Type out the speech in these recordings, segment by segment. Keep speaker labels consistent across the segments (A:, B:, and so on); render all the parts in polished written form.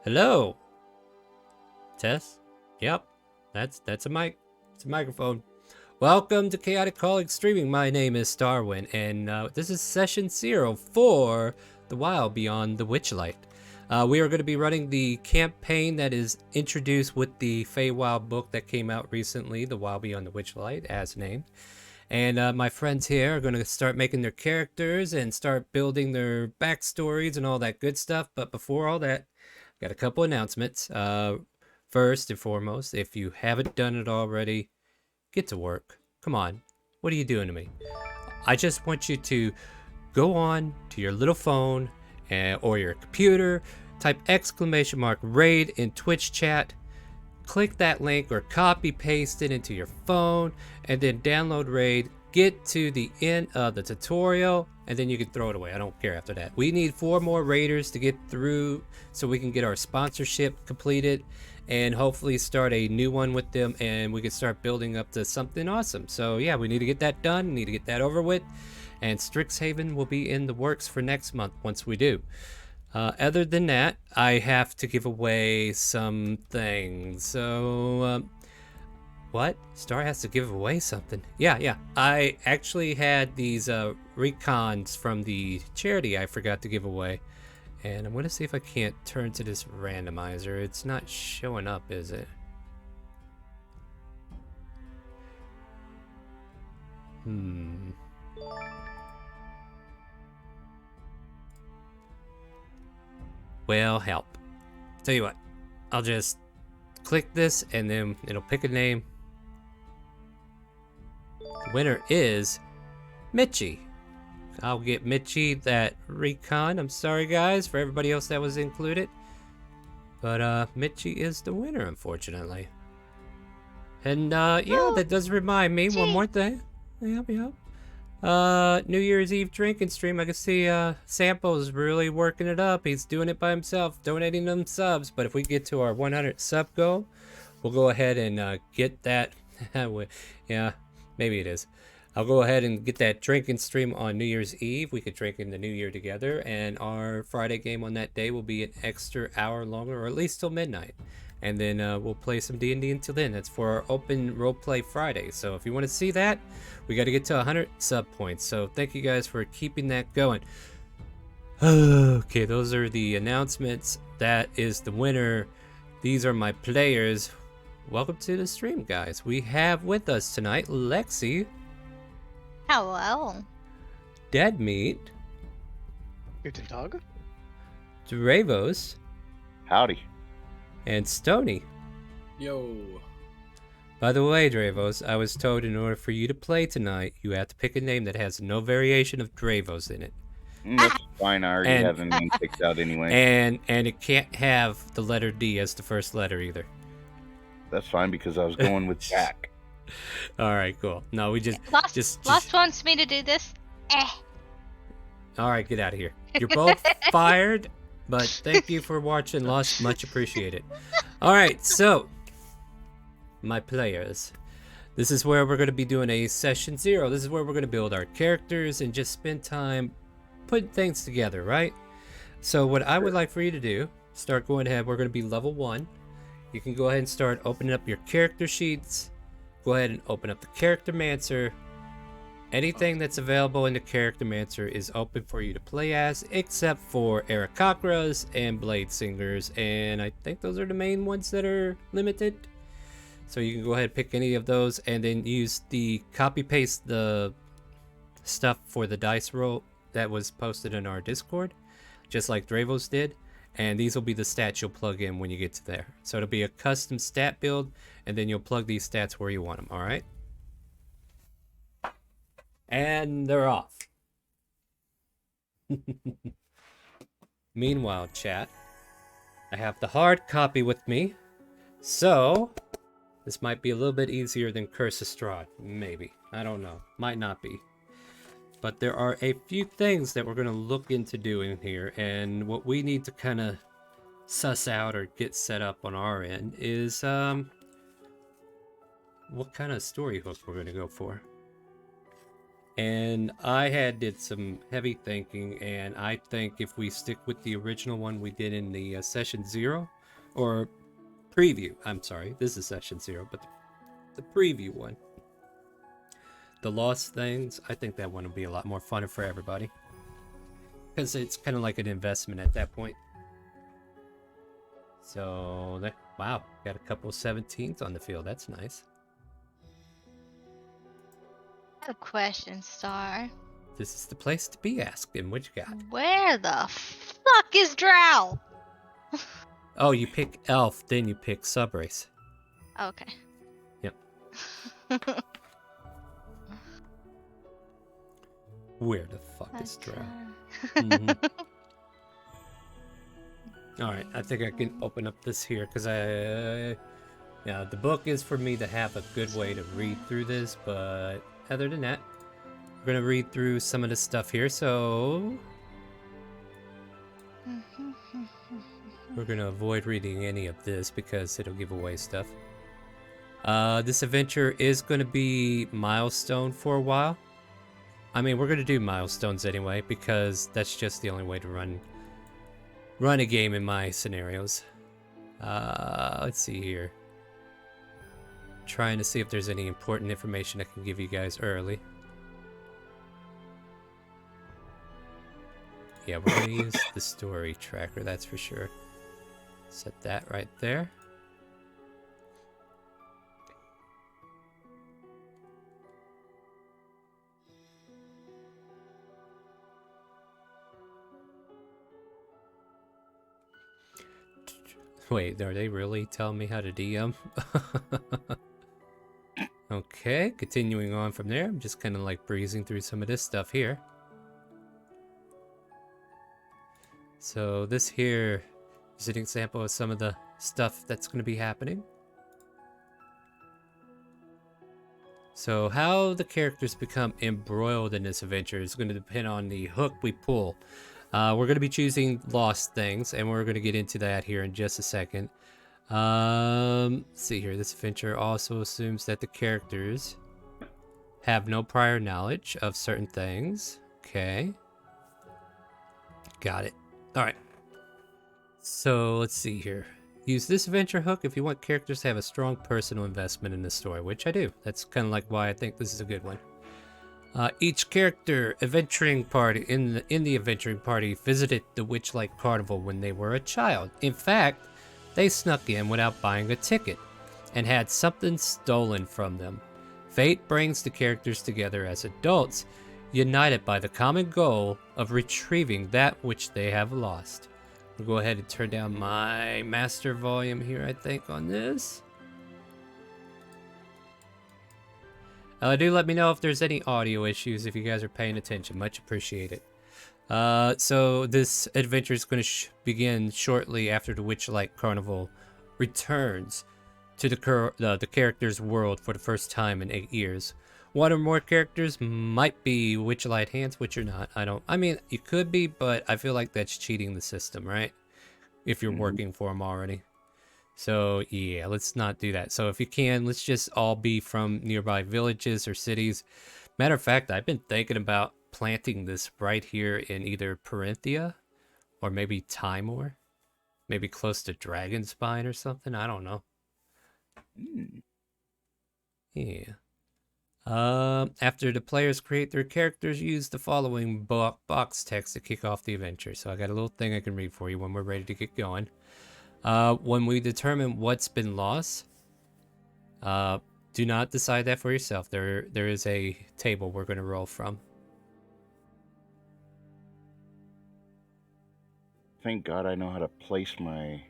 A: Hello. Test. Yep. That's a mic. It's a microphone. Welcome to ChaoticCalling Streaming. My name is Starwind, and this is session 0 for The Wild Beyond the Witchlight. We are going to be running the campaign that is introduced with the Feywild book that came out recently, The Wild Beyond the Witchlight, as named. And my friends here are going to start making their characters and start building their backstories and all that good stuff. But before all that, got a couple announcements. First and foremost, if you haven't done it already, get to work. Come on. What are you doing to me? I just want you to go on to your little phone or your computer, type !raid in Twitch chat, click that link or copy paste it into your phone, and then download Raid. Get to the end of the tutorial, and then you can throw it away. I don't care after that. We need 4 more raiders to get through so we can get our sponsorship completed and hopefully start a new one with them, and we can start building up to something awesome. So yeah, we need to get that done, need to get that over with, and Strixhaven will be in the works for next month once we do. Other than that, I have to give away some things. So what? Star has to give away something. Yeah. I actually had these recons from the charity I forgot to give away. And I'm going to see if I can't turn to this randomizer. It's not showing up, is it? Well, help. Tell you what, I'll just click this and then it'll pick a name. The winner is Mitchie. I'll get Mitchie that recon. I'm sorry guys for everybody else that was included, but Mitchie is the winner, unfortunately. And yeah, that does remind me one more thing. Yep. New Year's Eve drinking stream. I can see Sample's really working it up. He's doing it by himself, donating them subs. But if we get to our 100 sub goal, we'll go ahead and get that. Yeah, maybe it is. I'll go ahead and get that drinking stream on New Year's Eve. We could drink in the new year together, and our Friday game on that day will be an extra hour longer, or at least till midnight. And then we'll play some D&D until then. That's for our open roleplay Friday. So if you want to see that, we got to get to 100 sub points. So thank you guys for keeping that going. Okay, those are the announcements. That is the winner. These are my players. Welcome to the stream, guys. We have with us tonight Lexi.
B: Hello.
A: Dead Meat.
C: Guten Tag.
A: Dravos.
D: Howdy.
A: And Stony.
C: Yo.
A: By the way, Dravos, I was told in order for you to play tonight, you have to pick a name that has no variation of Dravos in it.
D: That's fine. I already have a name picked out anyway.
A: And it can't have the letter D as the first letter either.
D: That's fine because I was going with Jack.
A: All right, cool. No, we
B: Lost wants me to do this.
A: All right, get out of here. You're both fired, but thank you for watching. Lost, much appreciated. All right, so my players. This is where we're going to be doing a session 0. This is where we're going to build our characters and just spend time putting things together, right? So what I would like for you to do, start going ahead. We're going to be level 1. You can go ahead and start opening up your character sheets. Go ahead and open up the Character Mancer. Anything that's available in the Character Mancer is open for you to play as, except for Aarakocras and Blade Singers, and I think those are the main ones that are limited. So you can go ahead and pick any of those, and then use the copy-paste the stuff for the dice roll that was posted in our Discord, just like Dravos did. And these will be the stats you'll plug in when you get to there. So it'll be a custom stat build, and then you'll plug these stats where you want them, all right? And they're off. Meanwhile, chat, I have the hard copy with me, so this might be a little bit easier than Curse of Strahd. Maybe. I don't know. Might not be. But there are a few things that we're going to look into doing here, and what we need to kind of suss out or get set up on our end is what kind of story hook we're going to go for. And I did some heavy thinking, and I think if we stick with the original one we did in the session 0, or preview, I'm sorry, this is session 0, but the preview one, the Lost Things, I think that one will be a lot more fun for everybody. Because it's kind of like an investment at that point. So, wow, got a couple of 17s on the field. That's nice.
B: I have a question, Star.
A: This is the place to be asking. What you got?
B: Where the fuck is Drow?
A: Oh, you pick Elf, then you pick Subrace.
B: Okay.
A: Yep. Where the fuck is Drow? Alright, I think I can open up this here, because yeah, the book is for me to have a good way to read through this, but other than that, we're going to read through some of the stuff here, so we're going to avoid reading any of this because it'll give away stuff. This adventure is going to be milestone for a while. I mean, we're going to do milestones anyway, because that's just the only way to run a game in my scenarios. Let's see here. Trying to see if there's any important information I can give you guys early. Yeah, we're going to use the story tracker, that's for sure. Set that right there. Wait, are they really telling me how to DM? Okay, continuing on from there. I'm just kind of like breezing through some of this stuff here. So this here is an example of some of the stuff that's going to be happening. So how the characters become embroiled in this adventure is going to depend on the hook we pull. We're going to be choosing Lost Things, and we're going to get into that here in just a second. Let's see here. This adventure also assumes that the characters have no prior knowledge of certain things. Okay. Got it. Alright. So, let's see here. Use this adventure hook if you want characters to have a strong personal investment in the story, which I do. That's kind of like why I think this is a good one. Each character adventuring party in the adventuring party visited the Witchlight Carnival when they were a child. In fact, they snuck in without buying a ticket and had something stolen from them. Fate brings the characters together as adults, united by the common goal of retrieving that which they have lost. I'll go ahead and turn down my master volume here, I think, on this. Do let me know if there's any audio issues if you guys are paying attention. Much appreciated. So this adventure is going to begin shortly after the Witchlight Carnival returns to the character's world for the first time in 8 years. One or more characters might be Witchlight hands, which are not. I mean, you could be, but I feel like that's cheating the system, right? If you're working for them already. So, yeah, let's not do that. So, if you can, let's just all be from nearby villages or cities. Matter of fact, I've been thinking about planting this right here in either Parenthia or maybe Timor. Maybe close to Dragonspine or something. I don't know. Yeah. After the players create their characters, use the following box text to kick off the adventure. So, I got a little thing I can read for you when we're ready to get going. When we determine what's been lost, do not decide that for yourself. There is a table we're going to roll from.
D: Thank God I know how to place my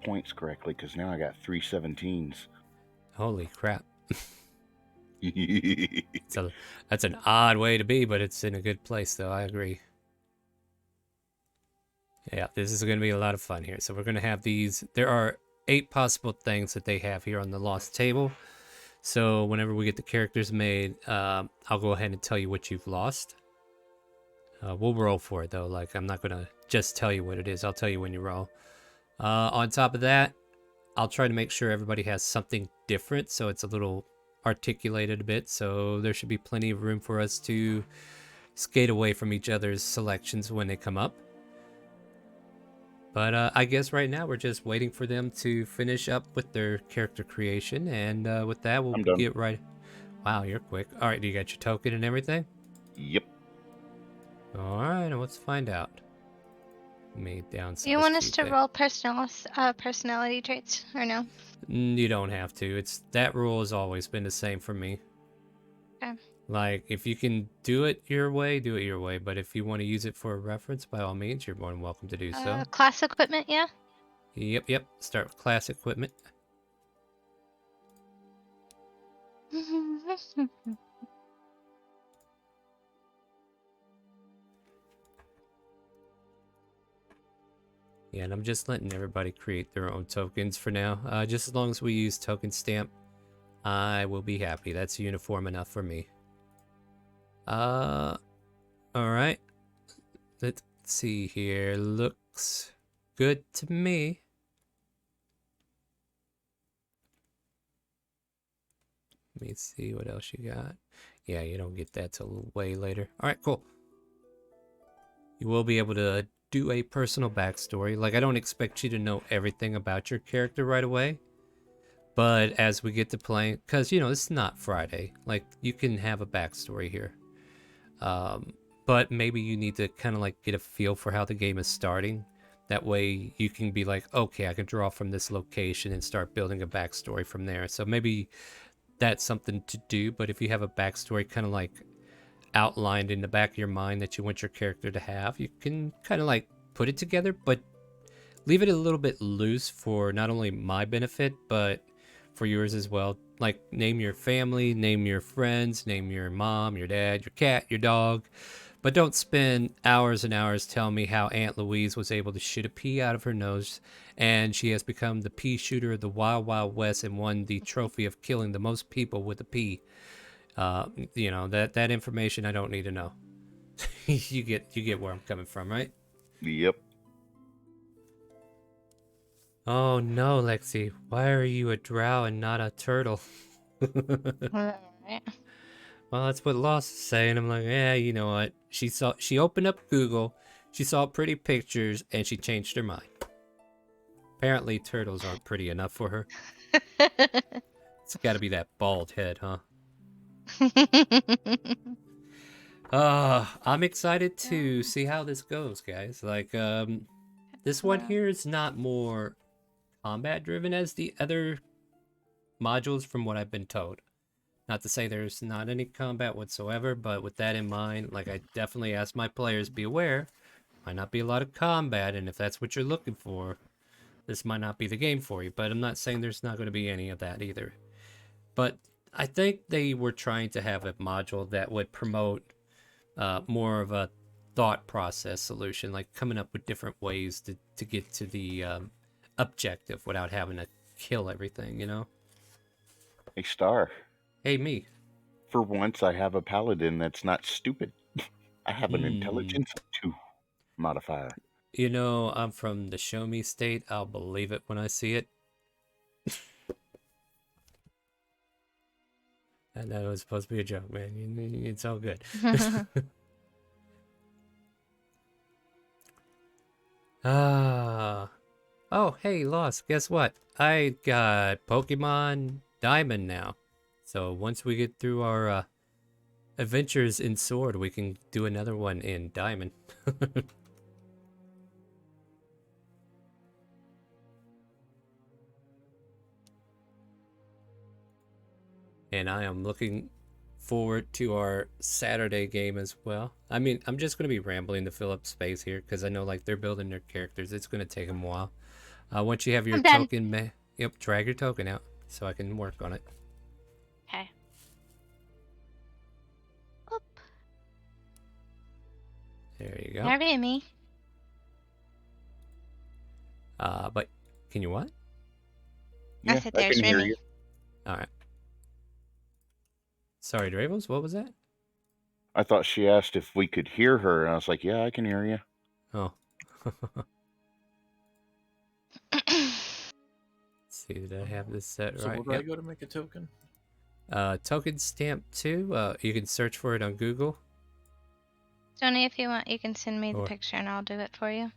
D: points correctly, because now I got 3 17s.
A: Holy crap. That's an odd way to be, but it's in a good place, though. I agree. Yeah, this is going to be a lot of fun here. So we're going to have these. There are 8 possible things that they have here on the lost table. So whenever we get the characters made, I'll go ahead and tell you what you've lost. We'll roll for it, though. Like, I'm not going to just tell you what it is. I'll tell you when you roll. On top of that, I'll try to make sure everybody has something different, so it's a little articulated a bit, so there should be plenty of room for us to skate away from each other's selections when they come up. But I guess right now we're just waiting for them to finish up with their character creation, and with that we'll
D: I'm done.
A: get right. Wow, you're quick. All right, do you got your token and everything?
D: Yep.
A: All right, let's find out. Me downsize.
B: You want us to
A: 2K.
B: roll personality traits or no?
A: You don't have to. It's that rule has always been the same for me.
B: Okay.
A: Like, if you can do it your way, do it your way. But if you want to use it for a reference, by all means, you're more than welcome to do so.
B: Class equipment, yeah.
A: Yep. Start with class equipment. Yeah, and I'm just letting everybody create their own tokens for now. Just as long as we use token stamp, I will be happy. That's uniform enough for me. All right. Let's see here. Looks good to me. Let me see what else you got. Yeah, you don't get that till way later. All right, cool. You will be able to do a personal backstory. Like, I don't expect you to know everything about your character right away. But as we get to playing, because, you know, it's not Friday. Like, you can have a backstory here. But maybe you need to kind of like get a feel for how the game is starting. That way you can be like, okay, I can draw from this location and start building a backstory from there. So maybe that's something to do. But if you have a backstory kind of like outlined in the back of your mind that you want your character to have, you can kind of like put it together, but leave it a little bit loose for not only my benefit, but for yours as well. Like, name your family, name your friends, name your mom, your dad, your cat, your dog. But don't spend hours and hours telling me how Aunt Louise was able to shoot a pea out of her nose and she has become the pea shooter of the Wild Wild West and won the trophy of killing the most people with a pea. You know, that information I don't need to know. you get where I'm coming from, right?
D: Yep.
A: Oh no, Lexi, why are you a drow and not a turtle?
B: Alright.
A: Well, that's what Lost is saying. I'm like, yeah, you know what? She opened up Google, she saw pretty pictures, and she changed her mind. Apparently, turtles aren't pretty enough for her. It's got to be that bald head, huh? I'm excited to see how this goes, guys. Like, this one here is not more combat driven as the other modules, from what I've been told. Not to say there's not any combat whatsoever, but with that in mind, like, I definitely ask my players, be aware, might not be a lot of combat, and if that's what you're looking for, this might not be the game for you. But I'm not saying there's not going to be any of that either. But I think they were trying to have a module that would promote more of a thought process solution, like coming up with different ways to get to the objective without having to kill everything, you know?
D: Hey, Star.
A: Hey, me.
D: For once, I have a paladin that's not stupid. I have an intelligence 2 modifier.
A: You know, I'm from the show me state. I'll believe it when I see it. And that was supposed to be a joke, man. It's all good. Oh, hey, Lost. Guess what? I got Pokemon Diamond now. So once we get through our adventures in Sword, we can do another one in Diamond. And I am looking forward to our Saturday game as well. I mean, I'm just going to be rambling to fill up space here because I know, like, they're building their characters. It's going to take them a while. Once you have your
B: I'm done.
A: token, yep, drag your token out so I can work on it.
B: Okay. Oop.
A: There you go.
B: There be me.
A: But can you what?
B: I
D: Yeah,
B: said
D: I
B: there's
D: can hear
B: Remy.
D: you.
A: All right. Sorry, Dravos, what was that?
D: I thought she asked if we could hear her, and I was like, yeah, I can hear you.
A: Oh. Let's see, did I have this set
C: So
A: right?
C: where do I go to make a token?
A: Token stamp 2. You can search for it on Google.
B: Tony, if you want, you can send me the
A: Or-
B: picture and I'll do it for you.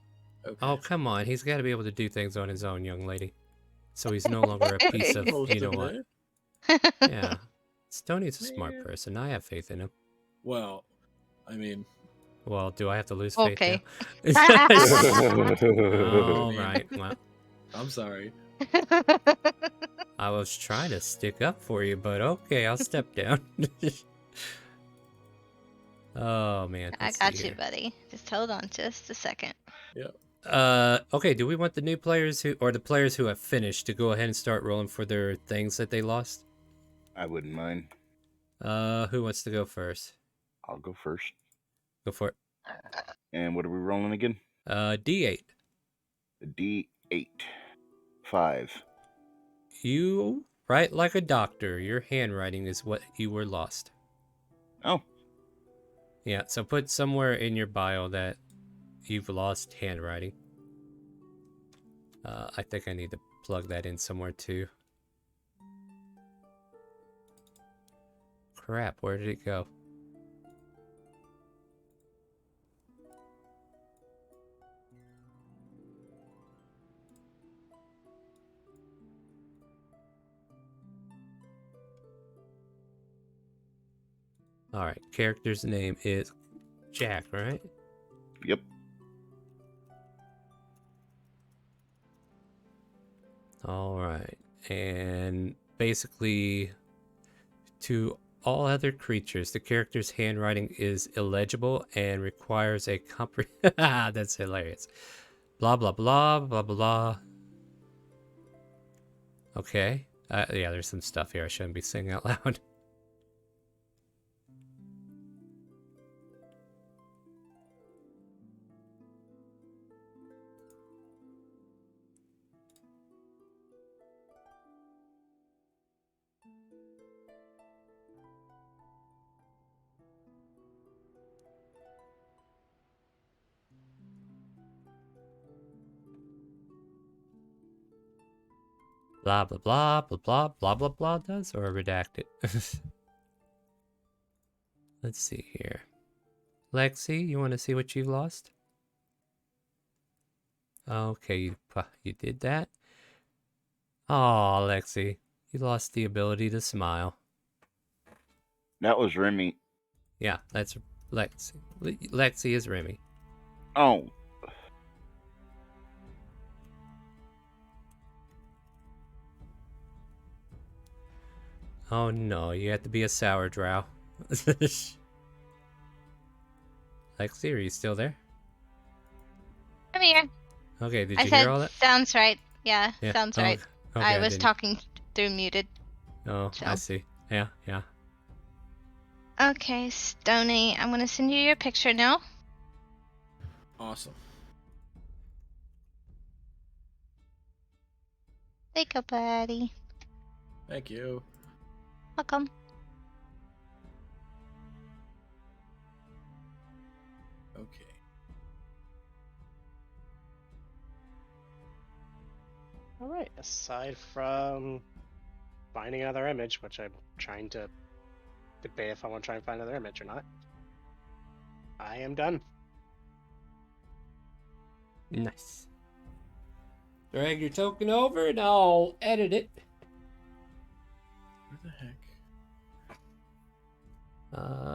C: Okay.
A: Oh, come on. He's got to be able to do things on his own, young lady. So he's no longer a piece of,
C: Most
A: you know
C: of
A: what.
C: it.
A: Yeah. Tony's a smart
C: Man.
A: person. I have faith in him.
C: Well, I mean,
A: Well, do I have to lose faith
B: Okay.
A: now?
C: I
A: All
C: mean,
A: right. Well,
C: I'm sorry.
A: I was trying to stick up for you, but okay, I'll step down. Oh, man.
B: I
A: let's
B: got
A: see
B: you,
A: here.
B: buddy. Just hold on just a second.
A: Okay, do we want the new players or the players who have finished to go ahead and start rolling for their things that they lost?
D: I wouldn't mind.
A: Who wants to go first?
D: I'll go first.
A: Go for it.
D: And what are we rolling again?
A: D8.
D: A D8. 5.
A: You write like a doctor. Your handwriting is what you were lost.
D: Oh,
A: Yeah, so put somewhere in your bio that you've lost handwriting. I think I need to plug that in somewhere too. Crap, where did it go? Alright, character's name is Jack, right?
D: yep.
A: Alright, and basically, to all other creatures, the character's handwriting is illegible and requires a That's hilarious. Blah, blah, blah, blah, blah. Okay. Yeah, there's some stuff here I shouldn't be saying out loud. Blah, blah, blah, blah, blah, blah, blah, blah does, or redacted? Let's see here. Lexi, you want to see what you've lost? Okay, you did that? Oh, Lexi, you lost the ability to smile.
D: That was Remy.
A: Yeah, that's Lexi. Lexi is Remy.
D: Oh,
A: Oh no, you have to be a sour drow. Lexi, are you still there?
B: Come here.
A: Okay, did
B: I
A: you
B: said,
A: hear all that?
B: sounds right. Yeah,
A: Yeah.
B: sounds
A: Oh,
B: right.
A: okay,
B: I was
A: didn't-
B: talking through muted.
A: Oh, I
B: so.
A: see. Yeah, yeah.
B: Okay, Stony, I'm gonna send you your picture now.
C: Awesome.
B: There you go, buddy.
C: Thank you.
B: Welcome.
C: Okay.
E: All right. Aside from finding another image, which I'm trying to debate if I want to try and find another image or not, I am done.
A: Nice. Drag your token over and I'll edit it.
C: Where the heck?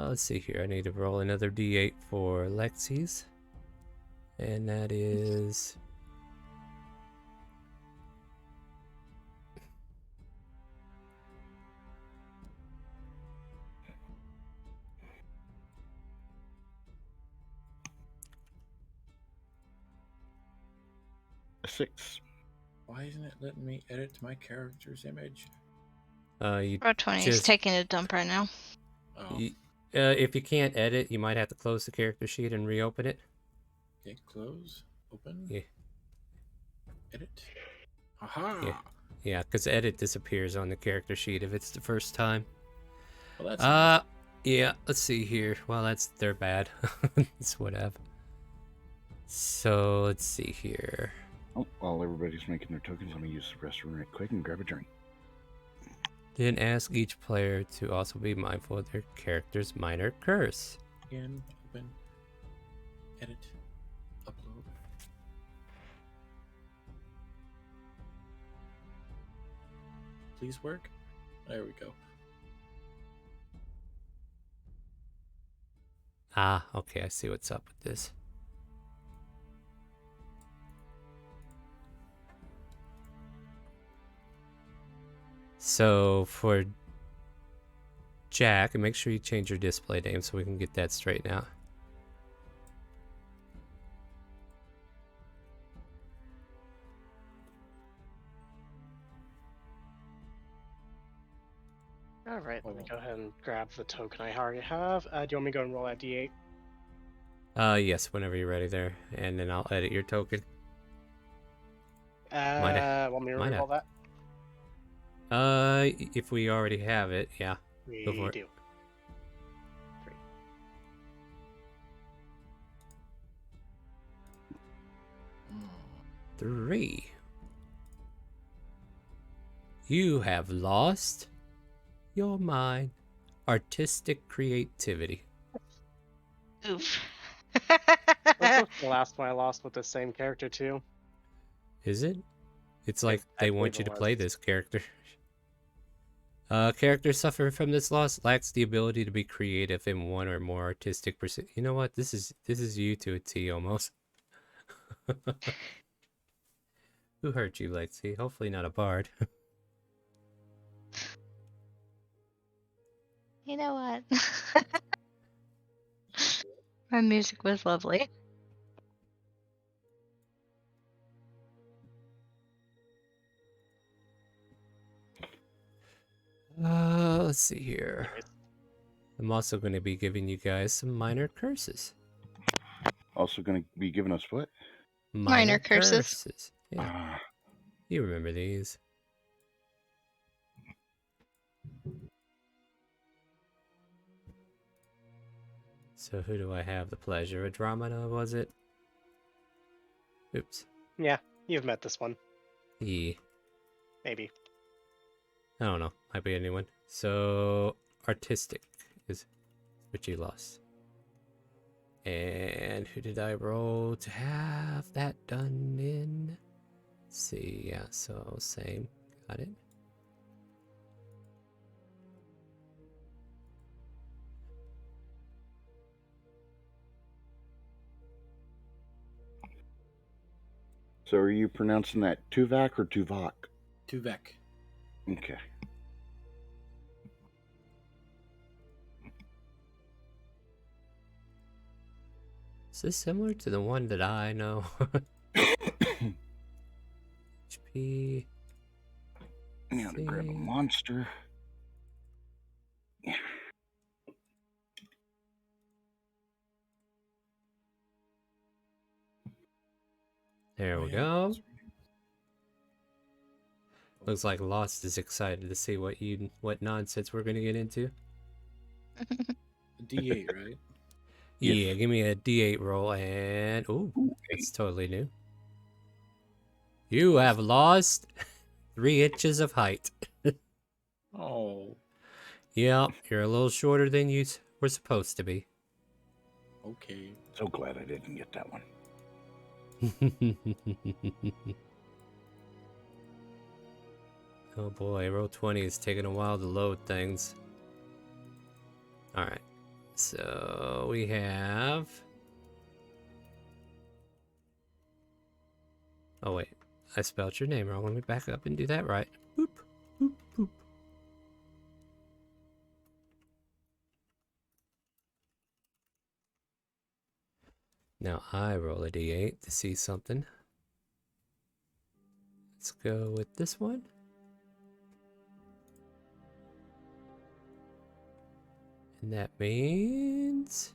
A: Let's see here. I need to roll another D8 for Lexi's. And that is...
D: a 6.
C: Why isn't it letting me edit my character's image?
A: you
B: Row 20 is
A: just-
B: taking a dump right now.
C: Oh,
A: if you can't edit, you might have to close the character sheet and reopen it.
C: okay. Close. Open.
A: Yeah.
C: Edit. Aha!
A: Yeah. Yeah, because edit disappears on the character sheet if it's the first time.
C: Well, that's
A: Yeah, let's see here. Well, they're bad. It's whatever. So, let's see here.
D: Oh, while everybody's making their tokens, let me use the restroom right quick and grab a drink.
A: Then ask each player to also be mindful of their character's minor curse.
C: Again, open, edit, upload. Please work. There we go.
A: Ah, okay, I see what's up with this. So for Jack, and make sure you change your display name so we can get that straightened out.
E: All right, let me go ahead and grab the token I already have. Do you want me to go and roll that d8?
A: Yes, whenever you're ready there, and then I'll edit your token.
E: Want me to
A: might
E: re-roll that?
A: If we already have it, yeah. Go for
E: We
A: it.
E: do.
A: 3. You have lost your mind. Artistic creativity.
B: Oof.
E: That's the last one I lost with the same character too.
A: Is it? It's like
E: I
A: they
E: believe
A: want you
E: it
A: to play
E: was.
A: this character. Characters suffering from this loss lacks the ability to be creative in one or more artistic pursuit. You know what? This is you to a T almost. Who hurt you, Lexi? Hopefully not a bard.
B: You know what? My music was lovely.
A: Let's see here.
E: Anyways,
A: I'm also going to be giving you guys some minor curses.
D: Also going to be giving us what?
B: Minor curses.
A: Yeah,
D: Ah,
A: you remember these. So who do I have the pleasure? Andromeda, was it? Oops.
E: yeah, you've met this one.
A: Yeah.
E: Maybe.
A: I don't know. Might be anyone. So artistic is what you lost. And who did I roll to have that done in? Let's see, yeah, so same. Got it.
D: so are you pronouncing that Tuvok or Tuvok?
C: Tuvek.
D: Okay.
A: Is this similar to the one that I know? HP.
D: I'm going to grab a
A: See.
D: monster.
A: There we go. Looks like Lost is excited to see what nonsense we're gonna get into.
C: D8, right?
A: Yeah,
D: Yes.
A: give me a D8 roll and ooh,
D: Ooh,
A: that's totally new. You have lost 3 inches of height.
C: Oh,
A: Yep, you're a little shorter than you were supposed to be.
C: okay.
D: So glad I didn't get that one.
A: Oh boy, roll 20 is taking a while to load things. Alright, so we have... Oh wait, I spelled your name wrong. Let me back up and do that right. Boop, boop, boop. Now I roll a d8 to see something. Let's go with this one. And that means...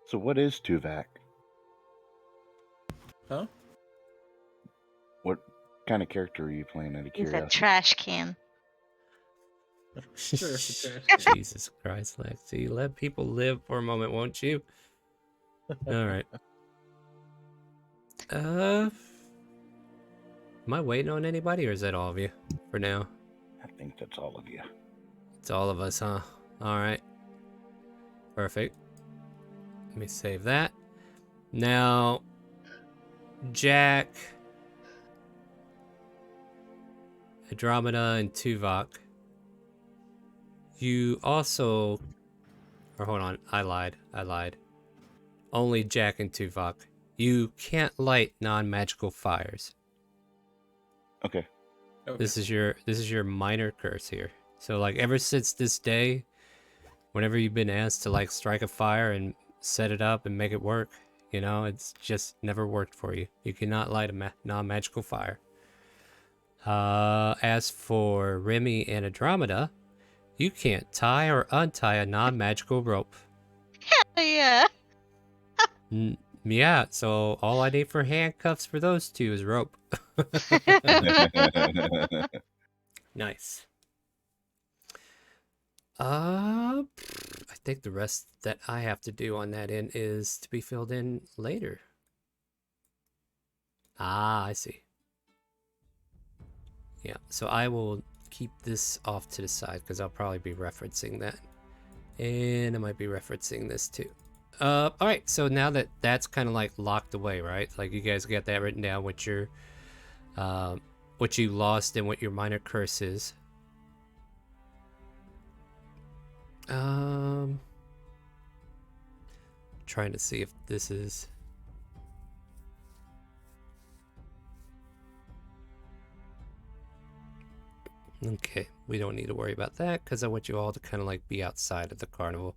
D: So what is Tuvok?
C: Huh?
D: What kind of character are you playing out of
B: He's a
D: curiosity?
B: trash can.
C: Sure, it's a trash can.
A: Jesus Christ, Lexi. Let people live for a moment, won't you? Alright. Am I waiting on anybody, or is that all of you for now?
D: I think that's all of you.
A: It's all of us, huh? Alright. Perfect. Let me save that. Now, Jack, Andromeda, and Tuvok. You also... Or hold on, I lied. Only Jack and Tuvok. You can't light non-magical fires.
D: Okay.
C: Okay.
A: This is your minor curse here. So like ever since this day, whenever you've been asked to like strike a fire and set it up and make it work, you know, it's just never worked for you. You cannot light a non-magical fire. As for Remy and Andromeda, you can't tie or untie a non-magical rope.
B: Yeah.
A: Yeah, so all I need for handcuffs for those two is rope. Nice. I think the rest that I have to do on that end is to be filled in later. Ah, I see. Yeah, so I will keep this off to the side because I'll probably be referencing that. And I might be referencing this too. Alright, so now that that's kind of like locked away, right? Like you guys got that written down, what your, what you lost and what your minor curse is. Trying to see if this is... Okay, we don't need to worry about that because I want you all to kind of like be outside of the carnival.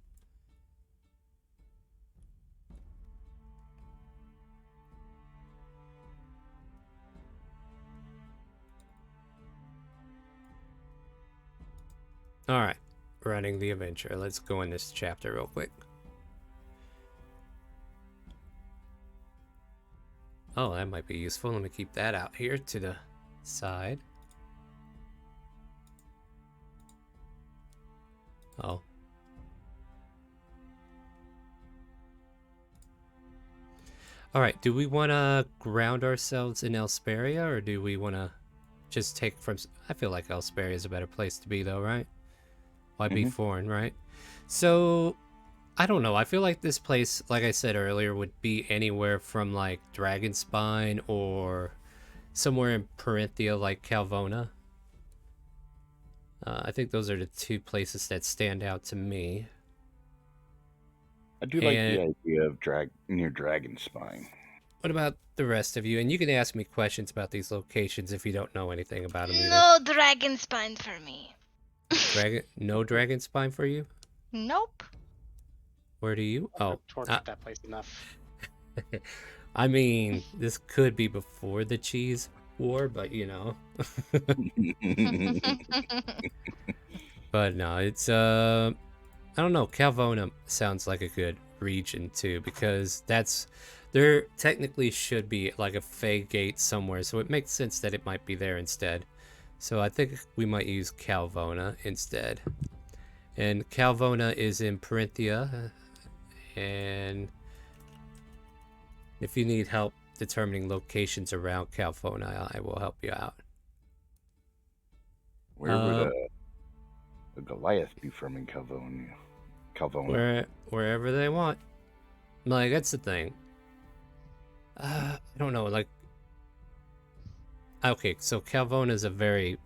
A: Alright, running the adventure. Let's go in this chapter real quick. Oh, that might be useful. Let me keep that out here to the side. Oh. Alright, do we want to ground ourselves in Elsperia, or do we want to just take from... I feel like Elsperia is a better place to be, though, right? Why be foreign, right? So, I don't know. I feel like this place, like I said earlier, would be anywhere from, like, Dragonspine or somewhere in Parinthia, like Calvona. I think those are the two places that stand out to me.
D: I do like the idea of near Dragonspine.
A: What about the rest of you? And you can ask me questions about these locations if you don't know anything about them either.
B: No dragon spine for me.
A: No Dragonspine for you?
B: Nope.
A: Where do you?
E: I've
A: Oh,
E: tortured that place enough.
A: I mean, this could be before the cheese war, but you know. But no, it's I don't know. Calvona sounds like a good region too, because there technically should be like a Fey gate somewhere, so it makes sense that it might be there instead. So I think we might use Calvona instead. And Calvona is in Parinthia, and if you need help determining locations around Calvona, I will help you out.
D: Where would a Goliath be from in Calvona?
A: Wherever they want. Like, that's the thing. I don't know, like... Okay, so Calvona is a very...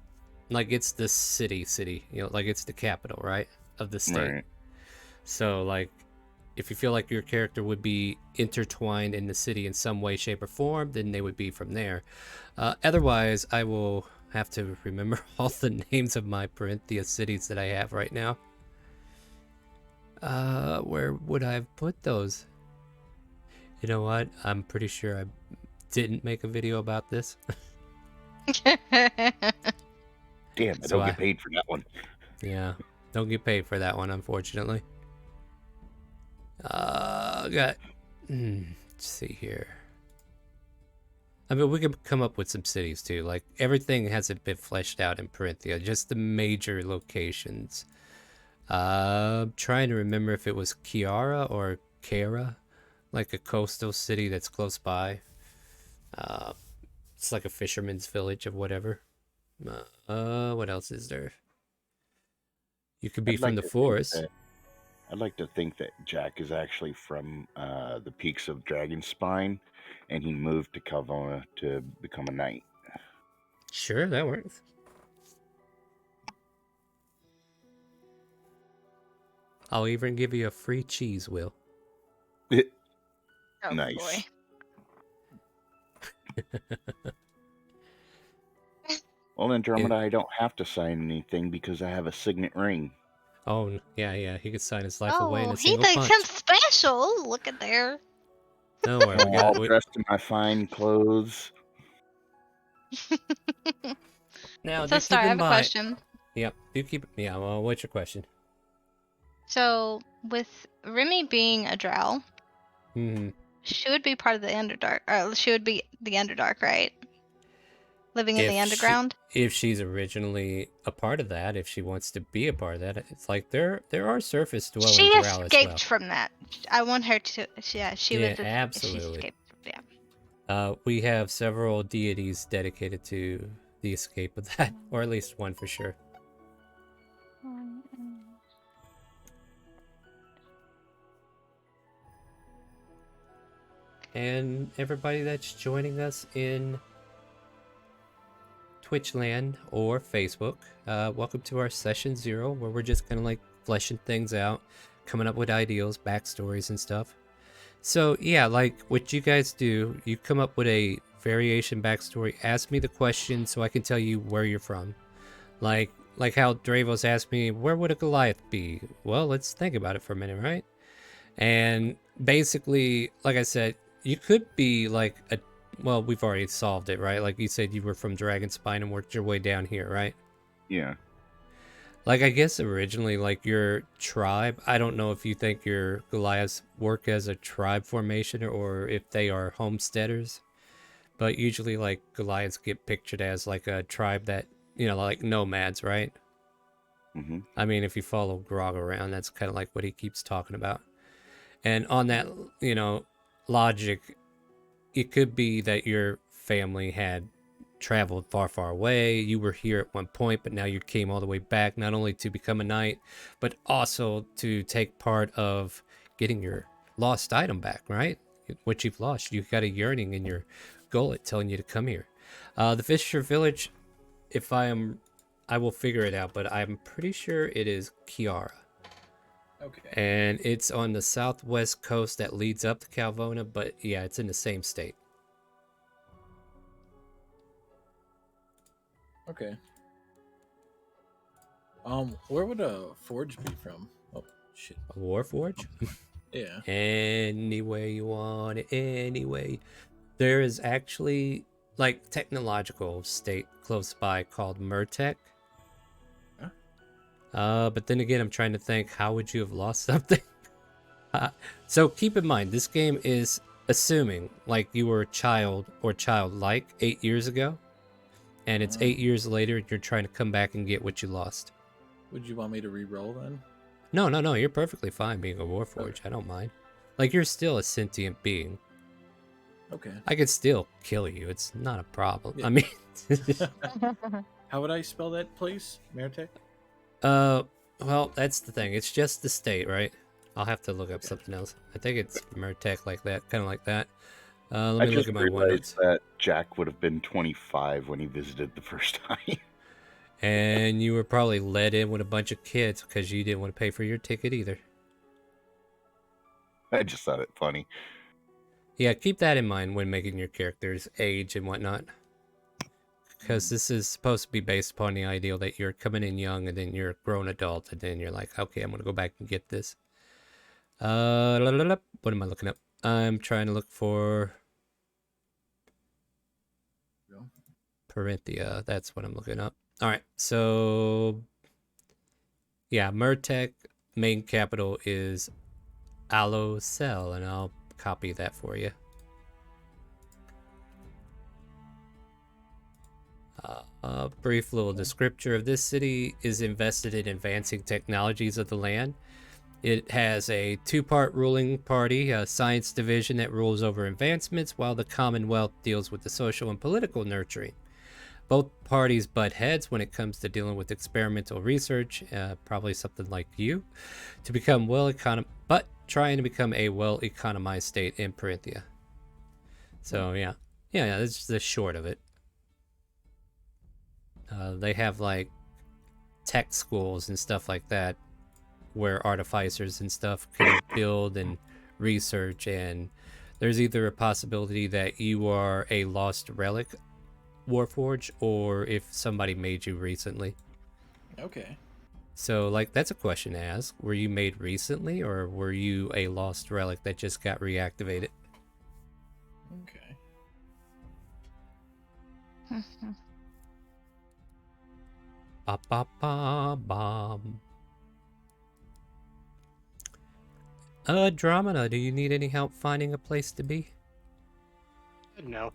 A: Like, it's the city, you know, like, it's the capital, right? Of the state.
D: Right.
A: So, like, if you feel like your character would be intertwined in the city in some way, shape, or form, then they would be from there. Otherwise, I will have to remember all the names of my Parinthia cities that I have right now. Where would I have put those? You know what? I'm pretty sure I didn't make a video about this.
D: Damn, I
A: So
D: don't get paid for that one.
A: Yeah, don't get paid for that one, unfortunately. Got. Let's see here. I mean, we can come up with some cities too. Like everything hasn't been fleshed out in Parenthia, just the major locations. Trying to remember if it was Kiara or Kara, like a coastal city that's close by. It's like a fisherman's village of whatever. What else is there? You could be
D: I'd
A: from
D: like
A: the
D: to think
A: forest.
D: that I'd like to think that Jack is actually from the peaks of Dragonspine, and he moved to Calvona to become a knight.
A: Sure, that works. I'll even give you a free cheese, Will.
B: Oh
D: Nice.
B: boy.
D: Well, Andromeda, I don't have to sign anything because I have a signet ring.
A: Oh, yeah, he could sign his life away in
B: Oh,
A: a
B: he
A: single
B: thinks
A: punch.
B: I'm special. Look at there.
A: No worry,
D: I'm all dressed in my fine clothes.
A: Now,
B: So,
A: do
B: Star,
A: keep
B: I
A: in
B: have a
A: mind.
B: question.
A: Yep, do keep. Yeah, well, what's your question?
B: So, with Remy being a drow, she would be part of the Underdark. Or she would be the Underdark, right? Living in the underground.
A: If she's originally a part of that, if she wants to be a part of that, it's like there are surface dwelling
B: She
A: drow as well.
B: escaped from that. I want her to. Yeah, she
A: Yeah,
B: was.
A: absolutely.
B: She escaped. Yeah.
A: We have several deities dedicated to the escape of that, or at least one for sure. And everybody that's joining us in Twitchland or Facebook, welcome to our session 0, where we're just kind of like fleshing things out, coming up with ideals, backstories, and stuff. So yeah, like what you guys do, you come up with a variation backstory, ask me the question so I can tell you where you're from. Like how Dravos asked me, where would a Goliath be? Well, let's think about it for a minute, right? And basically, like I said, you could be like a, well, we've already solved it, right? Like you said, you were from Dragonspine and worked your way down here, right?
D: Yeah.
A: Like, I guess originally, like, your tribe, I don't know if you think your Goliaths work as a tribe formation or if they are homesteaders. But usually, like, Goliaths get pictured as, like, a tribe that, you know, like nomads, right?
D: Mm-hmm.
A: I mean, if you follow Grog around, that's kind of like what he keeps talking about. And on that, you know, logic, it could be that your family had traveled far away. You were here at one point, but now you came all the way back, not only to become a knight, but also to take part of getting your lost item back, right? What you've lost. You got a yearning in your gullet telling you to come here. The Fisher Village, I will figure it out, but I'm pretty sure it is Kiara.
C: Okay.
A: And it's on the southwest coast that leads up to Calvona, but yeah, it's in the same state.
C: Okay. Where would a forge be from? Oh shit.
A: A Warforge?
C: Yeah.
A: Any way you want it, anyway. There is actually like technological state close by called Murtek. But then again, I'm trying to think, how would you have lost something? So keep in mind, this game is assuming like you were a child or childlike 8 years ago, and it's 8 years later, you're trying to come back and get what you lost.
C: Would you want me to re-roll then?
A: No, you're perfectly fine being a Warforge. Okay. I don't mind. Like, you're still a sentient being.
C: Okay.
A: I could still kill you. It's not a problem.
C: Yeah.
A: I mean...
C: How would I spell that place? Meritek?
A: Well, that's the thing. It's just the state, right? I'll have to look up something else. I think it's Murtek like that, kind of like that. Let me look at my
D: realized
A: OneNotes.
D: that Jack would have been 25 when he visited the first time.
A: And you were probably let in with a bunch of kids because you didn't want to pay for your ticket either.
D: I just thought it funny.
A: Yeah, keep that in mind when making your character's age and whatnot. Because this is supposed to be based upon the ideal that you're coming in young and then you're a grown adult and then you're like, okay, I'm going to go back and get this. What am I looking up? I'm trying to look for Parenthia. That's what I'm looking up. All right, so yeah, Murtek main capital is aloe cell, and I'll copy that for you. A brief little descriptor of this city is invested in advancing technologies of the land. It has a two-part ruling party, a science division that rules over advancements, while the Commonwealth deals with the social and political nurturing. Both parties butt heads when it comes to dealing with experimental research, probably something like you, to become but trying to become a well-economized state in Parinthia. So yeah, that's just the short of it. They have like tech schools and stuff like that, where artificers and stuff can build and research, and there's either a possibility that you are a lost relic Warforged, or if somebody made you recently.
C: Okay.
A: So, like, that's a question to ask. Were you made recently, or were you a lost relic that just got reactivated?
C: Okay.
A: Ba ba ba bum. Andromeda, do you need any help finding a place to be?
E: No.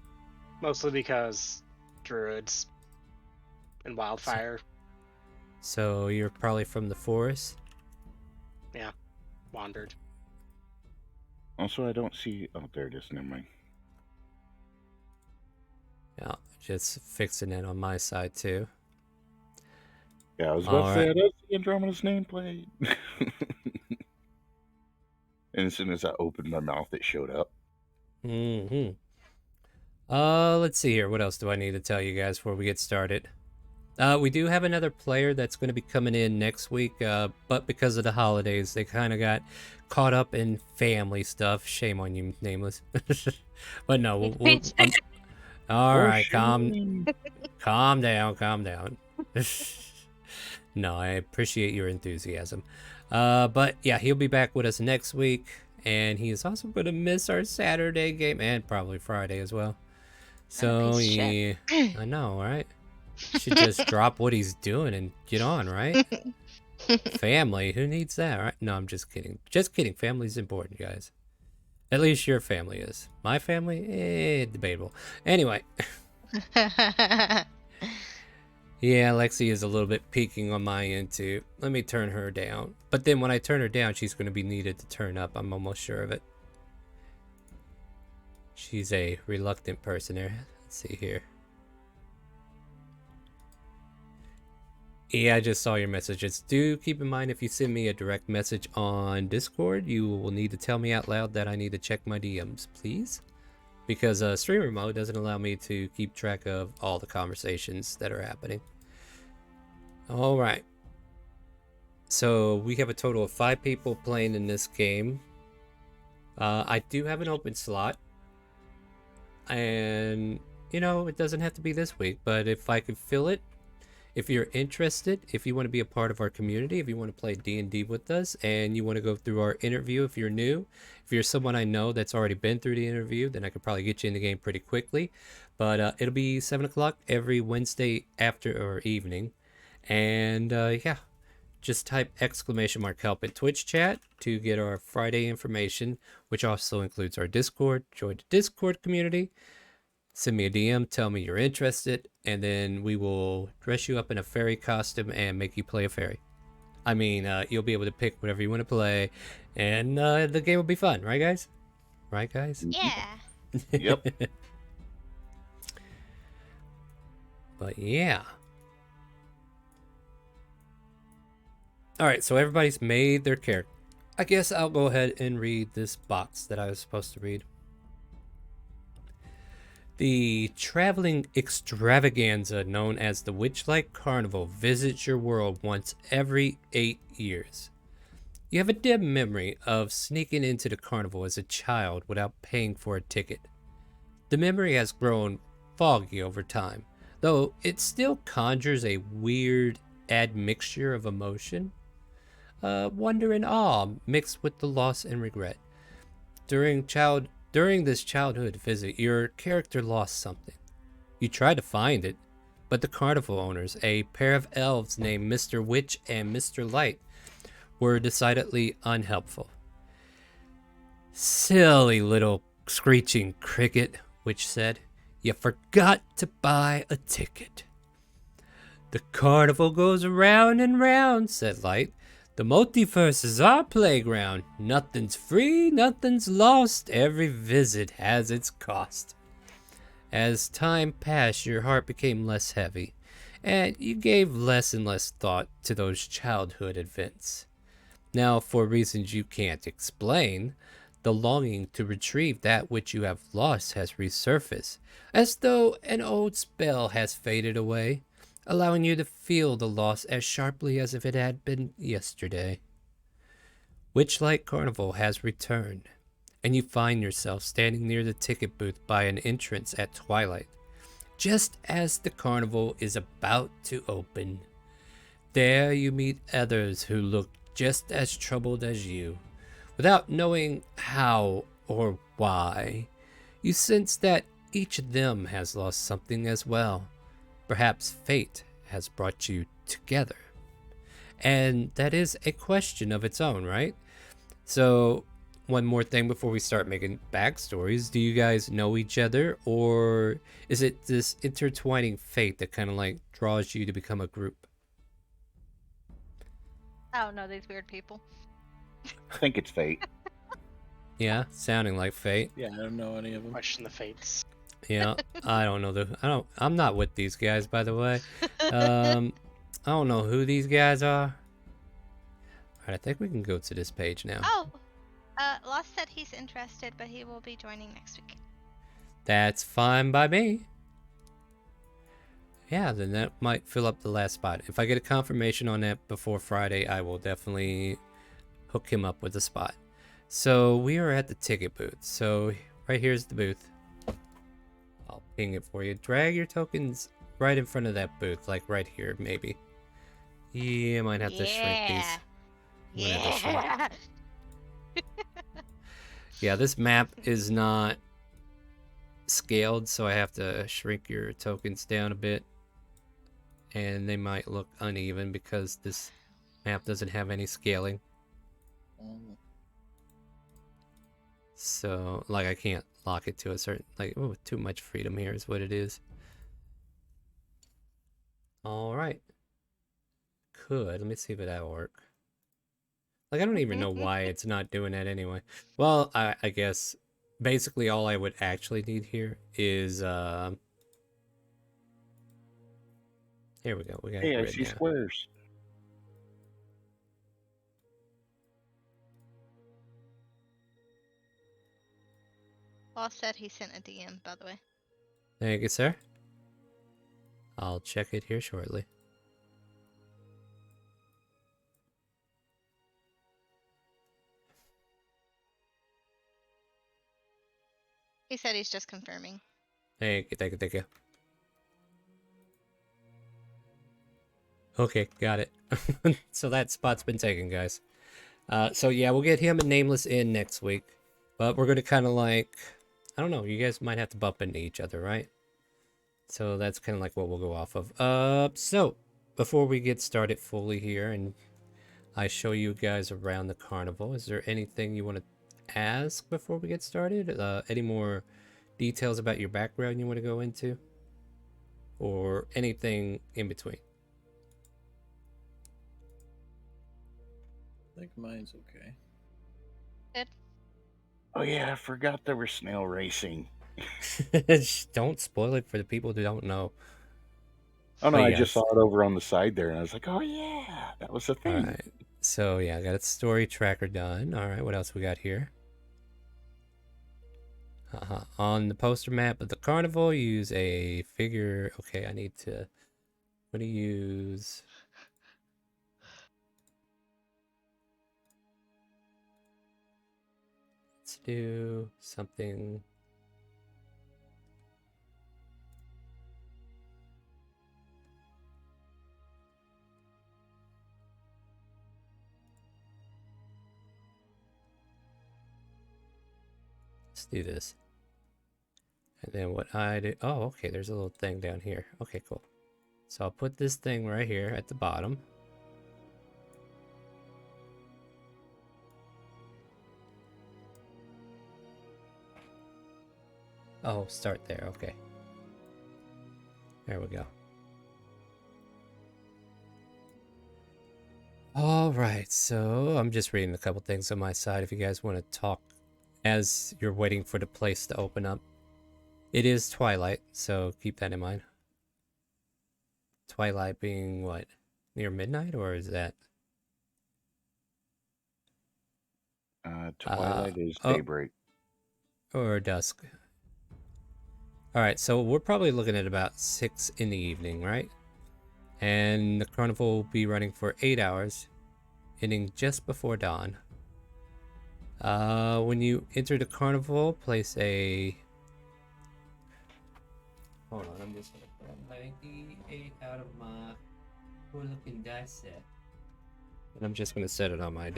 E: Mostly because druids and wildfire.
A: So you're probably from the forest?
E: Yeah. Wandered.
D: Also, I don't see. Oh, there it is. Never mind.
A: Yeah, just fixing it on my side too.
D: Yeah, I was about to say I don't see Andromeda's nameplate. And as soon as I opened my mouth, it showed up.
A: Mm-hmm. Let's see here. What else do I need to tell you guys before we get started? We do have another player that's going to be coming in next week, but because of the holidays, they kind of got caught up in family stuff. Shame on you, Nameless. But no, all right, calm down. No, I appreciate your enthusiasm. But yeah, he'll be back with us next week, and he is also going to miss our Saturday game and probably Friday as well. So yeah, I know, right? Should just drop what he's doing and get on, right? Family, who needs that, right? No, I'm just kidding. Just kidding. Family's important, guys. At least your family is. My family, debatable. Anyway. Yeah, Lexi is a little bit peeking on my end too. Let me turn her down. But then when I turn her down, she's going to be needed to turn up. I'm almost sure of it. She's a reluctant person here. Let's see here. Yeah, I just saw your messages. Do keep in mind, if you send me a direct message on Discord, you will need to tell me out loud that I need to check my DMs, please. Because streamer mode doesn't allow me to keep track of all the conversations that are happening. All right. So we have a total of 5 people playing in this game. I do have an open slot. And, you know, it doesn't have to be this week, but if I could fill it, if you're interested, if you want to be a part of our community, if you want to play D&D with us, and you want to go through our interview, if you're new, if you're someone I know that's already been through the interview, then I could probably get you in the game pretty quickly. But it'll be 7 o'clock every Wednesday after or evening. And yeah, just type !help in Twitch chat to get our Friday information, which also includes our Discord. Join the Discord community. Send me a DM, tell me you're interested, and then we will dress you up in a fairy costume and make you play a fairy. I mean, you'll be able to pick whatever you want to play, and the game will be fun, right, guys? Right, guys?
B: Yeah.
D: Yep.
A: But yeah. Alright, so everybody's made their character. I guess I'll go ahead and read this box that I was supposed to read. The traveling extravaganza known as the Witchlight Carnival visits your world once every 8 years. You have a dim memory of sneaking into the carnival as a child without paying for a ticket. The memory has grown foggy over time, though it still conjures a weird admixture of emotion. Wonder and awe mixed with the loss and regret. During this childhood visit, your character lost something. You tried to find it, but the carnival owners, a pair of elves named Mr. Witch and Mr. Light, were decidedly unhelpful. silly little screeching cricket, Witch said. You forgot to buy a ticket. The carnival goes round and round, said Light. The multiverse is our playground. Nothing's free, nothing's lost. Every visit has its cost. As time passed, your heart became less heavy, and you gave less and less thought to those childhood events. Now, for reasons you can't explain, the longing to retrieve that which you have lost has resurfaced, as though an old spell has faded away, allowing you to feel the loss as sharply as if it had been yesterday. Witchlight Carnival has returned, and you find yourself standing near the ticket booth by an entrance at twilight, just as the carnival is about to open. There you meet others who look just as troubled as you. Without knowing how or why, you sense that each of them has lost something as well. Perhaps fate has brought you together. And that is a question of its own, right? So, one more thing before we start making backstories. Do you guys know each other, or is it this intertwining fate that kind of like draws you to become a group?
B: I don't know these weird people.
D: I think it's fate.
A: Yeah, sounding like fate.
C: Yeah, I don't know any of them.
E: Question the fates.
A: Yeah, I don't know I'm not with these guys, by the way. I don't know who these guys are. Alright, I think we can go to this page now.
B: Oh, Lost said he's interested, but he will be joining next week.
A: That's fine by me. Yeah, then that might fill up the last spot. If I get a confirmation on that before Friday, I will definitely hook him up with a spot. So we are at the ticket booth. So right here's the booth. I'll ping it for you. Drag your tokens right in front of that booth, like right here, maybe. Yeah, I might have to shrink these.
B: Yeah.
A: Yeah, this map is not scaled, so I have to shrink your tokens down a bit. And they might look uneven because this map doesn't have any scaling. So, like, I can't lock it to a certain, like, oh, too much freedom here is what it is. Alright. Let me see if that'll work. Like, I don't even know why it's not doing that anyway. Well, I guess basically all I would actually need here is, here we go. We got
D: Hey, I
A: grid
D: see
A: now.
D: squares.
B: Lost said he sent a DM, by the way.
A: Thank you, sir. I'll check it here shortly.
B: He said he's just confirming.
A: Thank you. Okay, got it. So that spot's been taken, guys. So yeah, we'll get him and Nameless in next week. But we're going to kind of like, I don't know, you guys might have to bump into each other, right? So that's kind of like what we'll go off of. So before we get started fully here and I show you guys around the carnival, is there anything you want to ask before we get started? Any more details about your background you want to go into? Or anything in between?
C: I think mine's okay.
B: Good.
D: Oh yeah, I forgot there was snail racing.
A: Don't spoil it for the people who don't know.
D: Oh no,
A: But
D: I
A: yes.
D: just saw it over on the side there, and I was like, oh yeah, that was the thing.
A: All right. So yeah, I got a story tracker done. All right, what else we got here? On the poster map of the carnival, use a figure. Okay, I need to. What do you use? Let's do something. Let's do this. And then what I do, oh, okay, there's a little thing down here. Okay, cool. So I'll put this thing right here at the bottom. Oh, start there. Okay. There we go. All right, so I'm just reading a couple things on my side if you guys want to talk as you're waiting for the place to open up. It is twilight, so keep that in mind. Twilight being what? Near midnight, or is that?
D: Twilight is
A: oh,
D: daybreak.
A: or dusk. All right, so we're probably looking at about 6 in the evening, right? And the carnival will be running for 8 hours, ending just before dawn. When you enter the carnival, place a... Hold on, I'm just gonna grab my D8 out of my cool-looking dice set. And I'm just gonna set it on my...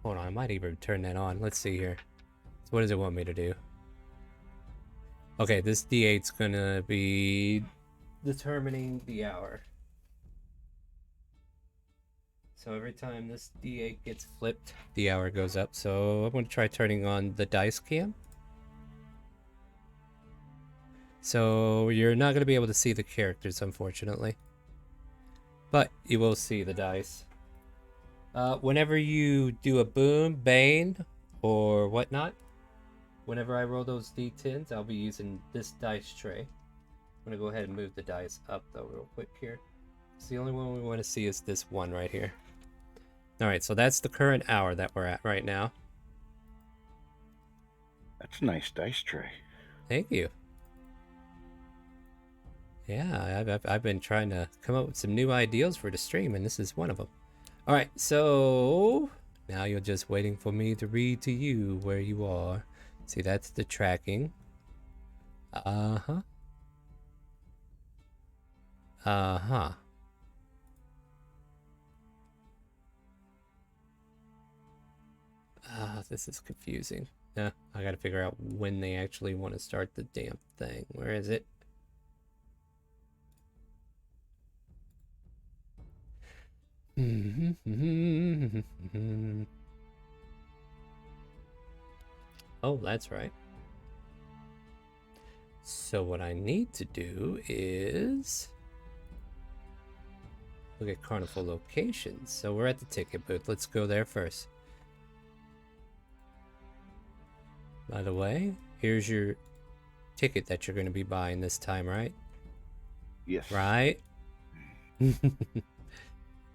A: Hold on, I might even turn that on. Let's see here. So what does it want me to do? Okay, this D8's gonna be determining the hour. So every time this D8 gets flipped, the hour goes up. So I'm gonna try turning on the dice cam. So you're not gonna be able to see the characters, unfortunately. But you will see the dice. Whenever you do a boom, bane, or whatnot, whenever I roll those D10s, I'll be using this dice tray. I'm gonna go ahead and move the dice up though real quick here. So the only one we want to see is this one right here. Alright, so that's the current hour that we're at right now.
D: That's a nice dice tray.
A: Thank you. Yeah, I've been trying to come up with some new ideas for the stream, and this is one of them. Alright, so now you're just waiting for me to read to you where you are. See, that's the tracking. Uh-huh. Uh-huh. This is confusing. I gotta figure out when they actually want to start the damn thing. Where is it? Oh, that's right. So what I need to do is look at carnival locations. So we're at the ticket booth. Let's go there first. By the way, here's your ticket that you're going to be buying this time, right?
D: Yes.
A: Right?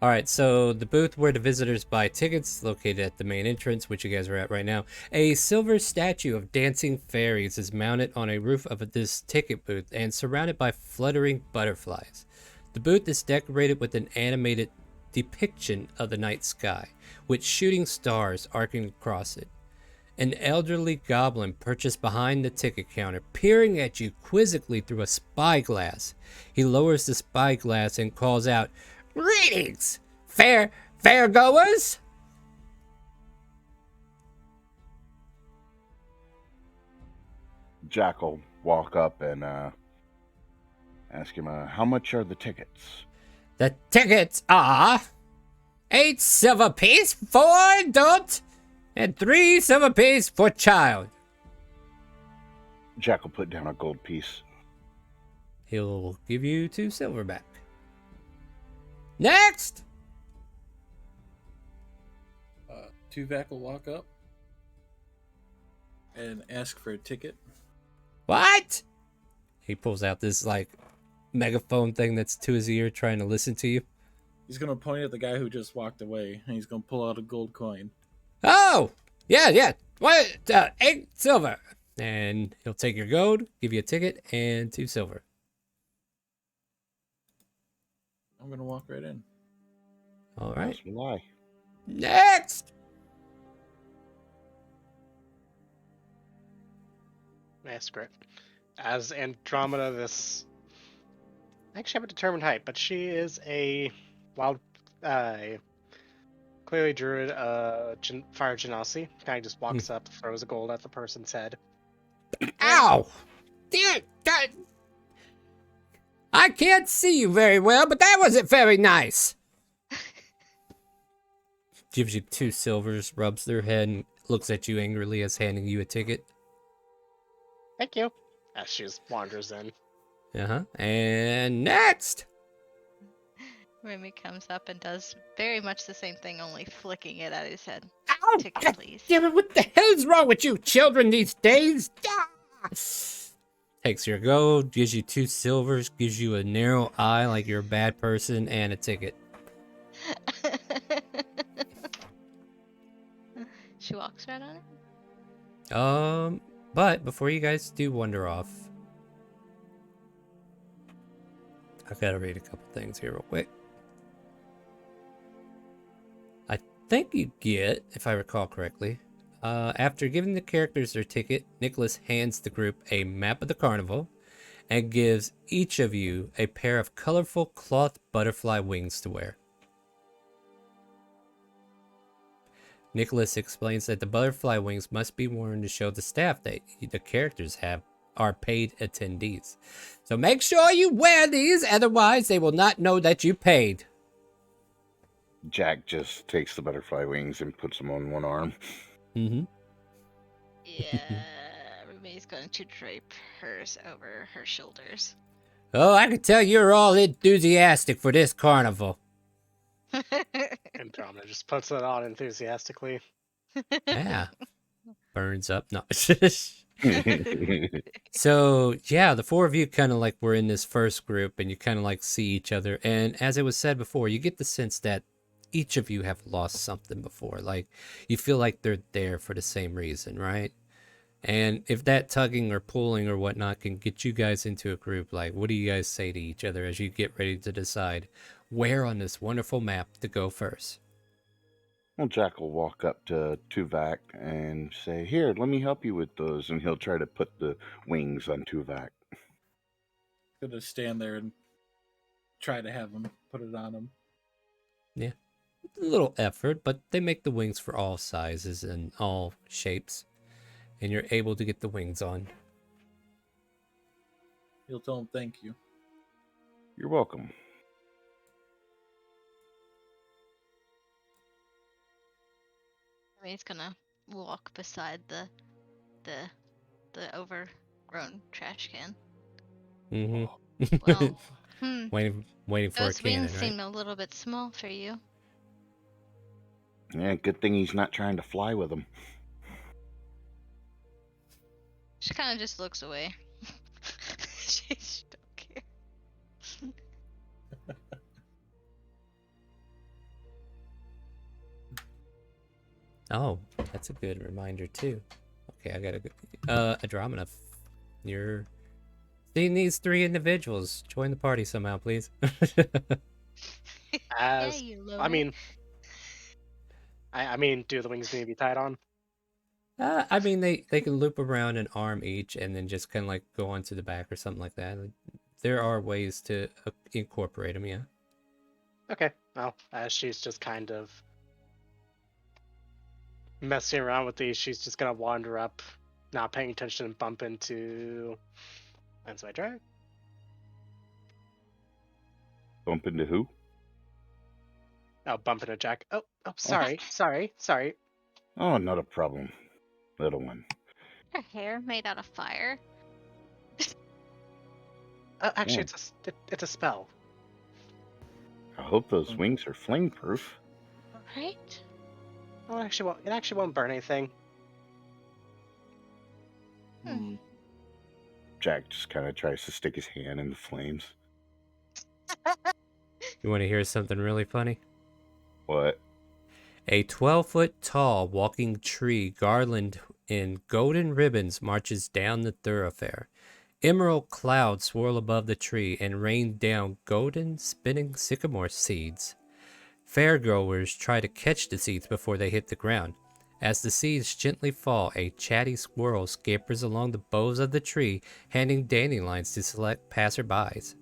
A: Alright, so the booth where the visitors buy tickets, located at the main entrance, which you guys are at right now. A silver statue of dancing fairies is mounted on a roof of this ticket booth and surrounded by fluttering butterflies. The booth is decorated with an animated depiction of the night sky, with shooting stars arcing across it. An elderly goblin perches behind the ticket counter, peering at you quizzically through a spyglass. He lowers the spyglass and calls out, "Greetings, fairgoers!"
D: Jack will walk up and ask him, how much are the tickets?
A: The tickets are 8 silver piece for adult and 3 silver piece for child.
D: Jack will put down a gold piece.
A: He'll give you 2 silver back. Next!
C: Tuvok will walk up and ask for a ticket.
A: What? He pulls out this, like, megaphone thing that's to his ear trying to listen to you.
C: He's going to point at the guy who just walked away, and he's going to pull out a gold coin.
A: Oh! Yeah. What? 8 silver. And he'll take your gold, give you a ticket, and 2 silver.
C: I'm going to walk right in.
A: All right.
D: That's a lie.
A: Next!
E: Masquerade. As Andromeda, this... I actually haven't determined height, but she is a wild... clearly druid, fire genasi. Kind of just walks up, throws a gold at the person's head.
A: Ow! Dear God! I can't see you very well, but that wasn't very nice. Gives you 2 silvers, rubs their head, and looks at you angrily as handing you a ticket.
E: Thank you. As she just wanders in.
A: And next!
B: Remy comes up and does very much the same thing, only flicking it at his head.
A: Oh,
B: Ticket,
A: God
B: please.
A: damn it, what the hell is wrong with you children these days? Ah! Takes your gold, gives you 2 silvers, gives you a narrow eye like you're a bad person, and a ticket.
B: She walks right on it.
A: But before you guys do wander off, I've got to read a couple things here real quick. I think you get, if I recall correctly, after giving the characters their ticket, Nicholas hands the group a map of the carnival and gives each of you a pair of colorful cloth butterfly wings to wear. Nicholas explains that the butterfly wings must be worn to show the staff that the characters are paid attendees. So make sure you wear these, otherwise they will not know that you paid.
D: Jack just takes the butterfly wings and puts them on one arm.
A: Mm-hmm.
B: Yeah, Remy's going to drape hers over her shoulders.
A: Oh, I can tell you're all enthusiastic for this carnival.
E: Andromeda just puts it on enthusiastically.
A: Yeah. Burns up. No. So, yeah, the 4 of you kind of like were in this first group and you kind of like see each other. And as it was said before, you get the sense that each of you have lost something before. Like, you feel like they're there for the same reason, right? And if that tugging or pulling or whatnot can get you guys into a group, like, what do you guys say to each other as you get ready to decide where on this wonderful map to go first?
D: Well, Jack will walk up to Tuvok and say, "Here, let me help you with those," and he'll try to put the wings on Tuvok.
C: Gonna stand there and try to have him put it on him.
A: Yeah. A little effort, but they make the wings for all sizes and all shapes. And you're able to get the wings on.
C: He'll tell him thank you.
D: You're welcome.
B: Remy's gonna walk beside the overgrown trash can.
A: Mm-hmm.
B: Well,
A: waiting for
B: those
A: a cannon,
B: wings
A: right?
B: seem a little bit small for you.
D: Yeah, good thing he's not trying to fly with them.
B: She kind of just looks away. she don't care.
A: Oh, that's a good reminder too. Okay, I gotta go. Andromeda, you're seeing these 3 individuals. Join the party somehow, please.
E: As
B: you
E: I mean, I mean, do the wings need to be tied on?
A: I mean, they can loop around an arm each and then just kind of like go onto the back or something like that. There are ways to incorporate them, yeah.
E: Okay. Well, as she's just kind of messing around with these, she's just gonna wander up, not paying attention, and bump into. That's my drag.
D: Bump into who?
E: Oh, bump into Jack. Oh, sorry.
D: Oh, not a problem, little one.
B: Her hair made out of fire.
E: Actually,
D: Yeah.
E: it's a spell.
D: I hope those wings are flame-proof.
B: Right?
E: Oh, it actually won't burn anything.
D: Jack just kind of tries to stick his hand in the flames.
A: You want to hear something really funny?
D: What?
A: A 12-foot tall walking tree garland in golden ribbons marches down the thoroughfare. Emerald clouds swirl above the tree and rain down golden spinning sycamore seeds. Fairgoers try to catch the seeds before they hit the ground. As the seeds gently fall, a chatty squirrel scampers along the boughs of the tree, handing dandelions to select passerbys.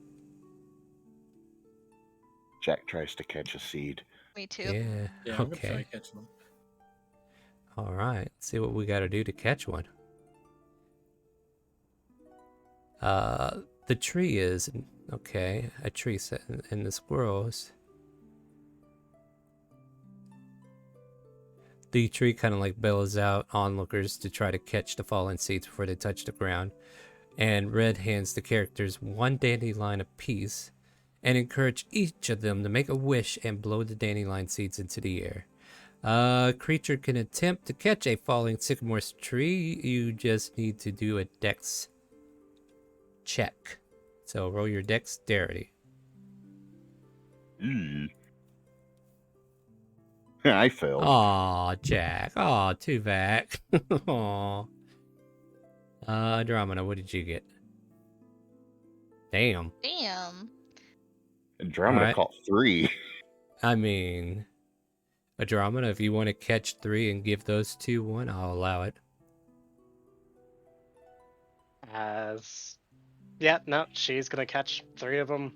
D: Jack tries to catch a seed.
B: Me too.
A: Yeah,
C: Yeah, I'm gonna try
A: okay.
C: catching them.
A: All right, let's see what we got to do to catch one. The tree is, okay, a tree set, and the squirrels. The tree kind of like bellows out onlookers to try to catch the fallen seeds before they touch the ground. And Red hands the characters one dandelion apiece and encourage each of them to make a wish and blow the dandelion seeds into the air. A creature can attempt to catch a falling sycamore tree. You just need to do a dex check. So roll your dexterity.
D: I failed.
A: Aw, Jack. Aw, too bad. Aw. Andromeda, what did you get? Damn.
B: Damn.
D: Andromeda
A: Alright.
D: caught 3.
A: I mean, Andromeda, if you want to catch 3 and give those 2 1, I'll allow it.
E: Yeah, no, she's gonna catch 3 of them.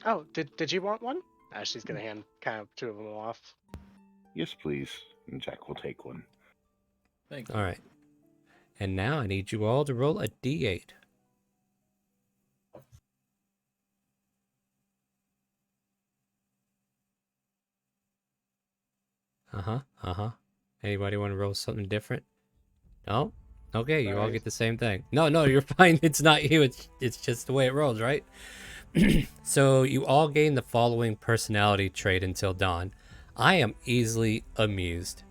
E: Oh, did you want one? She's gonna hand kind of 2 of them off.
D: Yes, please. And Jack will take one.
C: Thank you.
A: Alright. And now I need you all to roll a d8. Anybody want to roll something different? No? Okay, you all
C: Sorry.
A: get the same thing. No, you're fine. It's not you. It's just the way it rolls, right? So you all gain the following personality trait until dawn. I am easily amused.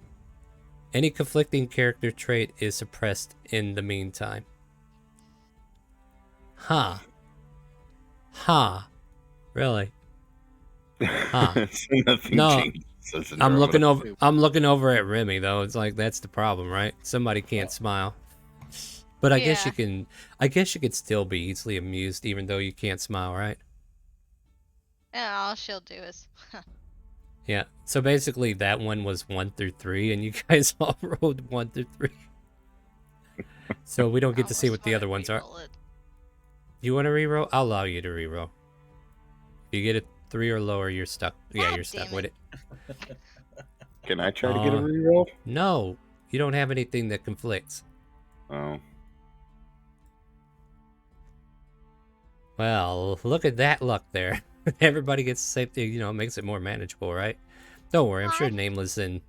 A: Any conflicting character trait is suppressed in the meantime. Huh. Really? Huh.
D: So nothing
A: No,
D: changes, says
A: I'm
D: Andromeda.
A: looking over at Remy though. It's like that's the problem, right? Somebody can't smile. But I guess
B: Yeah.
A: you could still be easily amused even though you can't smile, right?
B: And all she'll do is.
A: Yeah. So basically that one was 1 through 3 and you guys all rolled 1 through 3. So we don't get to see what the other ones are. You want to reroll? I'll allow you to reroll. If you get a 3 or lower, you're stuck. Yeah,
B: God
A: you're stuck
B: damn
A: with
B: it.
A: it.
D: Can I try to get a reroll?
A: No, you don't have anything that conflicts.
D: Oh.
A: Well, look at that luck there. Everybody gets the same thing, makes it more manageable, right? Don't worry, I'm sure
B: What?
A: Nameless and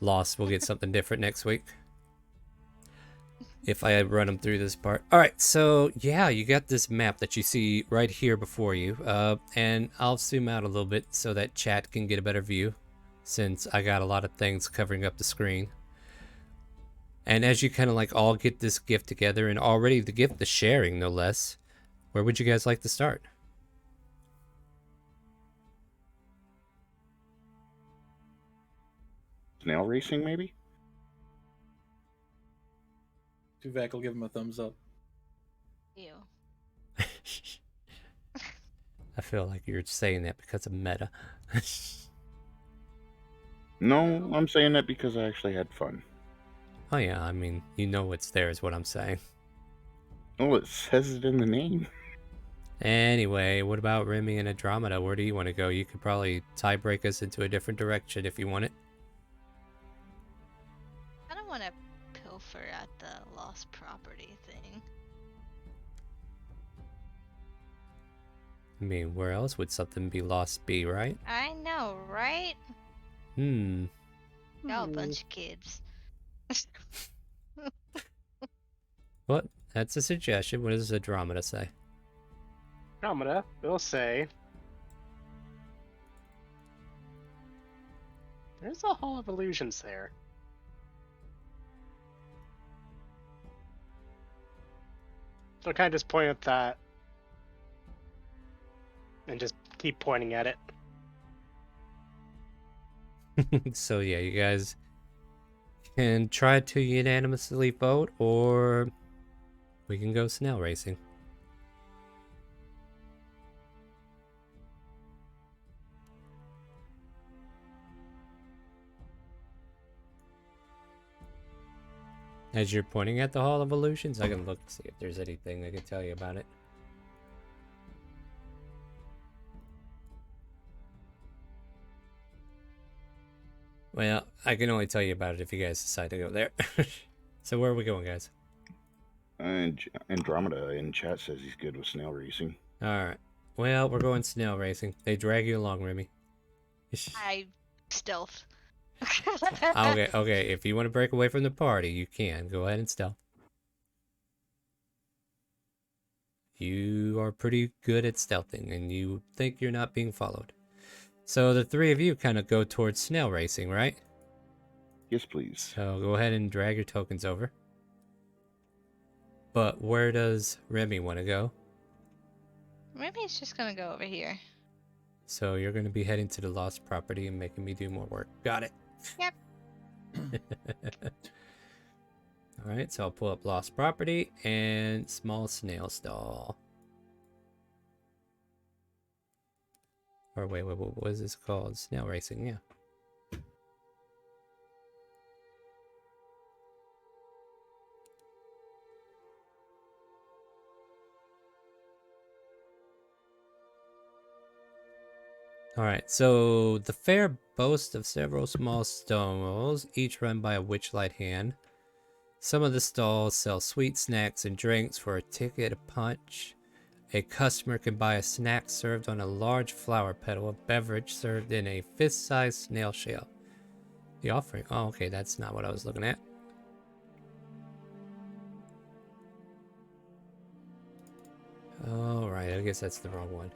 A: Lost will get something different next week. If I run them through this part. Alright, so yeah, you got this map that you see right here before you. And I'll zoom out a little bit so that chat can get a better view, since I got a lot of things covering up the screen. And as you kind of like all get this gift together, and already the gift is sharing, no less, where would you guys like to start?
D: Snail racing, maybe?
C: Tuvok will give him a thumbs up.
B: Ew.
A: I feel like you're saying that because of meta.
D: No, I'm saying that because I actually had fun.
A: Oh yeah, I mean, you know what's there is what I'm saying.
D: Oh, it says it in the name.
A: Anyway, what about Remy and Andromeda? Where do you want to go? You could probably tie break us into a different direction if you want it.
B: I don't want to pilfer at the lost property thing.
A: I mean, where else would something be lost be, right?
B: I know, right? Y'all a bunch of kids.
A: What? That's a suggestion. What does Andromeda say?
E: Andromeda will say there's a Hall of Illusions there. So kind of just point at that and just keep pointing at it.
A: So yeah, you guys can try to unanimously vote, or we can go snail racing. As you're pointing at the Hall of Illusions, I can look to see if there's anything I can tell you about it. Well, I can only tell you about it if you guys decide to go there. So where are we going, guys?
D: Andromeda in chat says he's good with snail racing.
A: Alright. Well, we're going snail racing. They drag you along, Remy.
B: I stealth.
A: Okay. If you want to break away from the party, you can. Go ahead and stealth. You are pretty good at stealthing, and you think you're not being followed. So the three of you kind of go towards snail racing, right?
D: Yes, please.
A: So go ahead and drag your tokens over. But where does Remy want to go?
B: Remy's just gonna go over here.
A: So you're going to be heading to the lost property and making me do more work. Got it.
B: Yep.
A: All right, so I'll pull up lost property and small snail stall. Or wait, what is this called? Snail racing, yeah. Alright, so the fair boasts of several small stalls, each run by a Witchlight hand. Some of the stalls sell sweet snacks and drinks for a ticket a punch. A customer can buy a snack served on a large flower petal, a beverage served in a fist-sized snail shell. The offering, oh okay, that's not what I was looking at. Alright, I guess that's the wrong one.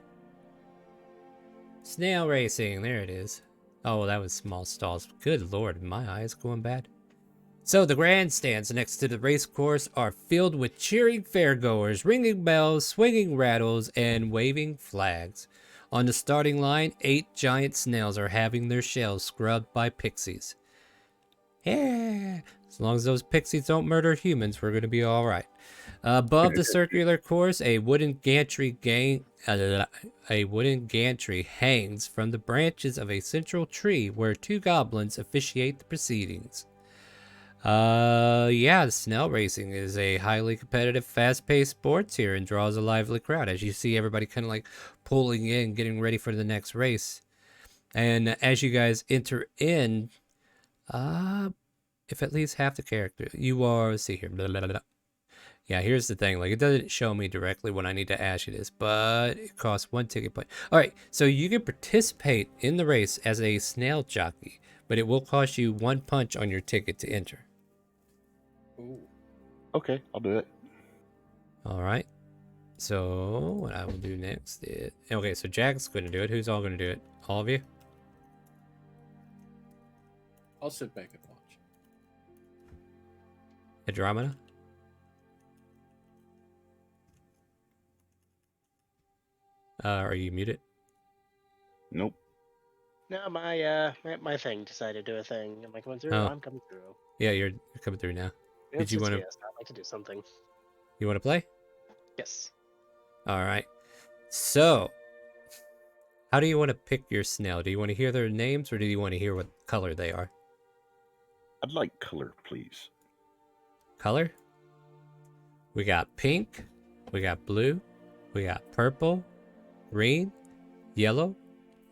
A: Snail racing, there it is. Oh, that was small stalls. Good lord, my eyes going bad. So the grandstands next to the race course are filled with cheering fairgoers, ringing bells, swinging rattles, and waving flags. On the starting line, 8 giant snails are having their shells scrubbed by pixies. Yeah, as long as those pixies don't murder humans, we're going to be all right. Above the circular course, a wooden gantry hangs from the branches of a central tree where 2 goblins officiate the proceedings. Yeah, snail racing is a highly competitive, fast-paced sports here and draws a lively crowd as you see everybody kind of like pulling in, getting ready for the next race. And as you guys enter in, if at least half the character, you are, let's see here, blah, blah, blah. Yeah, here's the thing. Like, it doesn't show me directly when I need to ask you this, but it costs 1 ticket point. All right, so you can participate in the race as a snail jockey, but it will cost you 1 punch on your ticket to enter.
C: Ooh.
D: Okay, I'll do it.
A: All right. So what I will do next is... Okay, so Jack's going to do it. Who's all going to do it? All of you?
C: I'll sit back and watch.
A: Andromeda? Are you muted?
D: Nope.
E: No, my thing decided to do a thing. Am I coming through?
A: Oh.
E: I'm coming through.
A: Yeah, you're coming through now. Did you want to...
E: Yes, I'd like to do something.
A: You want to play?
E: Yes.
A: All right. So, how do you want to pick your snail? Do you want to hear their names or do you want to hear what color they are?
D: I'd like color, please.
A: Color? We got pink, we got blue, we got purple, green, yellow,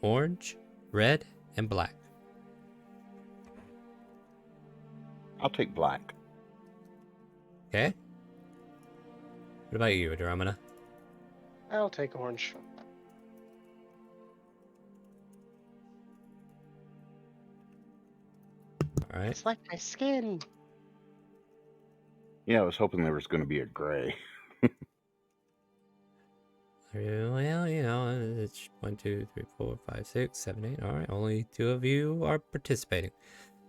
A: orange, red, and black.
D: I'll take black.
A: Okay. What about you, Andromeda?
E: I'll take orange.
A: All right.
E: It's like my skin.
D: Yeah, I was hoping there was going to be a gray.
A: Well, you know, it's 1, 2, 3, 4, 5, 6, 7, 8. All right, only 2 of you are participating.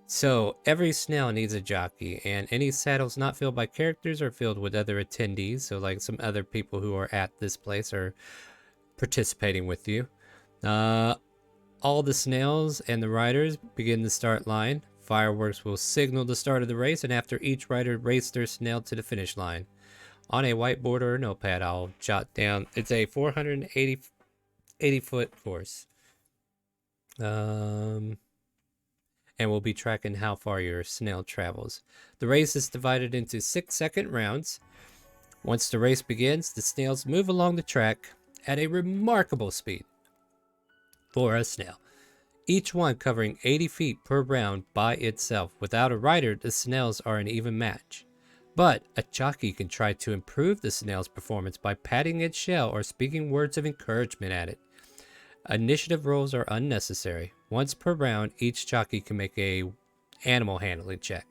A: So every snail needs a jockey, and any saddles not filled by characters are filled with other attendees. So like some other people who are at this place are participating with you. All the snails and the riders begin the start line. Fireworks will signal the start of the race, and after each rider race their snail to the finish line. On a whiteboard or a notepad, I'll jot down. It's a 480-foot course. And we'll be tracking how far your snail travels. The race is divided into 6-second rounds. Once the race begins, the snails move along the track at a remarkable speed for a snail. Each one covering 80 feet per round by itself. Without a rider, the snails are an even match. But a jockey can try to improve the snail's performance by patting its shell or speaking words of encouragement at it. Initiative rolls are unnecessary. Once per round, each jockey can make a animal handling check.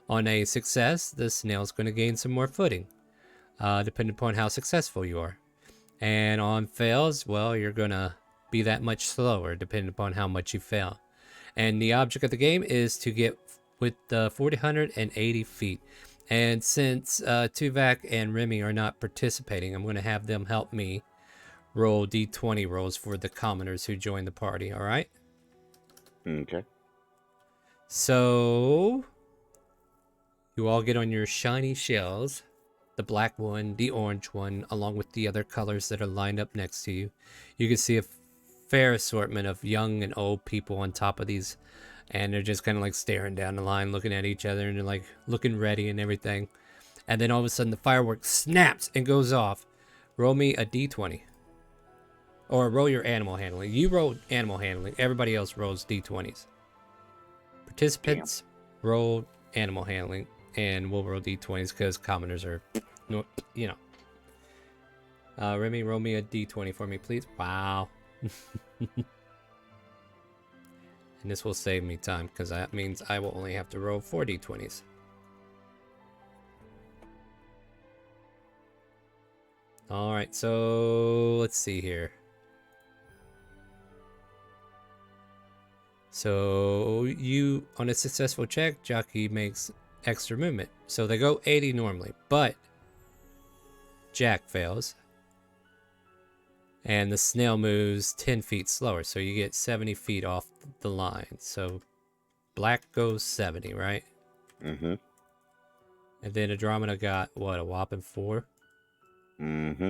A: On a success, the snail's going to gain some more footing, depending upon how successful you are. And on fails, well, you're going to be that much slower, depending upon how much you fail. And the object of the game is to get with 480 feet. And since Tuvok and Remy are not participating, I'm going to have them help me roll d20 rolls for the commoners who join the party, all right?
D: Okay.
A: So, you all get on your shiny shells, the black one, the orange one, along with the other colors that are lined up next to you. You can see a fair assortment of young and old people on top of these, and they're just kind of like staring down the line, looking at each other, and they're like looking ready and everything. And then all of a sudden the firework snaps and goes off. Roll me a d20. Or roll your animal handling. You roll animal handling. Everybody else rolls d20s. Participants roll animal handling. And we'll roll d20s because commoners are, you know. Remy, roll me a d20 for me, please. Wow. And this will save me time because that means I will only have to roll 4 d20s. Alright, so let's see here. So you, on a successful check, jockey makes extra movement. So they go 80 normally, but Jack fails. And the snail moves 10 feet slower, so you get 70 feet off the line. So black goes 70, right?
D: Mm-hmm.
A: And then Andromeda got, what, a whopping 4?
D: Mm-hmm.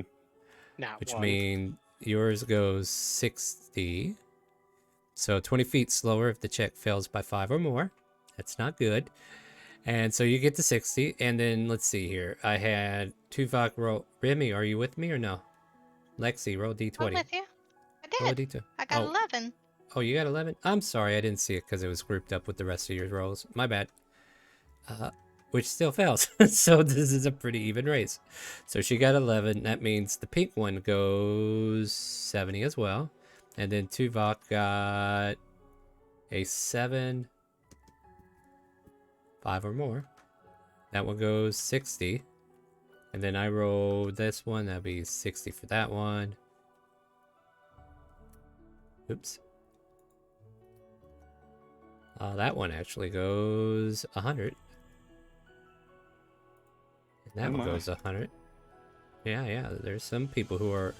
E: Not
A: Which
E: one.
A: means yours goes 60. So 20 feet slower if the check fails by 5 or more. That's not good. And so you get to 60. And then let's see here. I had Tuvok roll. Remy, are you with me or no? Lexi, roll d20.
B: I'm with you.
A: Roll
B: I
A: a
B: did.
A: d20.
B: I got 11.
A: Oh, you got 11? I'm sorry, I didn't see it because it was grouped up with the rest of your rolls. My bad. Which still fails. So this is a pretty even race. So she got 11. That means the pink one goes 70 as well. And then Tuvok got a 7. 5 or more. That one goes 60. And then I roll this one. That'd be 60 for that one. Oops. That one actually goes 100. And that one goes 100. Yeah. There's some people who are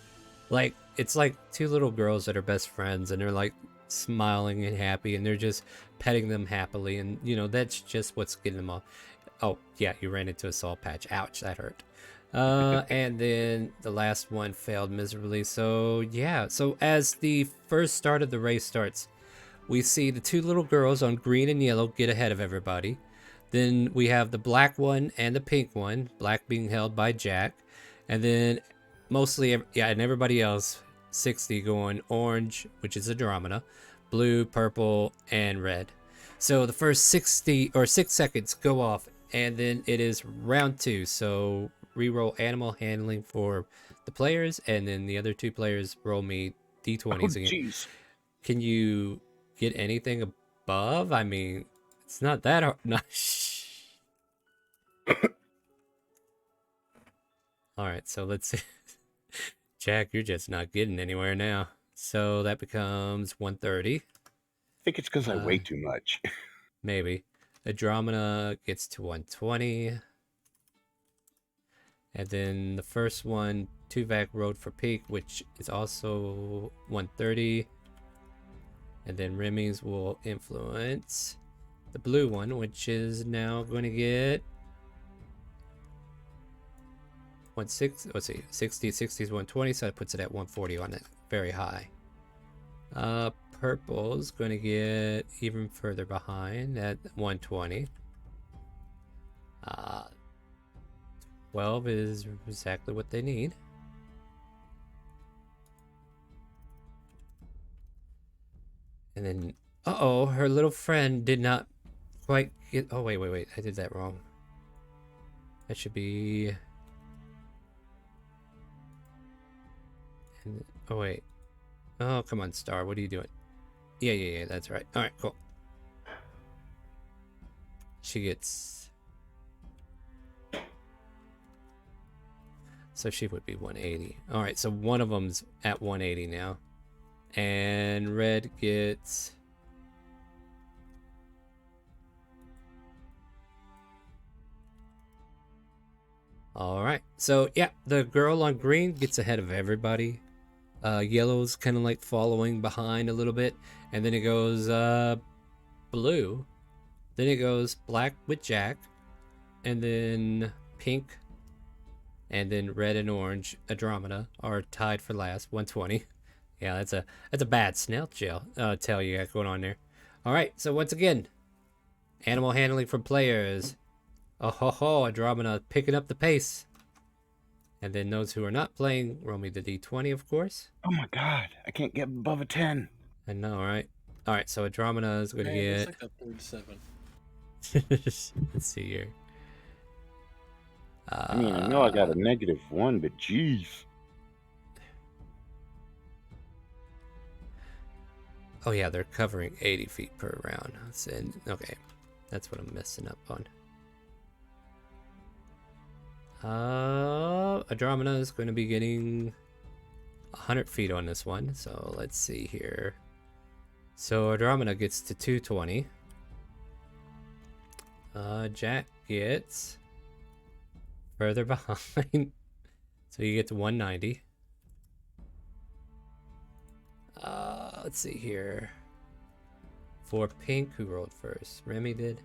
A: like, it's like two little girls that are best friends, and they're like smiling and happy, and they're just petting them happily, and you know, that's just what's getting them off. Oh, yeah, you ran into a saw patch. Ouch, that hurt. And then the last one failed miserably. So yeah, so as the first start of the race starts, we see the two little girls on green and yellow get ahead of everybody. Then we have the black one and the pink one, black being held by Jack. And then mostly, and everybody else, 60 going orange, which is Andromeda, blue, purple, and red. So the first 60 or 6 seconds go off, and then it is round 2. So reroll animal handling for the players, and then the other 2 players roll me d20s again.
D: Jeez.
A: Can you get anything above? I mean, it's not that hard. No. All right, so let's see. Jack, you're just not getting anywhere now. So that becomes 130.
D: I think it's because I weigh too much.
A: Maybe. Andromeda gets to 120. And then the first one, Tuvok rode for peak, which is also 130. And then Remy's will influence the blue one, which is now going to get 60, let's see, 60 is 120, so that puts it at 140 on it. Very high. Purple's going to get even further behind at 120. 12 is exactly what they need. And then, uh-oh, her little friend did not quite get... Oh, wait, I did that wrong. That should be... And, oh, wait. Oh, come on, Star. What are you doing? Yeah, that's right. Alright, cool. She gets... So she would be 180. Alright, so one of them's at 180 now. And red gets... Alright, so yeah, the girl on green gets ahead of everybody. Yellow's kind of like following behind a little bit. And then it goes blue. Then it goes black with Jack. And then pink. And then red and orange, Andromeda, are tied for last, 120. Yeah, that's a bad snail tail you got going on there. Alright, so once again, animal handling for players. Oh ho ho, Andromeda picking up the pace. And then those who are not playing, roll me the d20, of course.
D: Oh my god, I can't get above a 10.
A: I know, right? Alright, so Andromeda is going to
C: Man,
A: get...
C: it's like a 37.
A: Let's see here.
D: I mean, I know I got a -1, but jeez.
A: Oh yeah, they're covering 80 feet per round. Okay, that's what I'm messing up on. Andromeda is going to be getting 100 feet on this one. So let's see here. So Andromeda gets to 220. Jack gets further behind. So you get to 190. Let's see here. For pink, who rolled first? Remy did.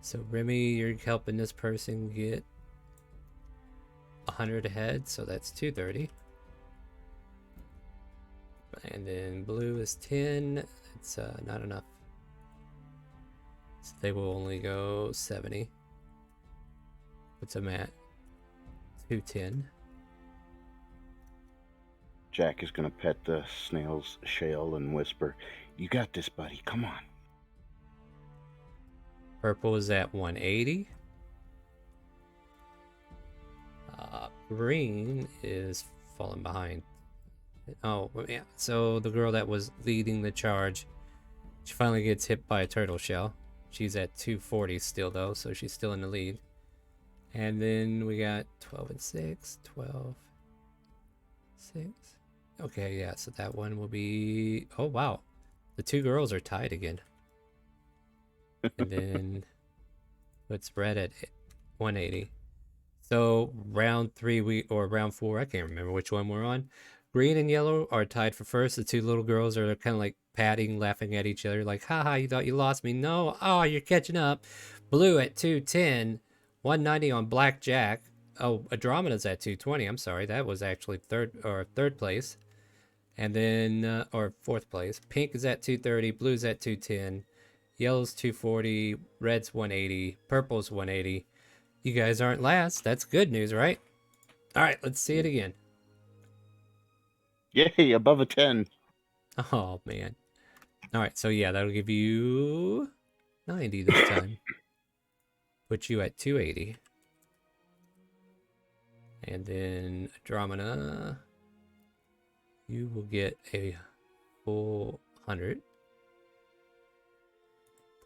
A: So Remy, you're helping this person get 100 ahead, so that's 230. And then blue is 10. It's not enough. So they will only go 70. Puts them at 210.
D: Jack is gonna pet the snail's shell and whisper, "You got this, buddy. Come on."
A: Purple is at 180. Green is falling behind. Oh, yeah. So the girl that was leading the charge, she finally gets hit by a turtle shell. She's at 240 still, though, so she's still in the lead. And then we got 12 and 6, 12, 6. Okay, yeah, so that one will be... Oh, wow. The two girls are tied again. And then puts red at 180. So round 3 or round 4, I can't remember which one we're on. Green and yellow are tied for first. The two little girls are kind of like patting, laughing at each other, like, haha, you thought you lost me. No, oh, you're catching up. Blue at 210, 190 on black Jack. Oh, Andromeda's at 220. I'm sorry, that was actually third place. And then or fourth place. Pink is at 230, blue's at 210, yellow's 240, red's 180, purple's 180. You guys aren't last. That's good news, right? All right, let's see it again.
D: Yay, above a 10.
A: Oh, man. All right, so yeah, that'll give you 90 this time. Put you at 280. And then Andromeda, you will get a full 100.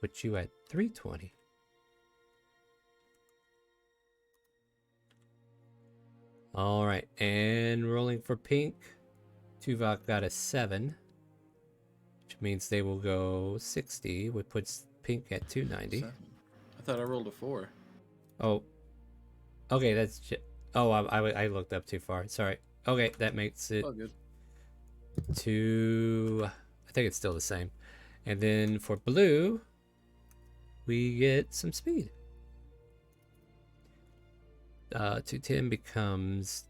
A: Put you at 320. All right, and rolling for pink, Tuvok got a 7, which means they will go 60, which puts pink at 290.
C: I thought I rolled a 4.
A: Oh, okay, that's... Oh, I looked up too far. Sorry. Okay, that makes it
C: Oh, good.
A: I think it's still the same. And then for blue, we get some speed. 210 becomes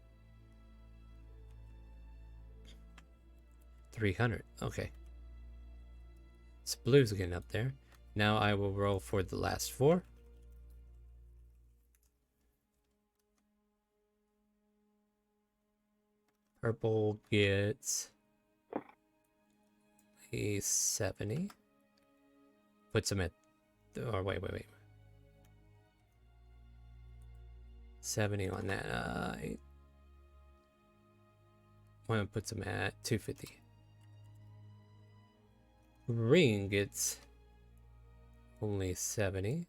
A: 300. Okay. So blue's getting up there. Now I will roll for the last 4. Purple gets a 70. Puts him at... Or wait. 70 on that. One puts him at 250. Green gets only 70.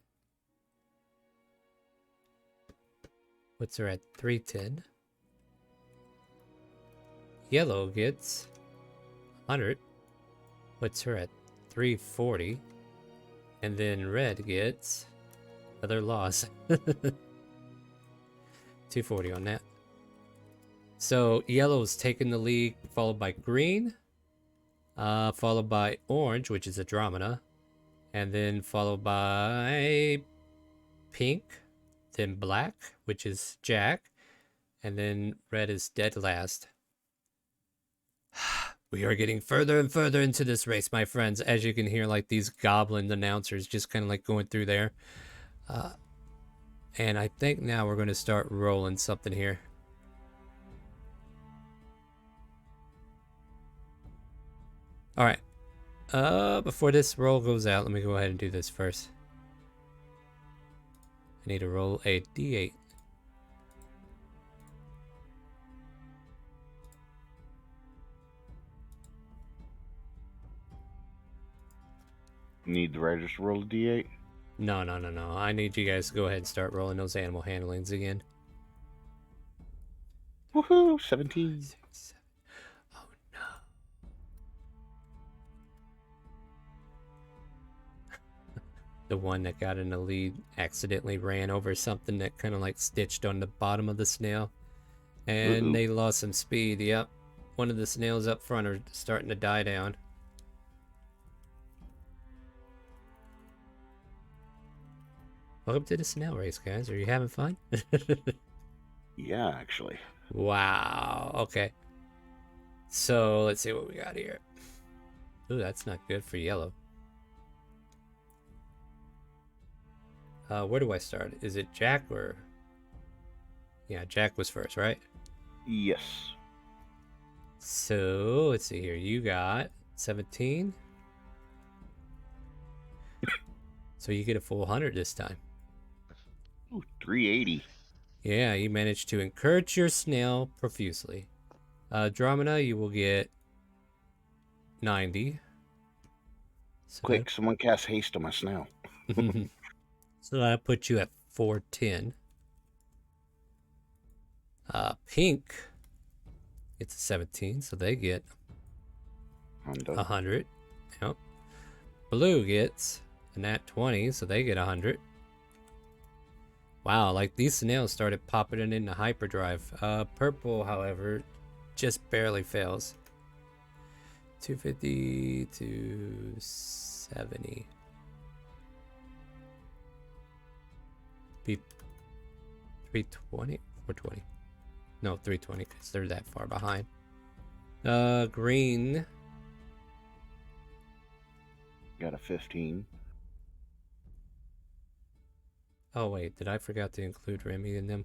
A: Puts her at 310. Yellow gets 100. Puts her at 340. And then red gets another loss. 240 on that. So yellow's taking the lead, followed by green, followed by orange, which is Andromeda, and then followed by pink, then black, which is Jack, and then red is dead last. We are getting further and further into this race, my friends. As you can hear, like these goblin announcers just kind of like going through there. And I think now we're going to start rolling something here. All right. Before this roll goes out, let me go ahead and do this first. I need to roll a d8.
D: Need the writers to roll a d8?
A: No. I need you guys to go ahead and start rolling those animal handlings again.
D: Woohoo! 17.
A: 6, 7. Oh no. The one that got in the lead accidentally ran over something that kind of like stitched on the bottom of the snail. And they lost some speed. Yep. One of the snails up front are starting to die down. Welcome to the snail race, guys. Are you having fun?
D: Yeah, actually.
A: Wow. Okay. So let's see what we got here. Ooh, that's not good for yellow. Where do I start? Is it Jack or... Yeah, Jack was first, right?
D: Yes.
A: So, let's see here. You got 17. So you get a full 100 this time.
D: Ooh, 380.
A: Yeah, you managed to encourage your snail profusely. Andromeda, you will get 90. So
D: Quick, someone cast haste on my snail.
A: so that puts you at 410. Pink gets a 17, so they get 100. Yep. Blue gets a nat 20, so they get 100. Wow, like these snails started popping it into hyperdrive. Purple, however, just barely fails. 250 to 70. Be 320? 420. No, 320, because they're that far behind. Green.
D: Got a 15.
A: Oh, wait, did I forget to include Remy in them?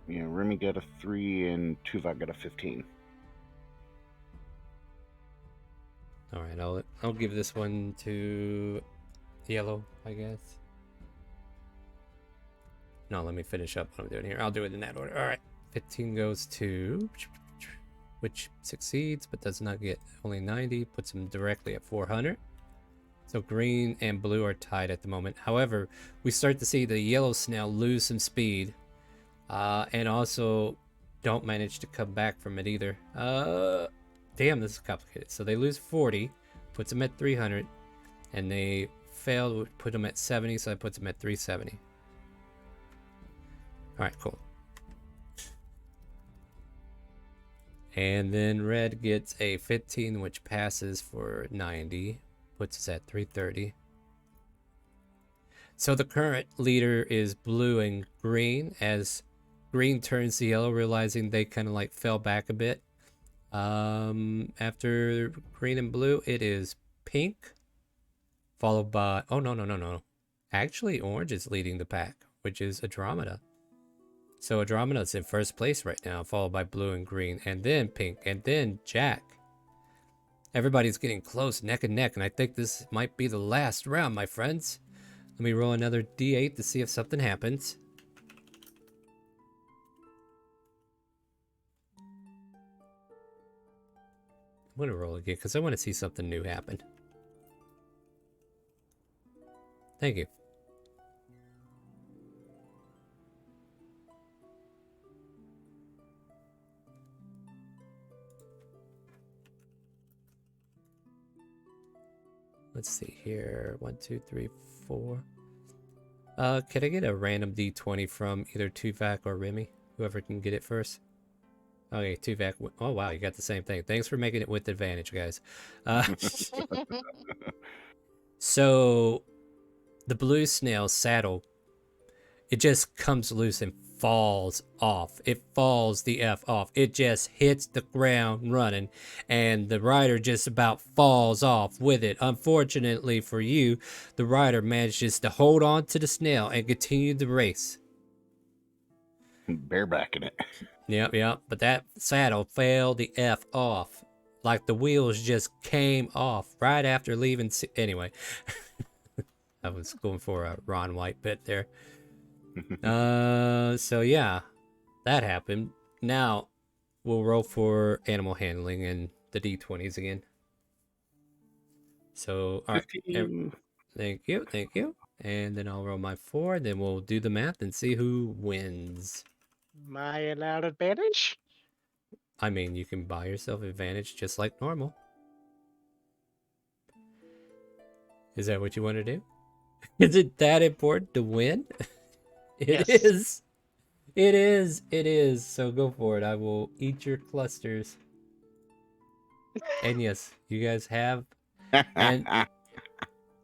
D: Yeah, Remy got a 3 and Tuvok got a 15.
A: Alright, I'll give this one to yellow, I guess. No, let me finish up what I'm doing here. I'll do it in that order. Alright, 15 goes to... which succeeds, but does not get only 90. Puts him directly at 400. So green and blue are tied at the moment. However, we start to see the yellow snail lose some speed. And also don't manage to come back from it either. Damn, this is complicated. So they lose 40, puts them at 300. And they fail, put them at 70, so that puts them at 370. Alright, cool. And then red gets a 15, which passes for 90. Puts us at 330. So the current leader is blue and green, as green turns to yellow, realizing they kind of like fell back a bit. After green and blue, it is pink, followed by... Oh, no. Actually, orange is leading the pack, which is Andromeda. So Andromeda's in first place right now, followed by blue and green, and then pink, and then Jack. Everybody's getting close, neck and neck, and I think this might be the last round, my friends. Let me roll another d8 to see if something happens. I'm gonna roll again because I want to see something new happen. Thank you. Let's see here. 1, 2, 3, 4. Can I get a random D20 from either Tuvok or Remy? Whoever can get it first. Okay, Tuvok. Oh, wow, you got the same thing. Thanks for making it with advantage, guys. So, the blue snail saddle, it just comes loose and falls off. It falls the F off. It just hits the ground running, and the rider just about falls off with it. Unfortunately for you, the rider manages to hold on to the snail and continue the race.
D: Barebacking it.
A: Yep. But that saddle fell the F off. Like the wheels just came off right after leaving. Anyway, I was going for a Ron White bit there. So yeah, that happened. Now we'll roll for animal handling and the D20s again. So, all right.
D: 15.
A: Thank you. And then I'll roll my 4, then we'll do the math and see who wins.
E: Am I allowed advantage?
A: I mean, you can buy yourself advantage just like normal. Is that what you want to do? Is it that important to win? It
E: Yes.
A: is. It is. So go for it. I will eat your clusters. And yes, you guys have.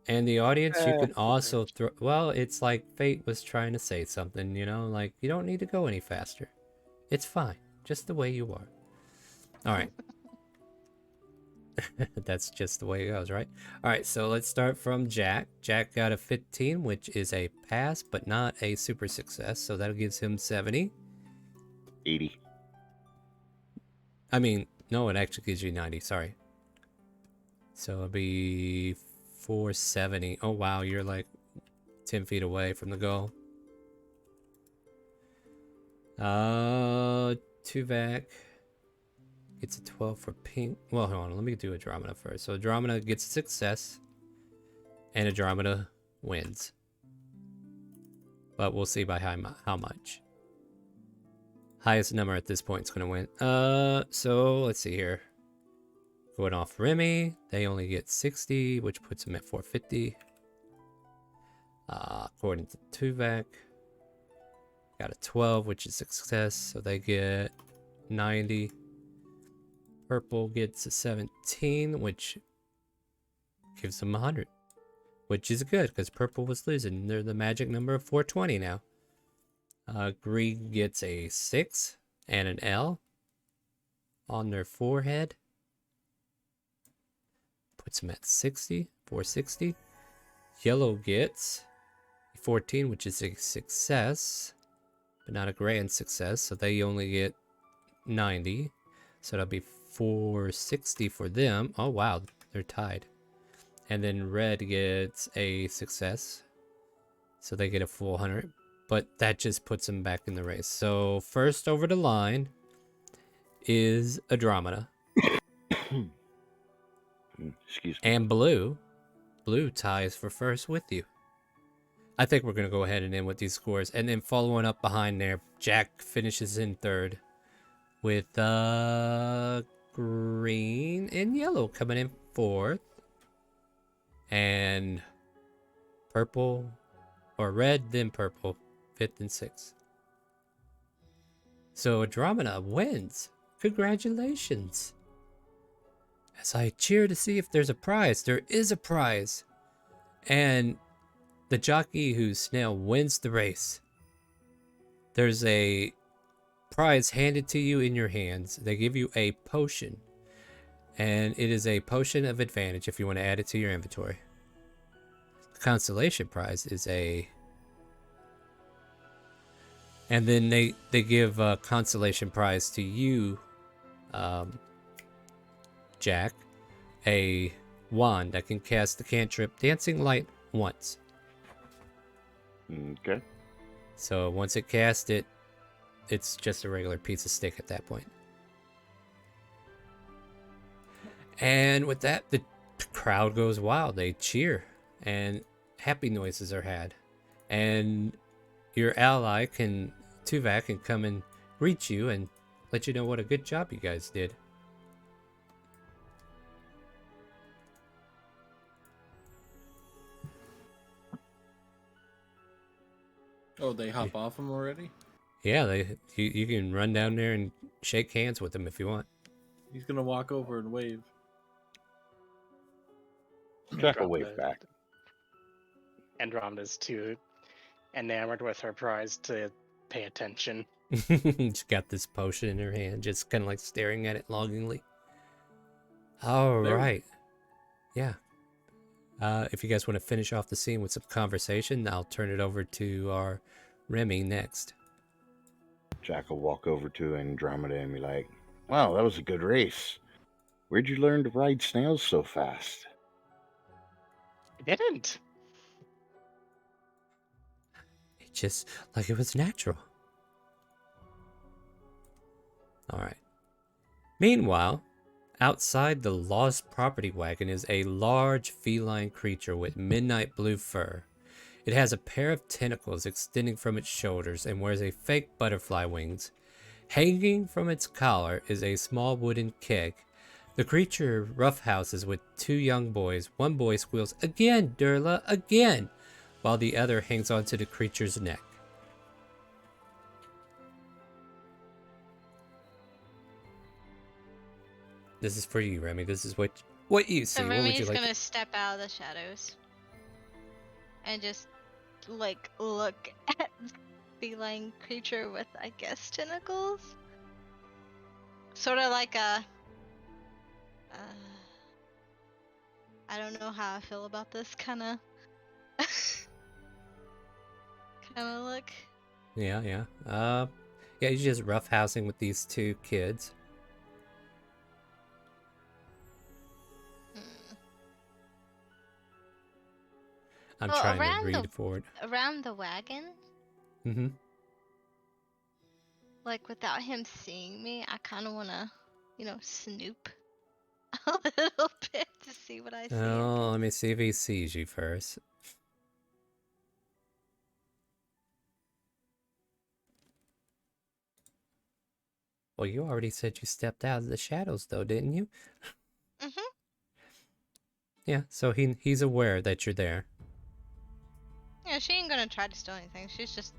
A: And the audience, you can also throw. Well, it's like fate was trying to say something, you know? Like, you don't need to go any faster. It's fine. Just the way you are. All right. That's just the way it goes, right? All right, so let's start from Jack. Jack got a 15, which is a pass, but not a super success. So that gives him 70.
D: 80.
A: I mean, no, it actually gives you 90. Sorry. So it'll be 470. Oh, wow, you're like 10 feet away from the goal. Tuvok gets a 12 for pink. Well, hold on. Let me do Andromeda first. So Andromeda gets a success, and Andromeda wins. But we'll see by how much. Highest number at this point is going to win. So let's see here. Going off Remy, they only get 60, which puts them at 450. According to Tuvok, got a 12, which is a success, so they get 90. Purple gets a 17, which gives them 100, which is good because purple was losing. They're the magic number of 420 now. Green gets a 6 and an L on their forehead. Puts them at 60, 460. Yellow gets 14, which is a success, but not a grand success, so they only get 90. So that'll be 460 for them. Oh, wow, they're tied. And then red gets a success, so they get a full 100. But that just puts them back in the race. So first over the line is Andromeda.
D: Excuse me.
A: And blue. Blue ties for first with you. I think we're going to go ahead and end with these scores. And then following up behind there, Jack finishes in third with green and yellow coming in fourth. And purple, or red, then purple, fifth and sixth. So Andromeda wins. Congratulations. As I cheer to see if there's a prize. There is a prize. And the jockey whose snail wins the race. There's a prize handed to you in your hands. They give you a potion. And it is a potion of advantage if you want to add it to your inventory. The consolation prize is a... And then they give a consolation prize to you, Jack, a wand that can cast the cantrip Dancing Light once.
D: Okay.
A: So once it casts it, it's just a regular piece of stick at that point. And with that, the crowd goes wild. They cheer, and happy noises are had. And your ally Tuvok can come and greet you and let you know what a good job you guys did.
C: Oh, they hop off him already?
A: Yeah, you can run down there and shake hands with them if you want.
C: He's gonna walk over and wave.
D: Jack will wave back.
E: Andromeda's too enamored with her prize to pay attention.
A: She's got this potion in her hand, just kind of like staring at it longingly. All right. Yeah. If you guys want to finish off the scene with some conversation, I'll turn it over to our Remy next.
D: Jack will walk over to Andromeda and be like, "Wow, that was a good race. Where'd you learn to ride snails so fast?"
E: I didn't.
A: It's just like it was natural. All right. Meanwhile, outside the lost property wagon is a large feline creature with midnight blue fur. It has a pair of tentacles extending from its shoulders and wears a fake butterfly wings. Hanging from its collar is a small wooden keg. The creature roughhouses with two young boys. One boy squeals, "Again, Durla, again!" while the other hangs onto the creature's neck. This is for you, Remy. This is what you see.
B: So
A: What would you
B: Remy's
A: like?
B: gonna step out of the shadows and just like look at the feline creature with, I guess, tentacles. Sort of like a. I don't know how I feel about this kind of look.
A: Yeah. Yeah, he's just roughhousing with these two kids. I'm
B: Well,
A: trying
B: around
A: to read forward.
B: Around the wagon,
A: Mm-hmm.
B: like without him seeing me, I kind of want to, snoop a little bit to see what I see.
A: Oh, let me see if he sees you first. Well, you already said you stepped out of the shadows, though, didn't you?
B: Mm-hmm.
A: Yeah, so he's aware that you're there.
B: Yeah, she ain't gonna try to steal anything. She's just,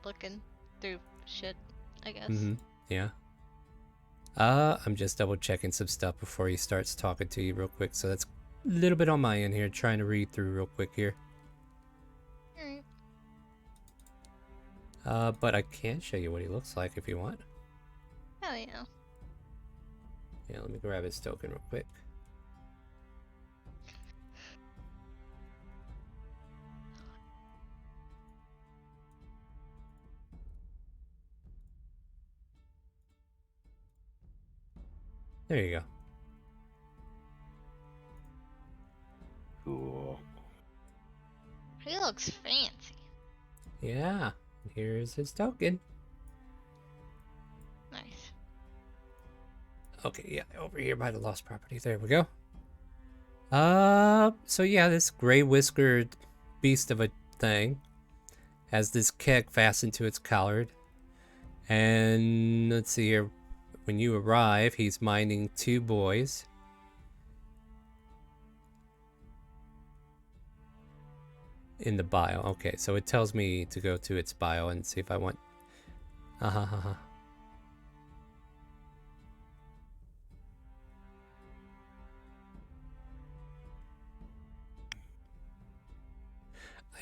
B: looking through shit, I guess.
A: Mm-hmm. Yeah. I'm just double checking some stuff before he starts talking to you real quick. So that's a little bit on my end here, trying to read through real quick here.
B: Alright.
A: But I can show you what he looks like if you want.
B: Hell yeah.
A: Yeah, let me grab his token real quick. There you go.
D: Cool.
B: He looks fancy.
A: Yeah, here's his token.
B: Nice.
A: Okay, yeah, over here by the lost property. There we go. So yeah, this gray whiskered beast of a thing has this keg fastened to its collar. And let's see here. When you arrive, he's minding two boys. In the bio. Okay, so it tells me to go to its bio and see if I want. I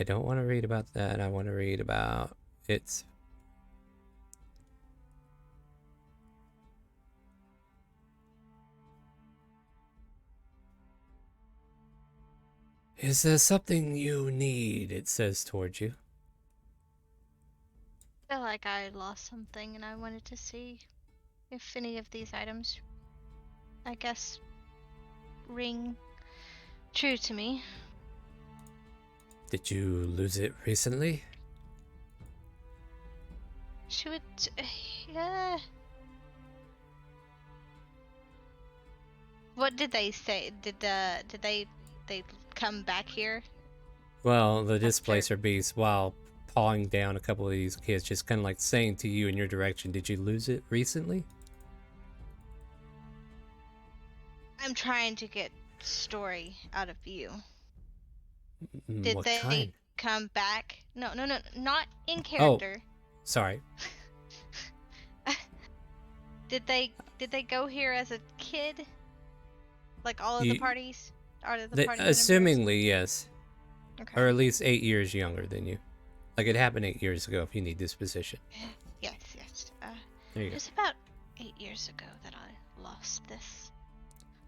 A: don't want to read about that. I want to read about its. Is there something you need? It says towards you.
B: I feel like I lost something and I wanted to see if any of these items, I guess, ring true to me.
A: Did you lose it recently?
B: She would. Yeah. What did they say? Did they come back here?
A: Well, the
B: After-
A: displacer beast, while pawing down a couple of these kids, just kind of like saying to you in your direction, did you lose it recently?
B: I'm trying to get story out of you. Did
A: What
B: they
A: kind?
B: come back? No, not in
A: Oh.
B: character.
A: Sorry.
B: Did they go here as a kid? Like all of the
A: You-
B: parties? Are the party members?
A: Assumingly, yes.
B: Okay.
A: Or at least 8 years younger than you. Like, it happened 8 years ago if you need disposition.
B: Yes.
A: There you
B: It
A: go.
B: was about 8 years ago that I lost this.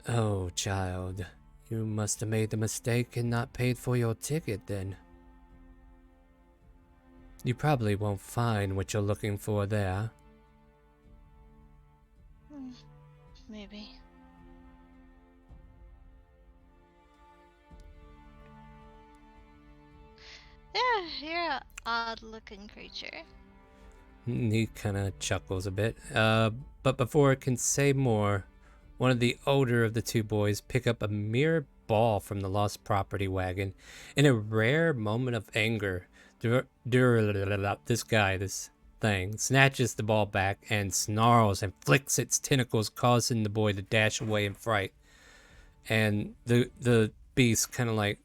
A: Oh, child. You must have made the mistake and not paid for your ticket then. You probably won't find what you're looking for there.
B: Maybe. Yeah, you're an odd-looking creature.
A: He kind of chuckles a bit. But before it can say more, one of the older of the two boys pick up a mere ball from the lost property wagon. In a rare moment of anger, this thing, snatches the ball back and snarls and flicks its tentacles, causing the boy to dash away in fright. And the beast kind of like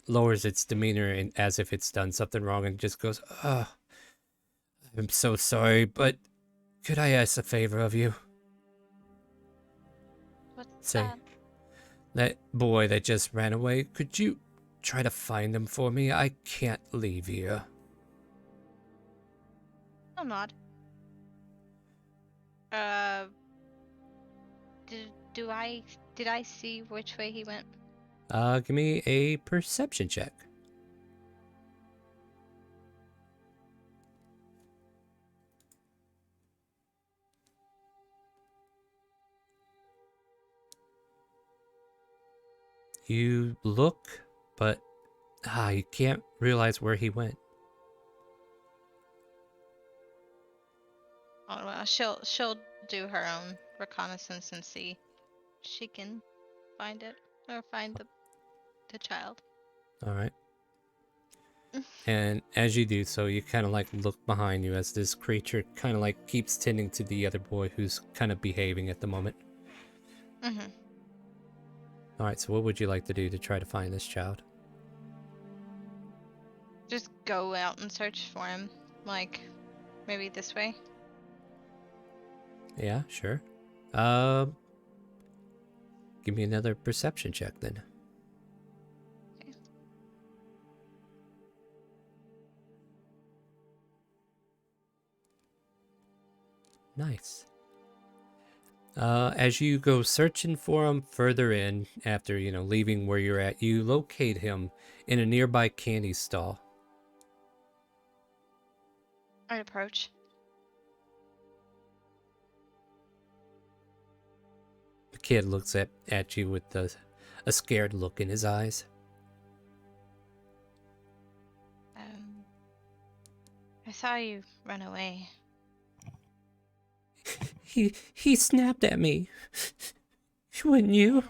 A: lowers its demeanor as if it's done something wrong and just goes, "Ugh. I'm so sorry, but could I ask a favor of you?"
B: What's
A: Say,
B: that?
A: that boy that just ran away, could you try to find him for me? I can't leave here.
B: I'll nod. Did I see which way he went?
A: Give me a perception check. You look, but you can't realize where he went.
B: Oh well, she'll do her own reconnaissance and see if she can find it or find the child.
A: All right. And as you do so, you kind of like look behind you as this creature kind of like keeps tending to the other boy who's kind of behaving at the moment.
B: Mhm.
A: All right, so what would you like to do to try to find this child?
B: Just go out and search for him. Like, maybe this way.
A: Yeah, sure. Give me another perception check then.
B: Okay.
A: Nice. As you go searching for him further in, after, leaving where you're at, you locate him in a nearby candy stall.
B: I approach.
A: The kid looks at you with a scared look in his eyes.
B: I saw you run away.
A: He snapped at me. Wouldn't you?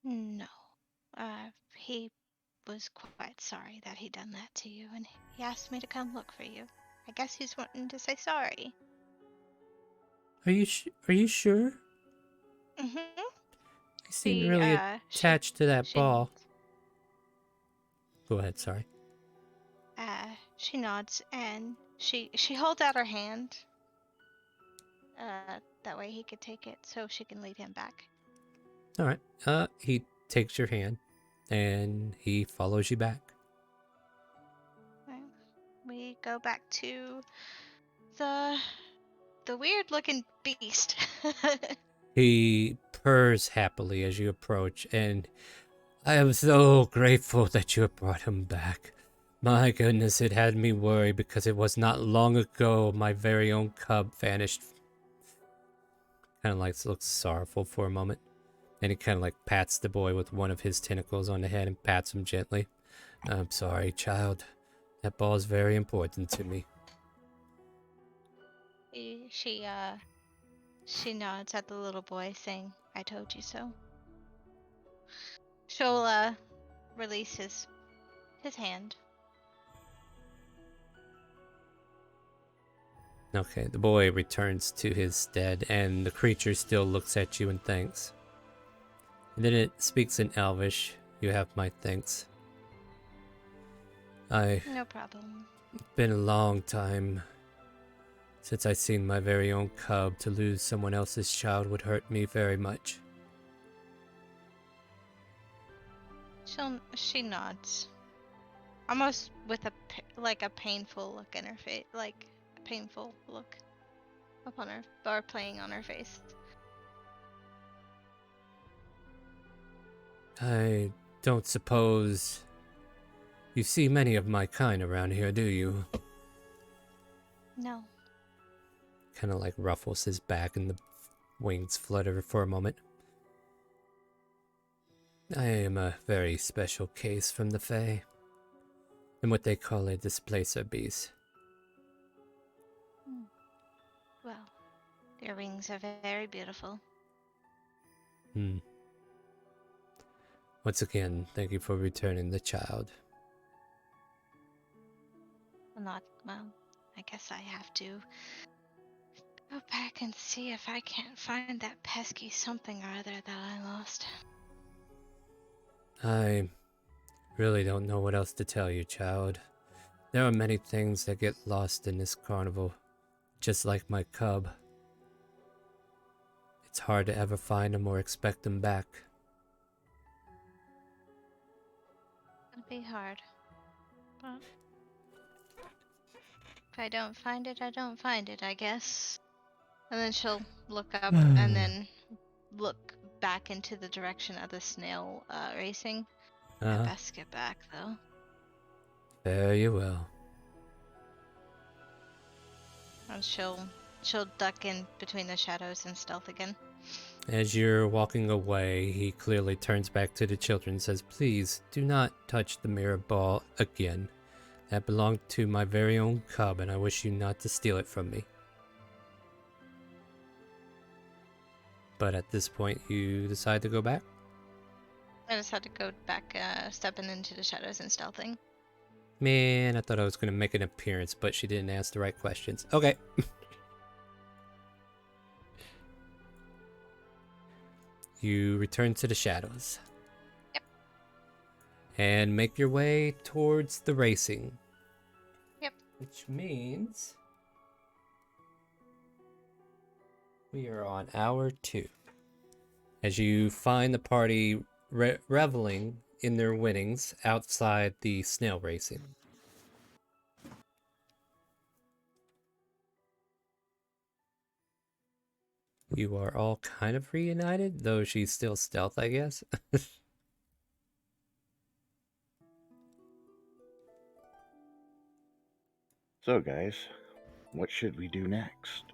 B: No. He was quite sorry that he done that to you, and he asked me to come look for you. I guess he's wanting to say sorry.
A: Are you sure?
B: Mm-hmm.
A: You seem really attached to that
B: she
A: ball. Go ahead, sorry.
B: She nods and she holds out her hand. That way he could take it so she can lead him back.
A: All right. He takes your hand and he follows you back.
B: We go back to the weird looking beast.
A: He purrs happily as you approach, and I am so grateful that you brought him back. My goodness, it had me worried because it was not long ago my very own cub vanished. Kind of like looks sorrowful for a moment. And he kind of like pats the boy with one of his tentacles on the head and pats him gently. I'm sorry, child. That ball is very important to me.
B: She She nods at the little boy, saying, "I told you so." She'll release his hand.
A: Okay, the boy returns to his stead, and the creature still looks at you and thanks. And then it speaks in Elvish. You have my thanks.
B: No problem.
A: Been a long time since I seen my very own cub. To lose someone else's child would hurt me very much.
B: She nods, almost with a painful look in her face, like a painful look upon her, or playing on her face.
A: I don't suppose you see many of my kind around here, do you?
B: No.
A: Kind of like ruffles his back and the wings flutter for a moment. I am a very special case from the Fae. I'm what they call a displacer beast.
B: Well, your wings are very beautiful.
A: Once again, thank you for returning the child.
B: Well, I guess I have to go back and see if I can't find that pesky something or other that I lost.
A: I really don't know what else to tell you, child. There are many things that get lost in this carnival, just like my cub. It's hard to ever find them or expect them back.
B: It'll be hard. But if I don't find it, I don't find it, I guess. And then she'll look up and then look back into the direction of the snail racing. I best get back, though.
A: Very well.
B: And she'll duck in between the shadows and stealth again.
A: As you're walking away, he clearly turns back to the children and says, "Please, do not touch the mirror ball again. That belonged to my very own cub, and I wish you not to steal it from me." But at this point, you decide to go back?
B: I just had to go back, stepping into the shadows and stealthing.
A: Man, I thought I was going to make an appearance, but she didn't ask the right questions. Okay. You return to the shadows.
B: Yep.
A: And make your way towards the racing.
B: Yep.
A: Which means we are on hour 2. As you find the party reveling in their winnings outside the snail racing. You are all kind of reunited, though she's still stealth, I guess.
D: So, guys, what should we do next?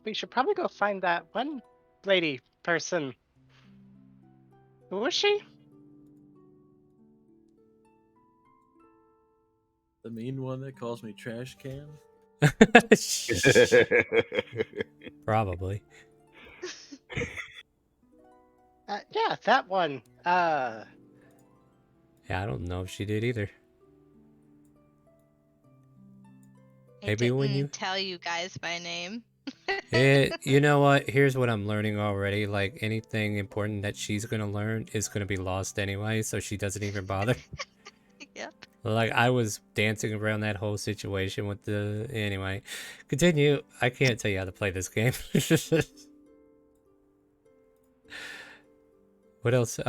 E: We should probably go find that one lady person. Who was she?
C: The mean one that calls me trash can?
A: Probably.
E: Yeah, that one.
A: Yeah, I don't know if she did either. Maybe
B: I
A: when
B: didn't
A: you
B: tell you guys by name.
A: you know what? Here's what I'm learning already. Like anything important that she's gonna learn is gonna be lost anyway, so she doesn't even bother.
B: Yep.
A: Like I was dancing around that whole situation with the anyway. Continue. I can't tell you how to play this game. What else?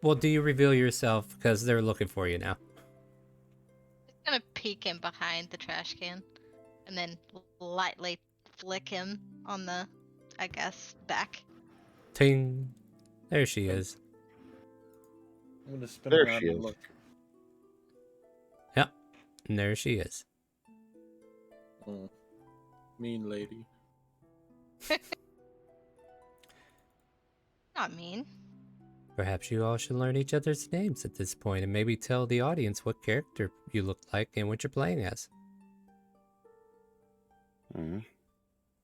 A: Well, do you reveal yourself because they're looking for you now?
B: Just gonna peek in behind the trash can, and then lightly flick him on the, I guess, back.
A: Ting. There she is.
C: I'm gonna spin
D: There
C: around
D: she
C: and
D: is.
C: look.
A: Yep. And there she is.
C: Oh, mean lady.
B: Not mean.
A: Perhaps you all should learn each other's names at this point and maybe tell the audience what character you look like and what you're playing as.
D: Mhm.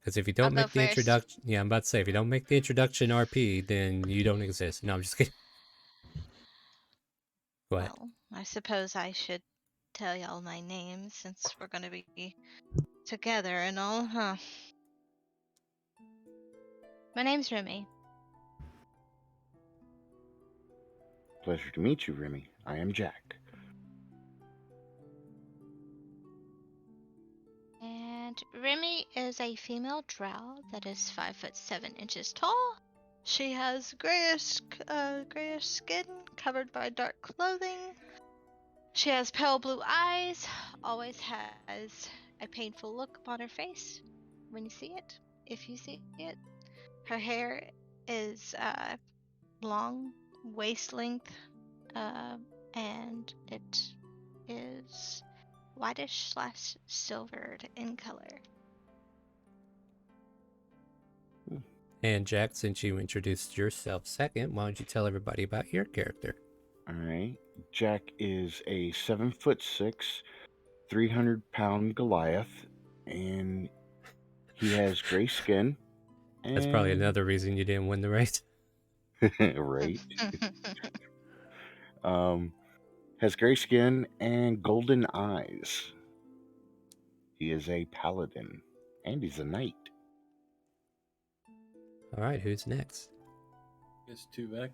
A: Because if you
B: I'll
A: don't
B: go
A: make the
B: first.
A: introduction, yeah, I'm about to say, if you don't make the introduction RP, then you don't exist. No, I'm just kidding. Go ahead.
B: Well, I suppose I should tell y'all my name since we're gonna be together and all, huh? My name's Remy.
D: Pleasure to meet you, Remy. I am Jack.
B: And Remy is a female drow that is 5'7" tall. She has grayish skin covered by dark clothing. She has pale blue eyes, always has a painful look upon her face when you see it, if you see it. Her hair is long, waist length, and it is whitish / silvered in color.
A: And Jack, since you introduced yourself second, why don't you tell everybody about your character?
D: All right. Jack is a 7'6", 300-pound Goliath, and he has gray skin. And...
A: That's probably another reason you didn't win the race.
D: right. Has gray skin and golden eyes. He is a paladin, and he's a knight.
A: All right, who's next?
C: It's Tuvek.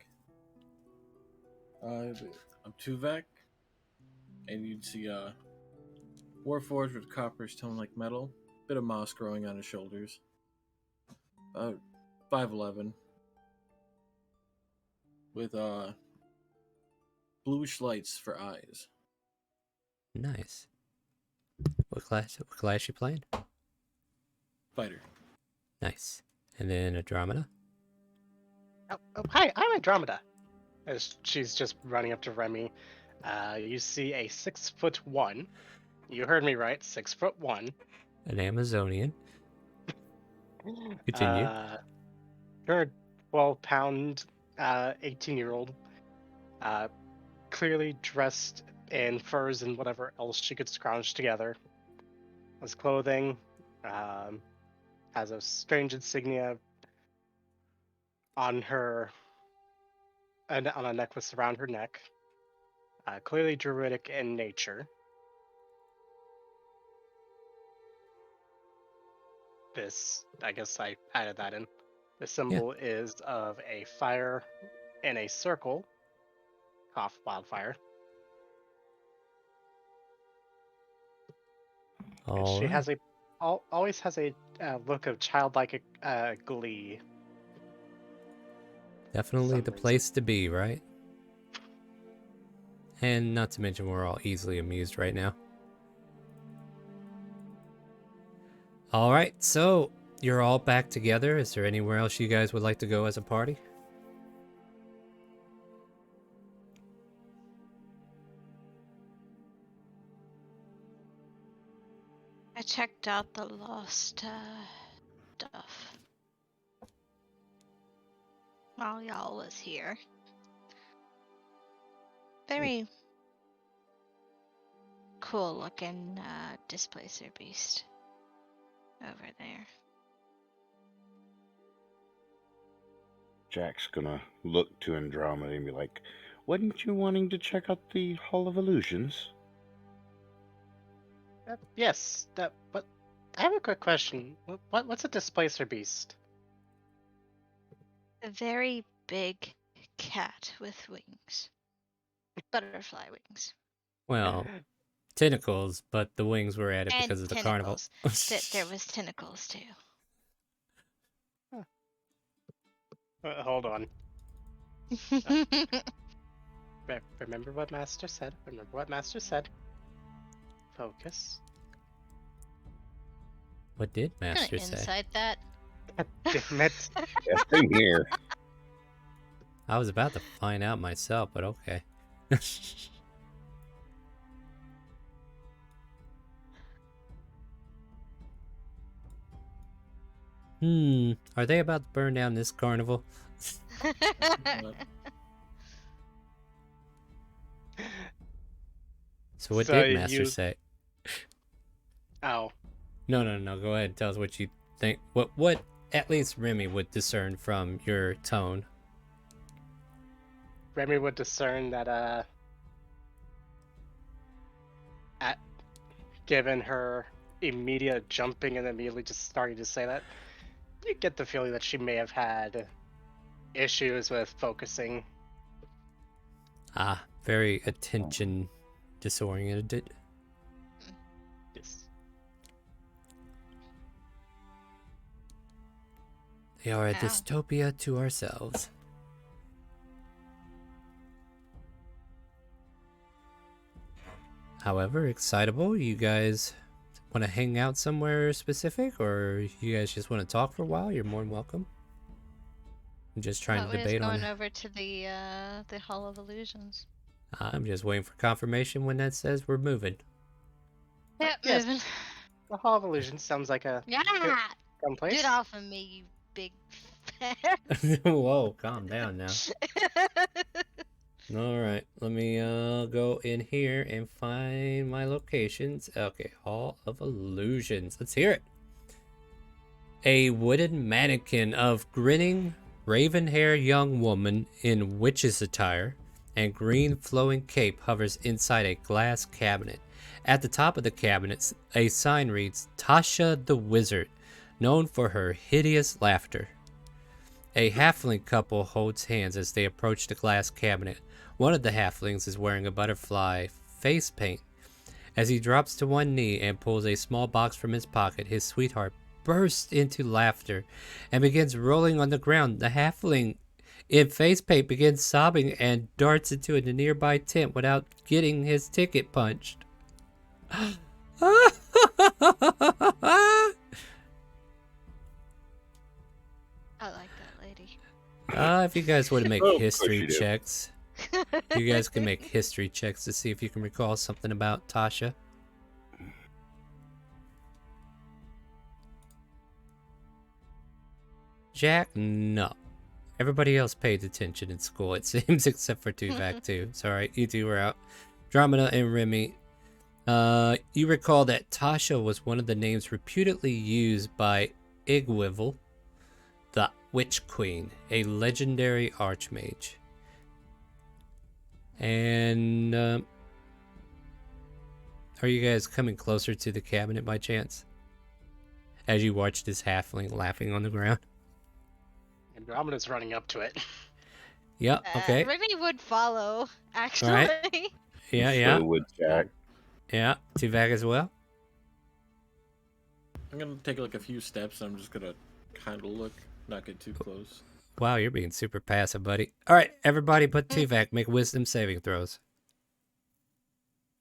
C: I'm Tuvek, and you'd see Warforged with copper's tone like metal, bit of moss growing on his shoulders. 5'11", with bluish lights for eyes.
A: Nice. What class you playing?
C: Fighter.
A: Nice. And then Andromeda.
E: Oh, hi, I'm Andromeda. As she's just running up to Remy, you see a 6'1". You heard me right, 6'1".
A: An Amazonian. Continue.
E: You're a 12-pound, 18-year-old, clearly dressed in furs and whatever else she could scrounge together. As clothing, has a strange insignia on her, on a necklace around her neck. Clearly druidic in nature. This, I guess I added that in. The symbol is of a fire in a circle, off wildfire.
A: All
E: She
A: right.
E: has always has a look of childlike glee.
A: Definitely
E: Some
A: the
E: reason.
A: place to be, right? And not to mention we're all easily amused right now. All right, so you're all back together. Is there anywhere else you guys would like to go as a party?
B: I checked out the lost stuff while y'all was here. Very cool looking displacer beast over there.
D: Jack's gonna look to Andromeda and be like, "Wasn't you wanting to check out the Hall of Illusions?"
E: Yes, but I have a quick question. What's a displacer beast?
B: A very big cat with wings. Butterfly wings.
A: Well, tentacles, but the wings were added
B: And
A: because of the
B: tentacles.
A: carnival.
B: There was tentacles too.
E: Hold on. Remember what Master said. Remember what Master said. Focus.
A: What did Master say?
B: Inside that.
E: God damn it.
D: Yeah, same here.
A: I was about to find out myself, but okay. Are they about to burn down this carnival? So what
E: So
A: did Master
E: you-
A: say?
E: Oh.
A: No. Go ahead. Tell us what you think what at least Remy would discern from your tone.
E: Remy would discern that given her immediate jumping and immediately just starting to say that, you get the feeling that she may have had issues with focusing.
A: Ah, very attention disoriented.
E: Yes.
A: They are a
B: Ow.
A: dystopia to ourselves. However, excitable, you guys want to hang out somewhere specific, or you guys just want to talk for a while? You're more than welcome. I'm just trying to
B: We're just
A: debate on
B: going
A: it.
B: over to the Hall of Illusions.
A: I'm just waiting for confirmation when that says we're moving.
B: Yep,
E: Yes.
B: moving.
E: The Hall of Illusion sounds like a
B: Yeah!
E: fun place.
B: Get off of me, you big fat.
A: Whoa, calm down now. Alright, let me go in here and find my locations. Okay, Hall of Illusions. Let's hear it. A wooden mannequin of grinning, raven-haired young woman in witch's attire and green flowing cape hovers inside a glass cabinet. At the top of the cabinet, a sign reads, Tasha the Wizard, known for her hideous laughter. A halfling couple holds hands as they approach the glass cabinet. One of the halflings is wearing a butterfly face paint. As he drops to one knee and pulls a small box from his pocket, his sweetheart bursts into laughter and begins rolling on the ground. The halfling in face paint begins sobbing and darts into a nearby tent without getting his ticket punched.
B: I like that lady.
A: If you guys want to make
D: Of course
A: history
D: you do.
A: checks, you guys can make history checks to see if you can recall something about Tasha. Jack, no. Everybody else paid attention in school, it seems, except for Tuvok, too. It's alright, you two were out. Dramina and Remy. You recall that Tasha was one of the names reputedly used by Igwivel, the Witch Queen, a legendary archmage. And, are you guys coming closer to the cabinet by chance? As you watch this halfling laughing on the ground?
E: Andromeda's running up to it.
A: Yep, okay.
B: Remy would follow, actually.
A: Yeah.
D: So would Jack.
A: Yeah, Tuvok as well?
C: I'm gonna take like a few steps. I'm just gonna kind of look, not get too close.
A: Wow, you're being super passive, buddy. Alright, everybody but Tuvok make wisdom saving throws.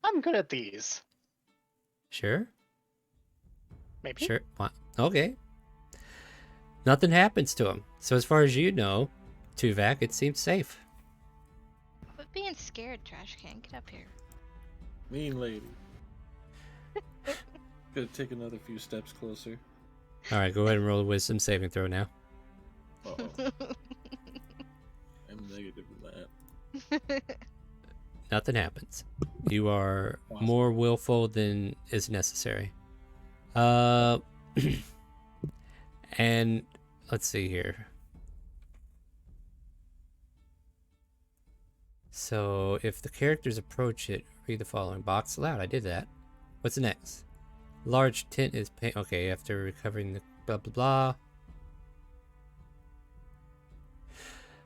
E: I'm good at these.
A: Sure?
E: Maybe.
A: Sure. Okay. Nothing happens to him. So as far as you know, Tuvok, it seems safe.
B: Quit being scared, trash can. Get up here.
C: Mean lady. Gonna take another few steps closer.
A: Alright, go ahead and roll a wisdom saving throw now.
C: Uh-oh. I'm negative in that.
A: Nothing happens. You are
C: Awesome.
A: more willful than is necessary. And let's see here. So if the characters approach it, read the following. Box aloud. I did that. What's next? Large tent is paint. Okay, after recovering the blah blah blah.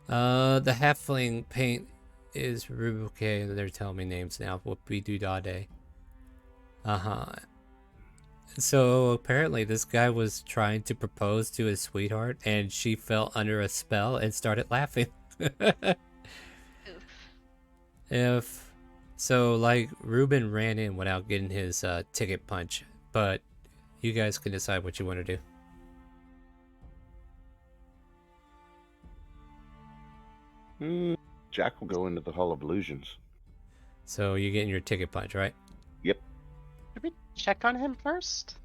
A: The halfling paint is okay. They're telling me names now. Whoopie doo dah day. So apparently this guy was trying to propose to his sweetheart and she fell under a spell and started laughing. If so, like, Ruben ran in without getting his ticket punch, but you guys can decide what you want to do.
D: Jack will go into the Hall of Illusions.
A: So you getting your ticket punch, right?
D: Yep.
E: Should we check on him first?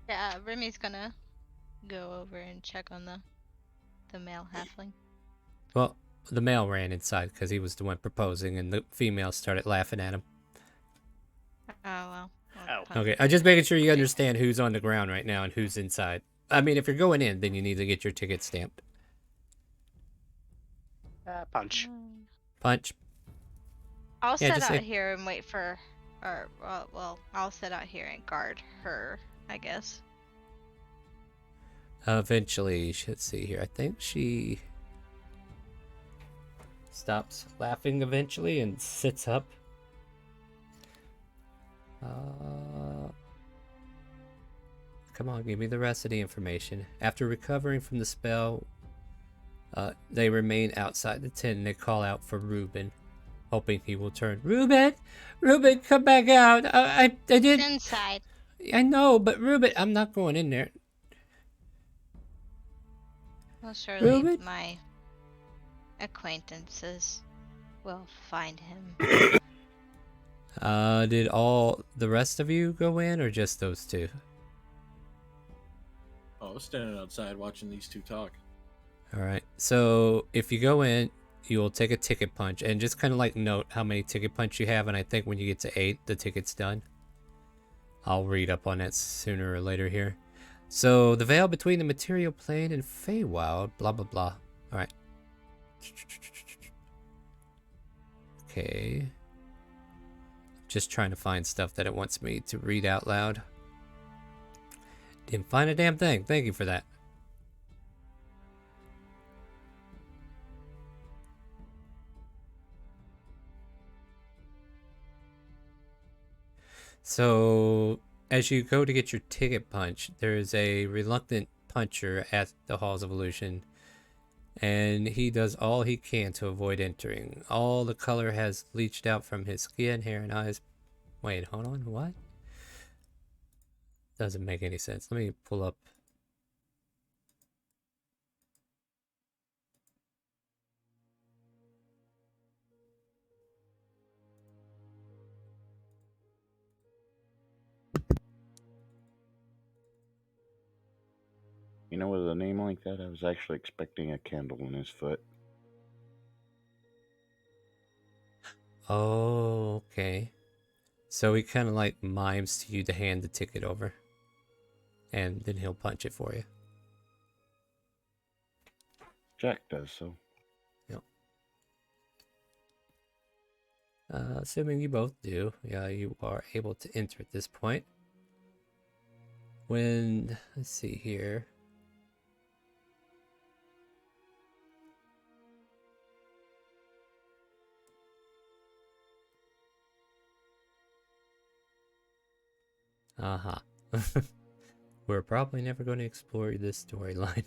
B: Yeah, Remy's gonna go over and check on the male halfling.
A: Well, the male ran inside because he was the one proposing, and the female started laughing at him.
B: Oh well.
E: Oh.
A: Okay, I'm just making sure you understand who's on the ground right now and who's inside. I mean, if you're going in, then you need to get your ticket stamped.
E: Punch.
A: Punch.
B: I'll
A: Yeah,
B: sit
A: just
B: out
A: say
B: here and wait for, or well, I'll sit out here and guard her, I guess.
A: eventually. Let's see here. I think she stops laughing eventually and sits up. Come on, give me the rest of the information. After recovering from the spell, they remain outside the tent and they call out for Reuben, hoping he will turn. Reuben! Reuben, come back out! I
B: It's
A: didn't.
B: inside.
A: I know, but Reuben, I'm not going in there.
B: Well, surely
A: Reuben?
B: my acquaintances will find him.
A: Did all the rest of you go in or just those two?
C: Oh, I was standing outside watching these two talk.
A: Alright, so if you go in, you'll take a ticket punch and just kind of like note how many ticket punch you have, and I think when you get to 8, the ticket's done. I'll read up on it sooner or later here. So, the veil between the material plane and Feywild, blah blah blah. Alright. Okay. Just trying to find stuff that it wants me to read out loud. Didn't find a damn thing. Thank you for that. So, as you go to get your ticket punch, there's a reluctant puncher at the Halls of Illusion, and he does all he can to avoid entering. All the color has leached out from his skin, hair, and eyes. Wait, hold on, what? Doesn't make any sense. Let me pull up.
D: You know, with a name like that, I was actually expecting a candle in his foot.
A: Oh, okay. So he kind of like mimes to you to hand the ticket over, and then he'll punch it for you.
D: Jack does so.
A: Yep. Assuming you both do, yeah, you are able to enter at this point. When, let's see here. Aha. We're probably never going to explore this storyline.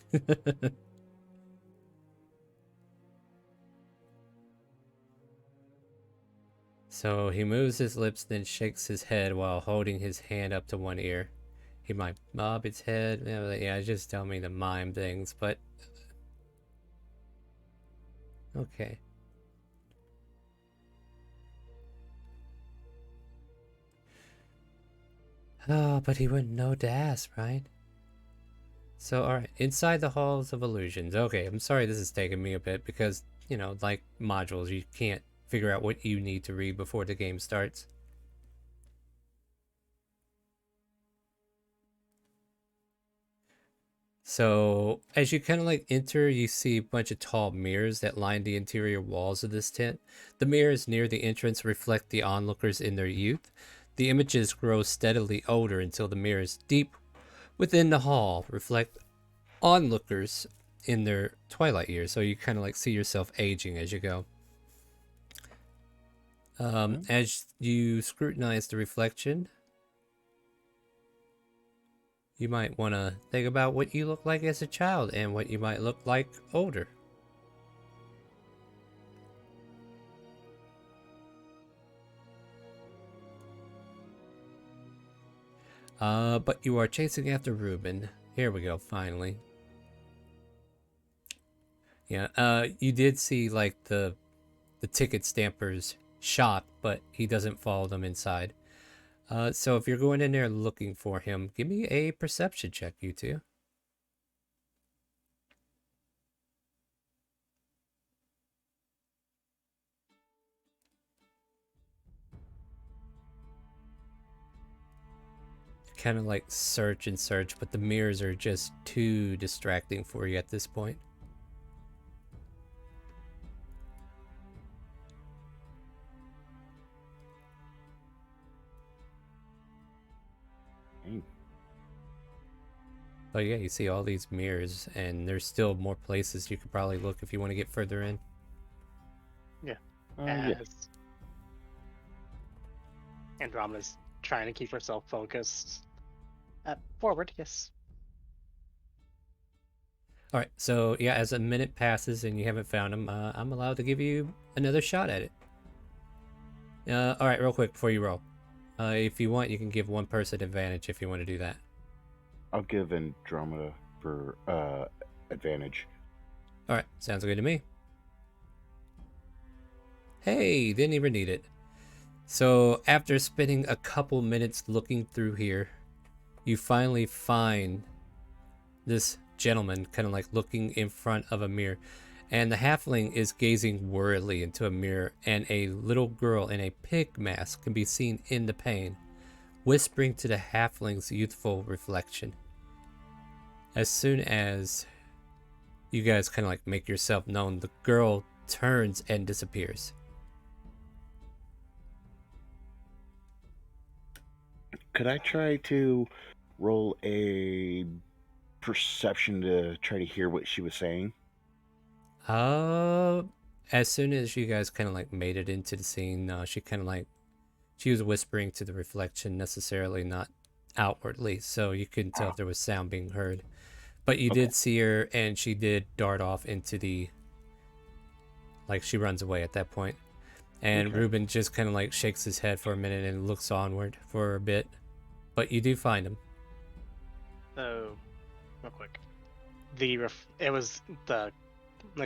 A: So he moves his lips, then shakes his head while holding his hand up to one ear. He might bob his head. Yeah, just tell me to mime things, but... Okay. Oh, but he wouldn't know to ask, right? So, alright, inside the Halls of Illusions. Okay, I'm sorry this is taking me a bit because, you know, like modules, you can't figure out what you need to read before the game starts. So, as you kind of like enter, you see a bunch of tall mirrors that line the interior walls of this tent. The mirrors near the entrance reflect the onlookers in their youth. The images grow steadily older until the mirrors deep within the hall reflect onlookers in their twilight years. So you kind of like see yourself aging as you go. As you scrutinize the reflection, you might want to think about what you look like as a child and what you might look like older. But you are chasing after Reuben. Here we go, finally. Yeah, you did see like the ticket stamper's shop, but he doesn't follow them inside. So if you're going in there looking for him, give me a perception check, you two. kind of like search and search, but the mirrors are just too distracting for you at this point.
D: Hey,
A: But yeah, you see all these mirrors, and there's still more places you could probably look if you want to get further in.
D: yeah.
E: As Andromeda's trying to keep herself focused. Forward, yes.
A: All right, so yeah, as a minute passes and you haven't found them, I'm allowed to give you another shot at it. All right, real quick before you roll. If you want, you can give one person advantage if you want to do that.
D: I'll give Andromeda for advantage.
A: All right, sounds good to me. Hey, didn't even need it. So after spending a couple minutes looking through here, you finally find this gentleman kind of like looking in front of a mirror, and the halfling is gazing worriedly into a mirror, and a little girl in a pig mask can be seen in the pane, whispering to the halfling's youthful reflection. As soon as you guys kind of like make yourself known, the girl turns and disappears.
D: Could I try to roll a perception to try to hear what she was saying?
A: As soon as you guys kind of like made it into the scene, she kind of like, she was whispering to the reflection, necessarily not outwardly, so you couldn't tell if there was sound being heard. But you did see her, and she did dart off into the, like, she runs away at that point. And Ruben just kind of like shakes his head for a minute and looks onward for a bit. But you do find him.
E: So, real quick. It was the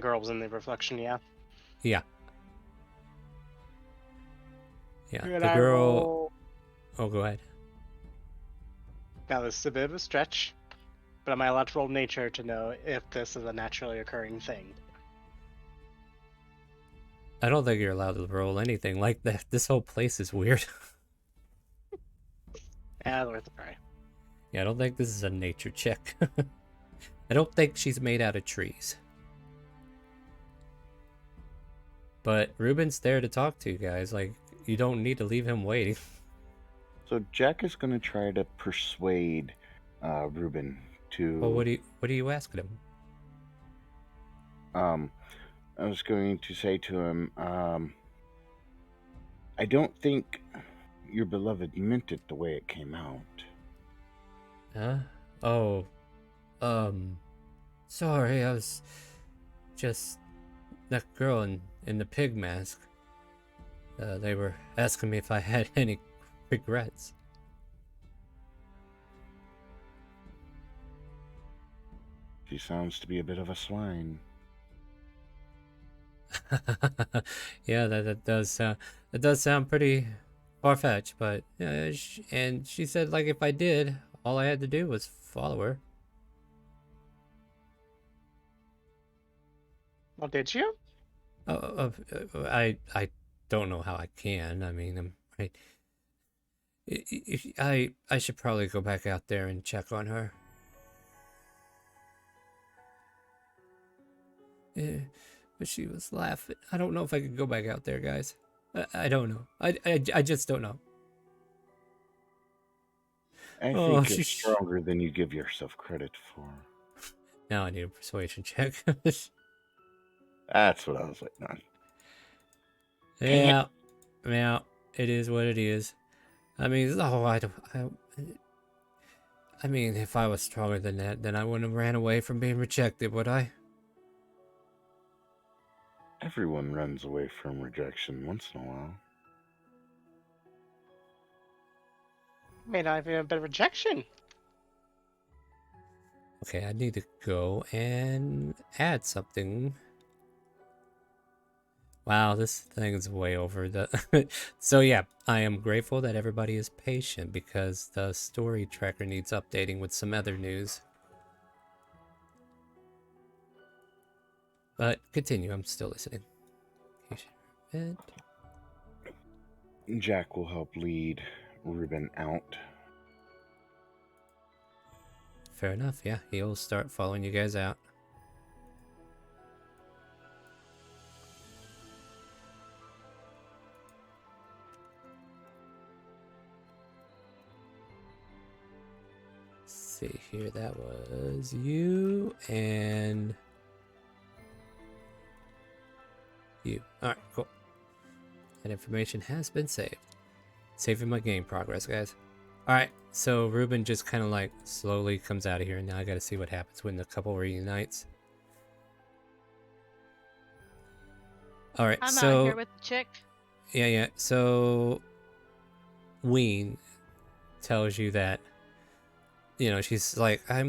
E: girl was in the reflection, yeah?
A: Yeah. Yeah,
E: Could
A: the
E: I
A: girl...
E: roll-
A: Oh, go ahead.
E: Now, this is a bit of a stretch, but am I allowed to roll nature to know if this is a naturally occurring thing?
A: I don't think you're allowed to roll anything like that. This whole place is weird.
E: Yeah, worth a try.
A: Yeah, I don't think this is a nature check. I don't think she's made out of trees. But Ruben's there to talk to you guys. Like, you don't need to leave him waiting.
D: So Jack is going to try to persuade Ruben to.
A: Well, what are you asking him?
D: I was going to say to him, I don't think your beloved meant it the way it came out.
A: Huh? Oh, sorry, I was just that girl in the pig mask. They were asking me if I had any regrets.
D: She sounds to be a bit of a swine.
A: Yeah, that does sound pretty far-fetched, but and she said like if I did, all I had to do was follow her.
E: Well, did you?
A: I don't know how I can. I mean, I should probably go back out there and check on her. Yeah, but she was laughing. I don't know if I could go back out there, guys. I don't know. I just don't know.
D: I
A: Oh,
D: think it's stronger than you give yourself credit for.
A: Now I need a persuasion check.
D: That's what I was waiting on.
A: Yeah, it is what it is. I mean, I mean, if I was stronger than that, then I wouldn't have ran away from being rejected, would I?
D: Everyone runs away from rejection once in a while.
E: May not have been a bit of rejection.
A: Okay, I need to go and add something. Wow, this thing is way over the... So yeah, I am grateful that everybody is patient because the story tracker needs updating with some other news. But continue, I'm still listening.
D: Jack will help lead Ruben out.
A: fair enough. Yeah, he'll start following you guys out. See here, that was you and you. Alright, cool. That information has been saved. Saving my game progress, guys. Alright, so Ruben just kind of like slowly comes out of here, and now I gotta see what happens when the couple reunites. Alright,
B: I'm
A: so
B: out here with the chick.
A: yeah, so Ween tells you that, you know, she's like, I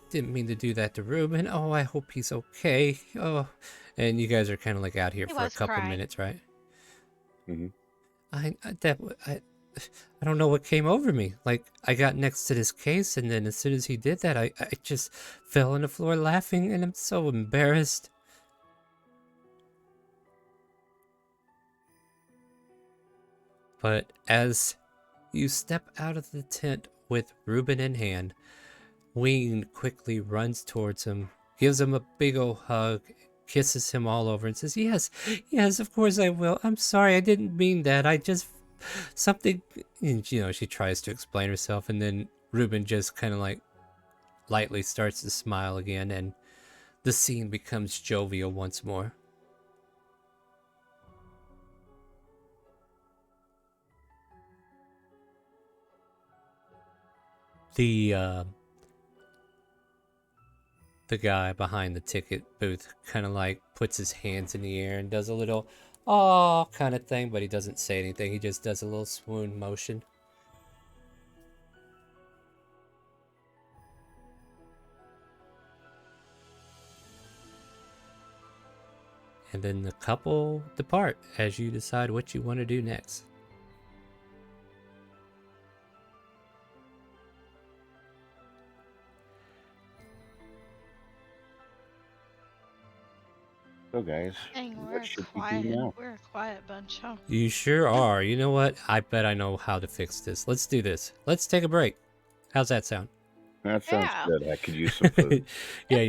A: didn't mean to do that to Ruben. Oh, I hope he's okay. Oh, and you guys are kind of like out here
B: He
A: for a
B: was
A: couple
B: crying.
A: minutes, right?
D: Mm-hmm.
A: I don't know what came over me. Like, I got next to this case, and then as soon as he did that, I just fell on the floor laughing, and I'm so embarrassed. But as you step out of the tent with Ruben in hand, Ween quickly runs towards him, gives him a big old hug, kisses him all over, and says, yes, of course I will. I'm sorry, I didn't mean that. I just, something, and, you know, she tries to explain herself, and then Ruben just kind of like lightly starts to smile again, and the scene becomes jovial once more. The guy behind the ticket booth kind of like puts his hands in the air and does a little "oh" kind of thing, but he doesn't say anything. He just does a little swoon motion. And then the couple depart as you decide what you want to do next.
D: So, guys,
B: Dang,
D: what should we do now?
B: We're a quiet bunch, huh?
A: You sure are. You know what? I bet I know how to fix this. Let's do this. Let's take a break. How's that sound?
D: That sounds
B: Yeah.
D: good. I could use some food.
A: yeah.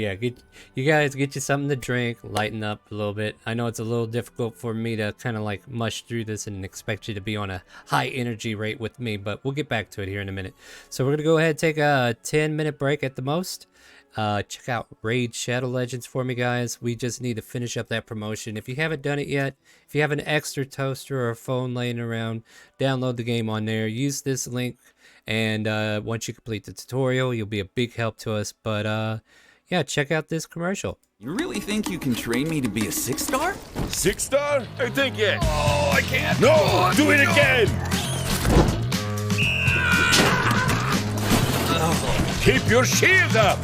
A: You guys get you something to drink, lighten up a little bit. I know it's a little difficult for me to kind of like mush through this and expect you to be on a high energy rate with me, but we'll get back to it here in a minute. So we're gonna go ahead and take a 10-minute break at the most. Check out Raid Shadow Legends for me, guys. We just need to finish up that promotion. If you haven't done it yet, if you have an extra toaster or a phone laying around, download the game on there. Use this link, and once you complete the tutorial, you'll be a big help to us. But yeah, check out this commercial.
F: You really think you can train me to be a 6-star?
G: 6-star? I think it. Oh, I can't. No, do it again. Keep your shield up.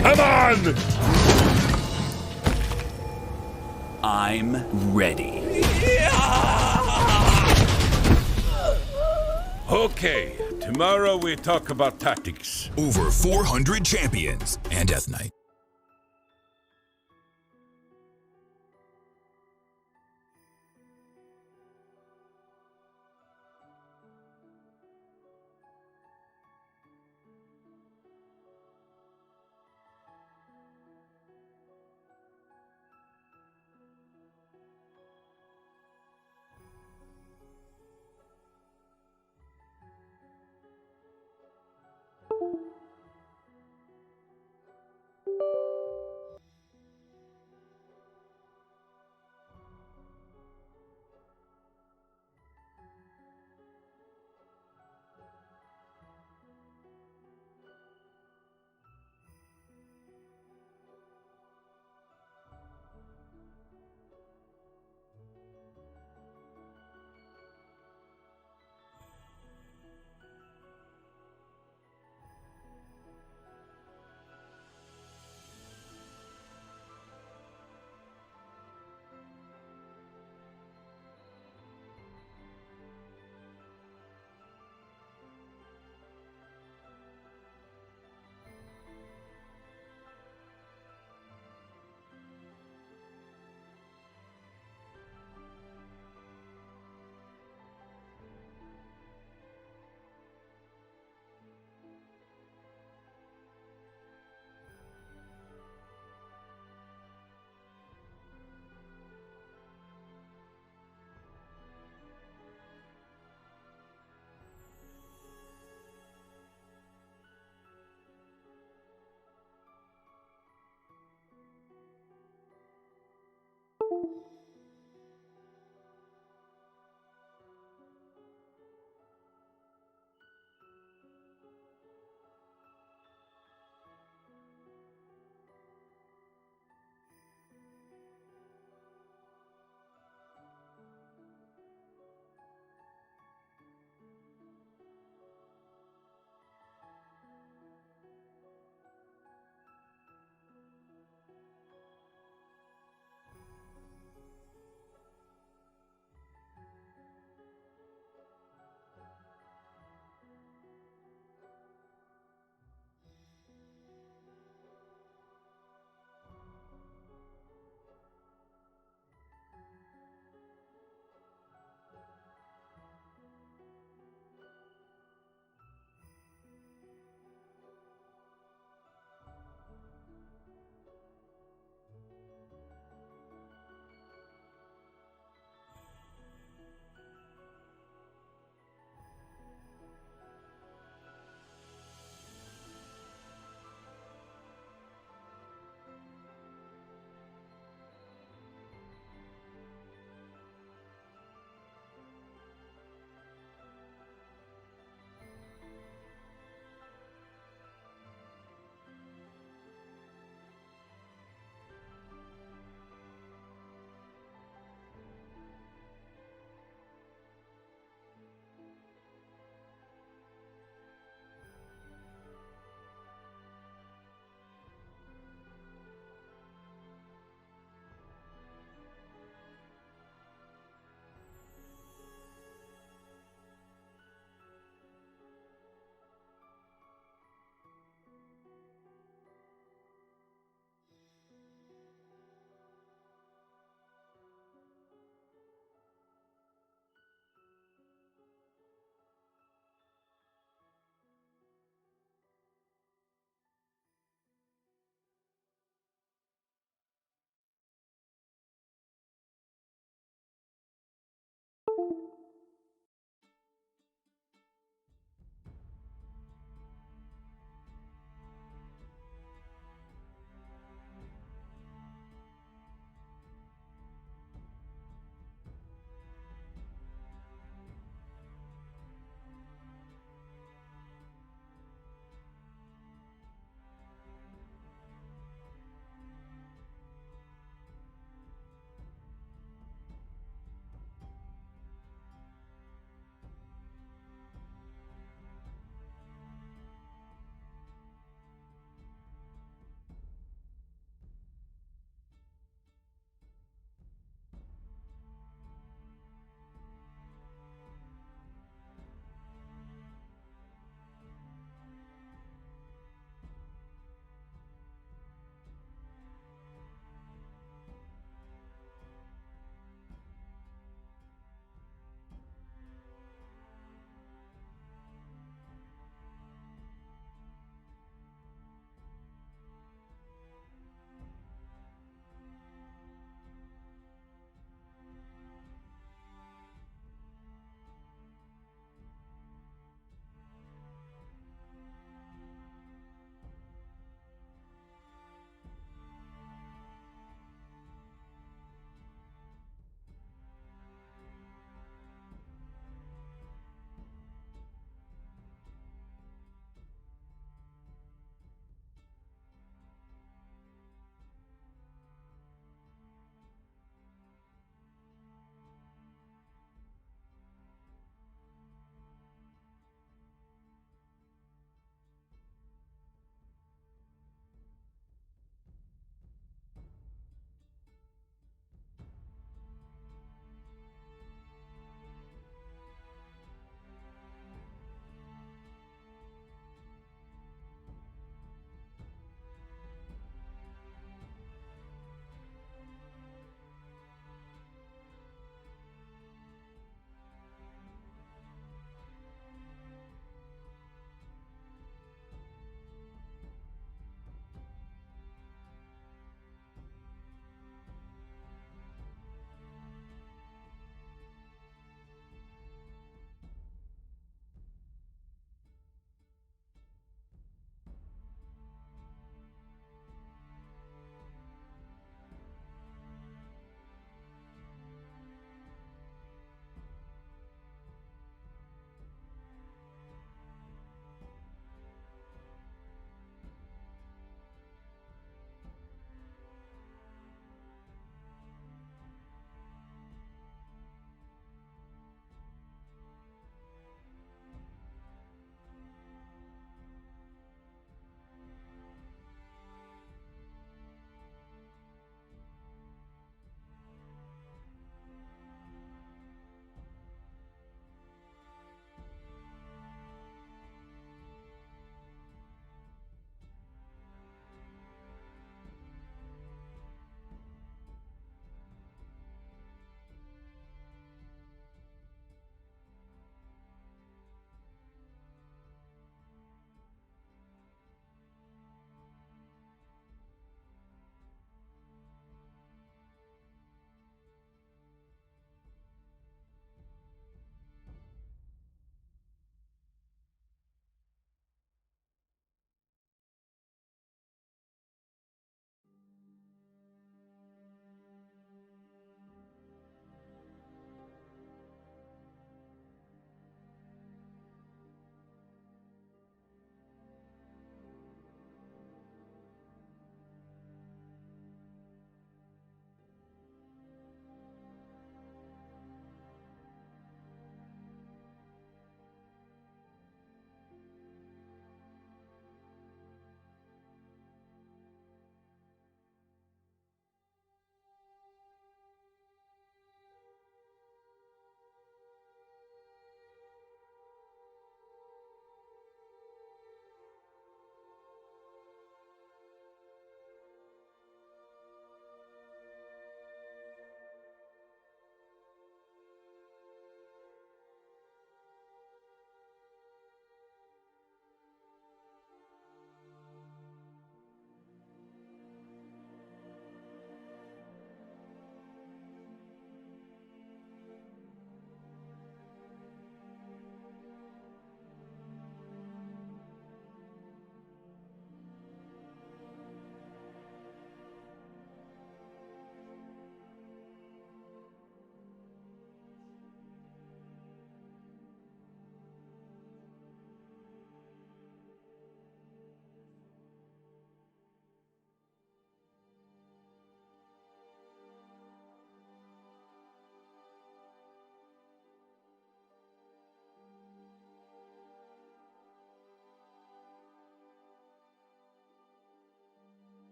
G: Come on.
F: I'm ready.
G: Okay, tomorrow we talk about tactics.
H: Over 400 champions and Death Knight.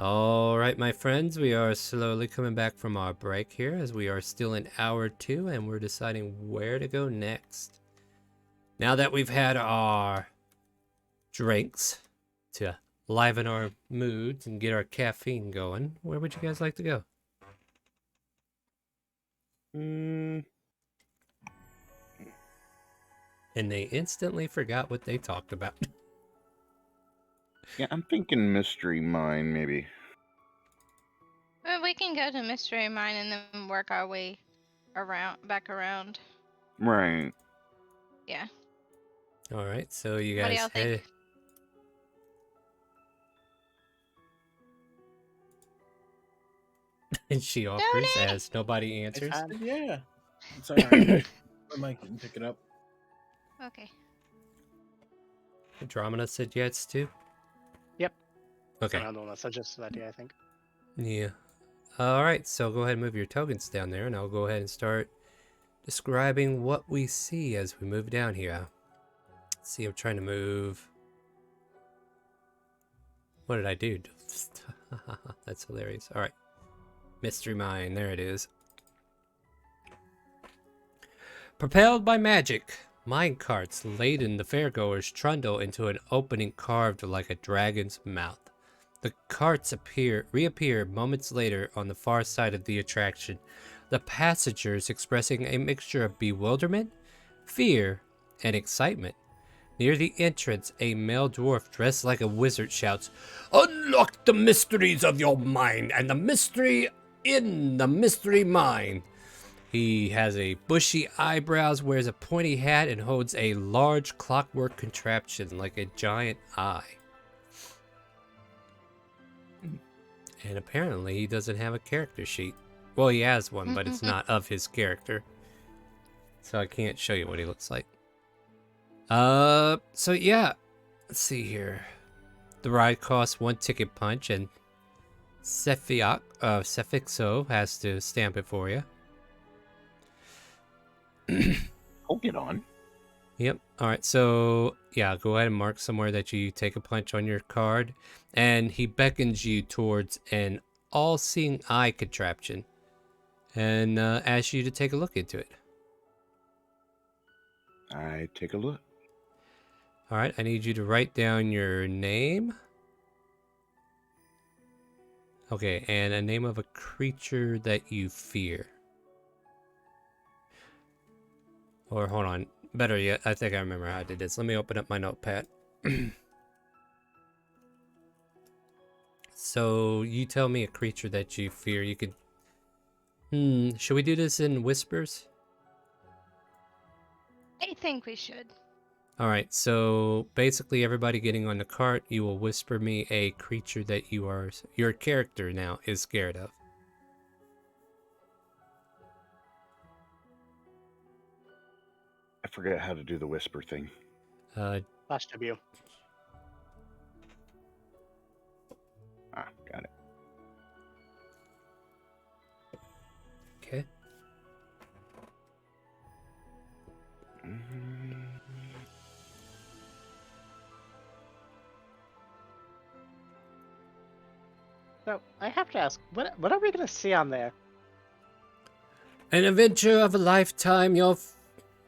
A: All right, my friends, we are slowly coming back from our break here as we are still in hour 2 and we're deciding where to go next. Now that we've had our drinks to liven our moods and get our caffeine going, where would you guys like to go? And they instantly forgot what they talked about.
D: Yeah, I'm thinking Mystery Mine, maybe.
B: Well, we can go to Mystery Mine and then work our way back around.
D: Right.
B: Yeah.
A: All right, so you
B: What do
A: guys
B: y'all think?
A: And she offers
B: Donate!
A: as nobody
C: I
A: answers.
C: said, yeah. It's alright. My mic didn't pick it up.
B: Okay.
A: Andromeda said yes too.
E: Yep.
A: Okay.
E: I'm the one that suggested that idea, I think.
A: Yeah. All right, so go ahead and move your tokens down there, and I'll go ahead and start describing what we see as we move down here. Let's see, I'm trying to move. What did I do? That's hilarious. All right. Mystery Mine, there it is. Propelled by magic, mine carts laden the fairgoers trundle into an opening carved like a dragon's mouth. The carts reappear moments later on the far side of the attraction, the passengers expressing a mixture of bewilderment, fear, and excitement. Near the entrance, a male dwarf dressed like a wizard shouts, "Unlock the mysteries of your mind and the mystery in the mystery mine." He has a bushy eyebrows, wears a pointy hat, and holds a large clockwork contraption like a giant eye. And apparently he doesn't have a character sheet. Well, he has one, but it's not of his character. So I can't show you what he looks like. So yeah. Let's see here. The ride costs 1 ticket punch, and Sefixo has to stamp it for you.
D: I'll get on.
A: Yep. All right. So yeah, go ahead and mark somewhere that you take a punch on your card, and he beckons you towards an all-seeing eye contraption, and asks you to take a look into it.
D: I take a look.
A: All right. I need you to write down your name. Okay, and a name of a creature that you fear. Or hold on. Better yet, I think I remember how I did this. Let me open up my notepad. So you tell me a creature that you fear. You could. Should we do this in whispers?
B: I think we should.
A: All right. So basically, everybody getting on the cart, you will whisper me a creature that your character now is scared of.
D: I forget how to do the whisper thing.
E: Flash W.
D: Ah, got it.
A: Okay.
E: So I have to ask, what are we gonna see on there?
A: An adventure of a lifetime, your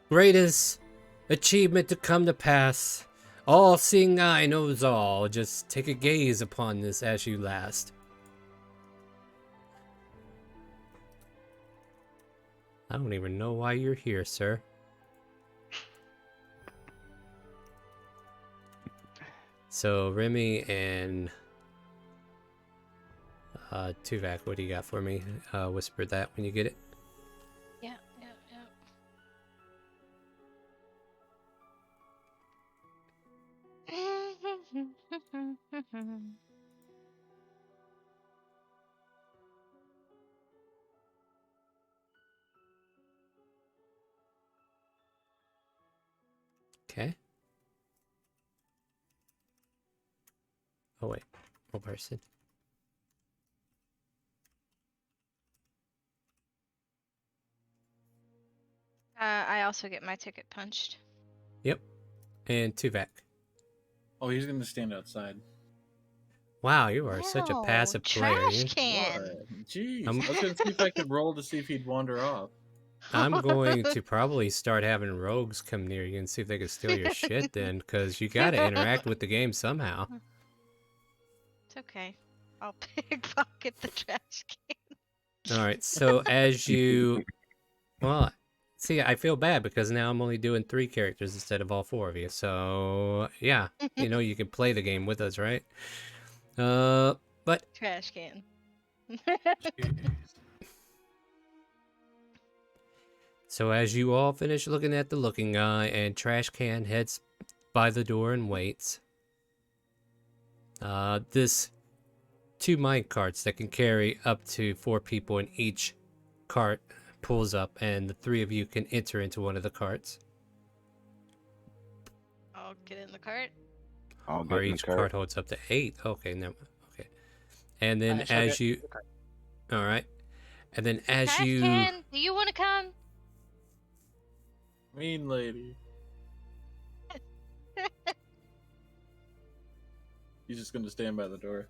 A: greatest achievement to come to pass. All-seeing eye knows all. Just take a gaze upon this as you last. I don't even know why you're here, sir. So, Remy and Tuvok, what do you got for me? Whisper that when you get it.
B: Yeah.
A: Okay. Oh wait, one person.
B: I also get my ticket punched.
A: Yep. And Tuvok.
C: Oh, he's gonna stand outside.
A: Wow, you are such a
B: No,
A: passive player.
B: trash can.
C: What? Jeez.
A: I'm-
C: I was gonna see if I could roll to see if he'd wander off.
A: I'm going to probably start having rogues come near you and see if they can steal your shit then, because you got to interact with the game somehow.
B: It's okay. I'll pickpocket the trash can.
A: All right, so as you... Well, see, I feel bad because now I'm only doing 3 characters instead of all 4 of you. So, yeah, you know, you can play the game with us, right? But...
B: Trash can.
A: So as you all finish looking at the looking eye and Trash Can heads by the door and waits, this 2 mine carts that can carry up to 4 people in each cart pulls up, and the 3 of you can enter into one of the carts.
B: I'll get in the cart.
D: I'll get
A: Or
D: in the
A: each
D: cart.
A: cart holds up to 8. Okay, no, okay. And then
E: Shall I
A: as
E: get
A: you,
E: in the cart?
A: all right, and then as
B: Trash
A: you,
B: can, do you want to come?
C: Mean lady. He's just gonna stand by the door.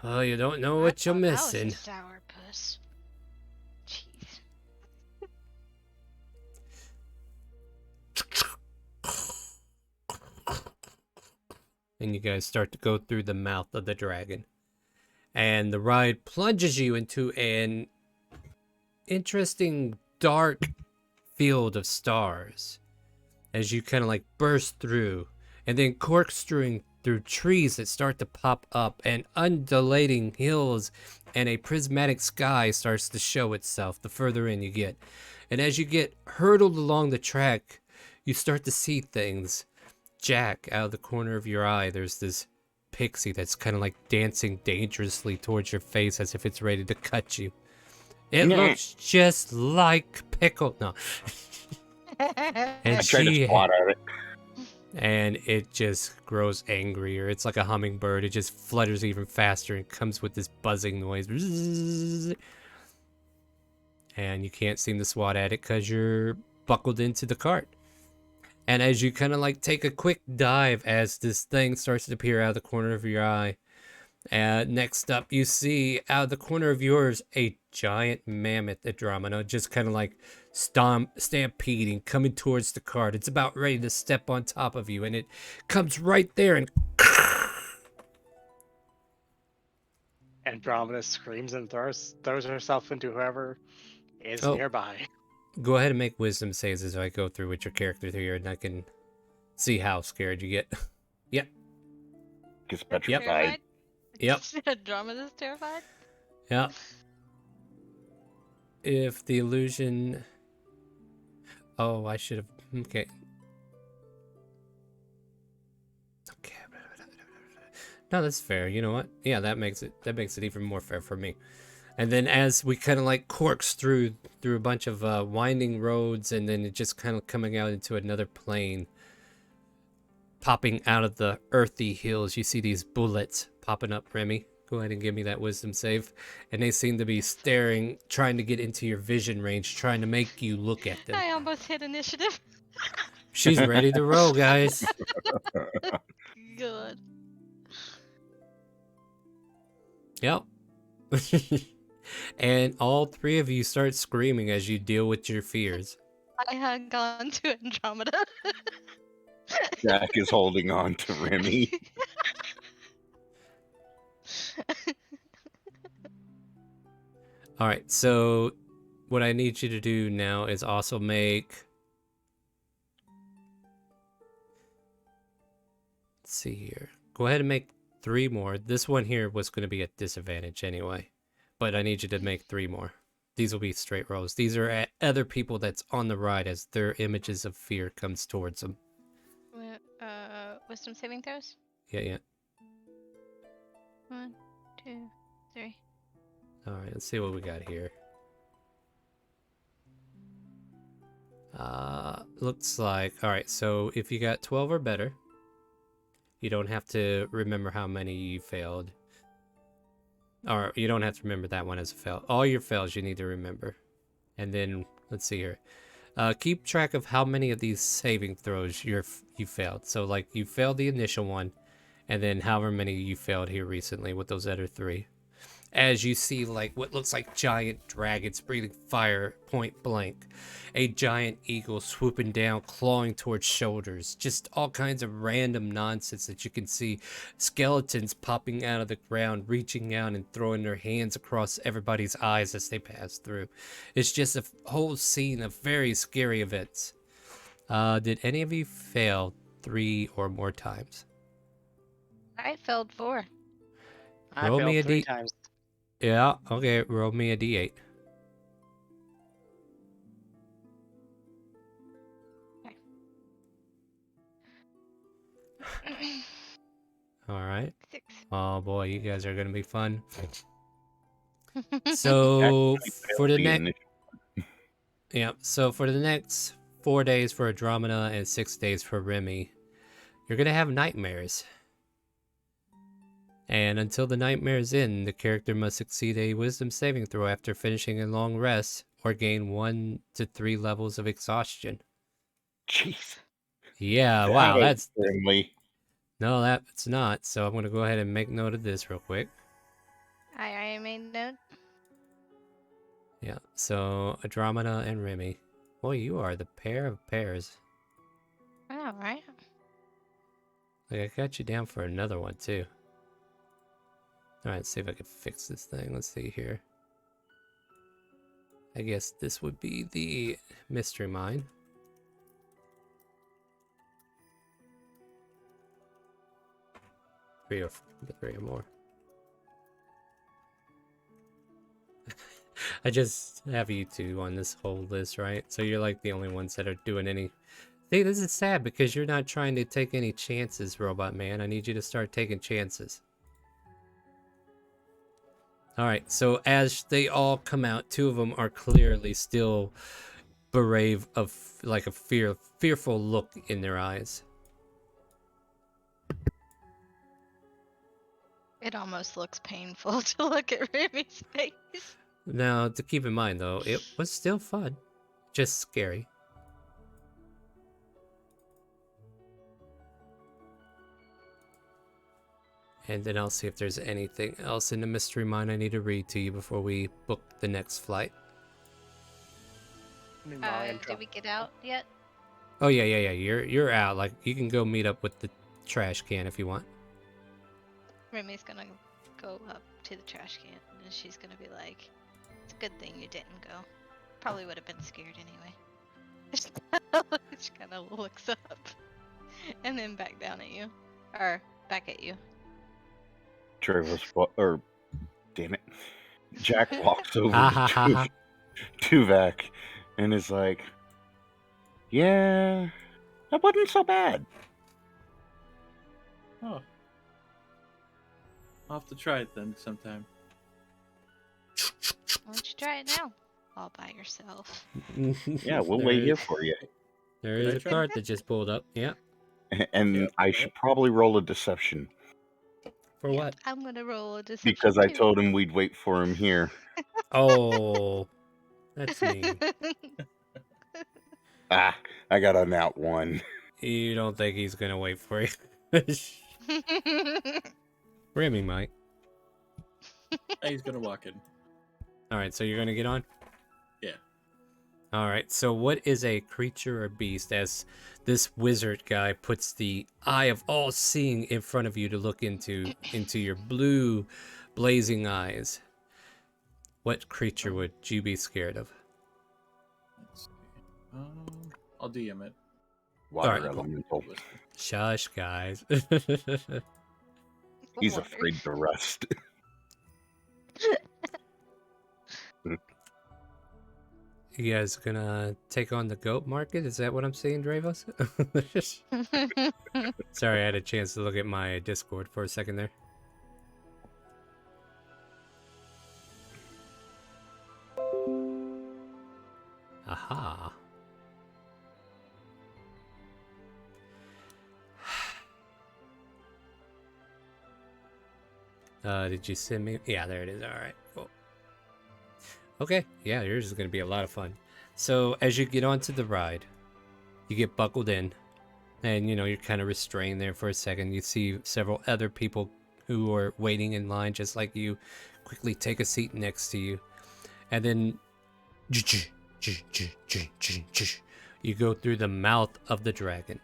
A: oh, you don't know what you're
B: I thought I was
A: missing.
B: a sour puss. Jeez.
A: And you guys start to go through the mouth of the dragon. And the ride plunges you into an interesting dark field of stars as you kind of like burst through, and then corkscrewing through trees that start to pop up, and undulating hills, and a prismatic sky starts to show itself the further in you get. And as you get hurtled along the track, you start to see things. Jack, out of the corner of your eye, there's this pixie that's kind of like dancing dangerously towards your face as if it's ready to cut you. It looks just like Pickle. No. And
D: I tried to swat at it.
A: and it just grows angrier. It's like a hummingbird. It just flutters even faster and comes with this buzzing noise. And you can't seem to swat at it because you're buckled into the cart. And as you kind of like take a quick dive as this thing starts to appear out of the corner of your eye, next up you see out of the corner of yours a giant mammoth Andromeda just kind of like stampeding, coming towards the cart. It's about ready to step on top of you, and it comes right there and
E: Andromeda screams and throws herself into whoever is
A: Oh.
E: nearby.
A: go ahead and make wisdom saves as I go through with your character here, and I can see how scared you get. Yep.
D: Gets petrified.
B: Terrified?
A: Yep.
B: Andromeda's terrified?
A: Yeah. If the illusion... Oh, I should have... Okay. Okay. No, that's fair. You know what? Yeah, that makes it even more fair for me. And then as we kind of like corks through a bunch of winding roads, and then it just kind of coming out into another plane, popping out of the earthy hills, you see these bullets popping up. Remy, go ahead and give me that wisdom save. And they seem to be staring, trying to get into your vision range, trying to make you look at them.
B: I almost hit initiative.
A: She's ready to roll, guys.
B: Good.
A: Yep. And all 3 of you start screaming as you deal with your fears.
B: I hung on to Andromeda.
D: Jack is holding on to Remy.
A: All right, so what I need you to do now is also make... Let's see here. Go ahead and make 3 more. This one here was going to be at disadvantage anyway, but I need you to make 3 more. These will be straight rolls. These are at other people that's on the ride as their images of fear comes towards them.
B: Wisdom saving throws?
A: Yeah.
B: 1, 2, 3.
A: All right, let's see what we got here. Looks like... All right, so if you got 12 or better, you don't have to remember how many you failed. Or you don't have to remember that one as a fail. All your fails you need to remember. And then, let's see here. Keep track of how many of these saving throws you failed. So, like, you failed the initial one, and then however many you failed here recently with those other 3. As you see, like, what looks like giant dragons breathing fire point blank. A giant eagle swooping down, clawing towards shoulders. Just all kinds of random nonsense that you can see. Skeletons popping out of the ground, reaching out and throwing their hands across everybody's eyes as they pass through. It's just a whole scene of very scary events. Did any of you fail 3 or more times?
B: I failed 4.
E: I
A: Roll
E: failed
A: me a
E: 3
A: D-
E: times.
A: Yeah, okay, roll me a d8. Alright.
B: 6.
A: Oh boy, you guys are gonna be fun. So for the next so for the next 4 days for Andromeda and 6 days for Remy, you're gonna have nightmares. And until the nightmare's end, the character must succeed a wisdom saving throw after finishing a long rest or gain 1 to 3 levels of exhaustion.
D: Jeez.
A: Yeah,
D: That
A: wow,
D: ain't
A: that's
D: friendly.
A: no, that's not. So I'm gonna go ahead and make note of this real quick.
B: I made note.
A: Yeah, so Andromeda and Remy. Boy, you are the pair of pairs.
B: I know, right?
A: Like, I got you down for another one, too. Alright, let's see if I can fix this thing. Let's see here. I guess this would be the mystery mine. Three or more. I just have you two on this whole list, right? So you're like the only ones that are doing any... See, this is sad because you're not trying to take any chances, Robot Man. I need you to start taking chances. Alright, so as they all come out, 2 of them are clearly still brave of like a fearful look in their eyes.
B: It almost looks painful to look at Remy's face.
A: Now, to keep in mind though, it was still fun. Just scary. And then I'll see if there's anything else in the mystery mine I need to read to you before we book the next flight.
B: Did we get out yet?
A: Oh yeah. You're out. Like, you can go meet up with the trash can if you want.
B: Remy's gonna go up to the trash can and she's gonna be like, "It's a good thing you didn't go. Probably would have been scared anyway." She kind of looks up and then back down at you, or back at you.
D: Travis, or damn it, Jack walks over to Tuvok and is like, "Yeah, that wasn't so bad."
C: Oh. I'll have to try it then sometime.
B: Why don't you try it now? All by yourself.
D: Yeah, we'll wait here for you.
A: There
C: Did
A: is
C: I
A: a
C: try
A: card that just pulled up. Yeah.
D: And
C: Yeah.
D: I should probably roll a deception
A: For
B: Yep,
A: what?
B: I'm gonna roll a deception
D: because I
B: too.
D: told him we'd wait for him here.
A: Oh, that's mean.
D: Ah, I got a nat 1.
A: You don't think he's gonna wait for you? Remy might.
C: He's gonna walk in.
A: Alright, so you're gonna get on?
C: Yeah.
A: Alright, so what is a creature or beast as this wizard guy puts the eye of all seeing in front of you to look into your blue blazing eyes? What creature would you be scared of?
C: Let's see. I'll DM it.
D: Water
A: Alright.
D: elemental.
A: Shush, guys.
D: He's
B: Water.
D: afraid to rest.
A: You guys gonna take on the goat market? Is that what I'm seeing, Dravos? Sorry, I had a chance to look at my Discord for a second there. Aha. Did you send me? Yeah, there it is. All right, cool. Okay, yeah, yours is going to be a lot of fun. So as you get onto the ride, you get buckled in, And you're kind of restrained there for a second. You see several other people who are waiting in line just like you quickly take a seat next to you. And then you go through the mouth of the dragon.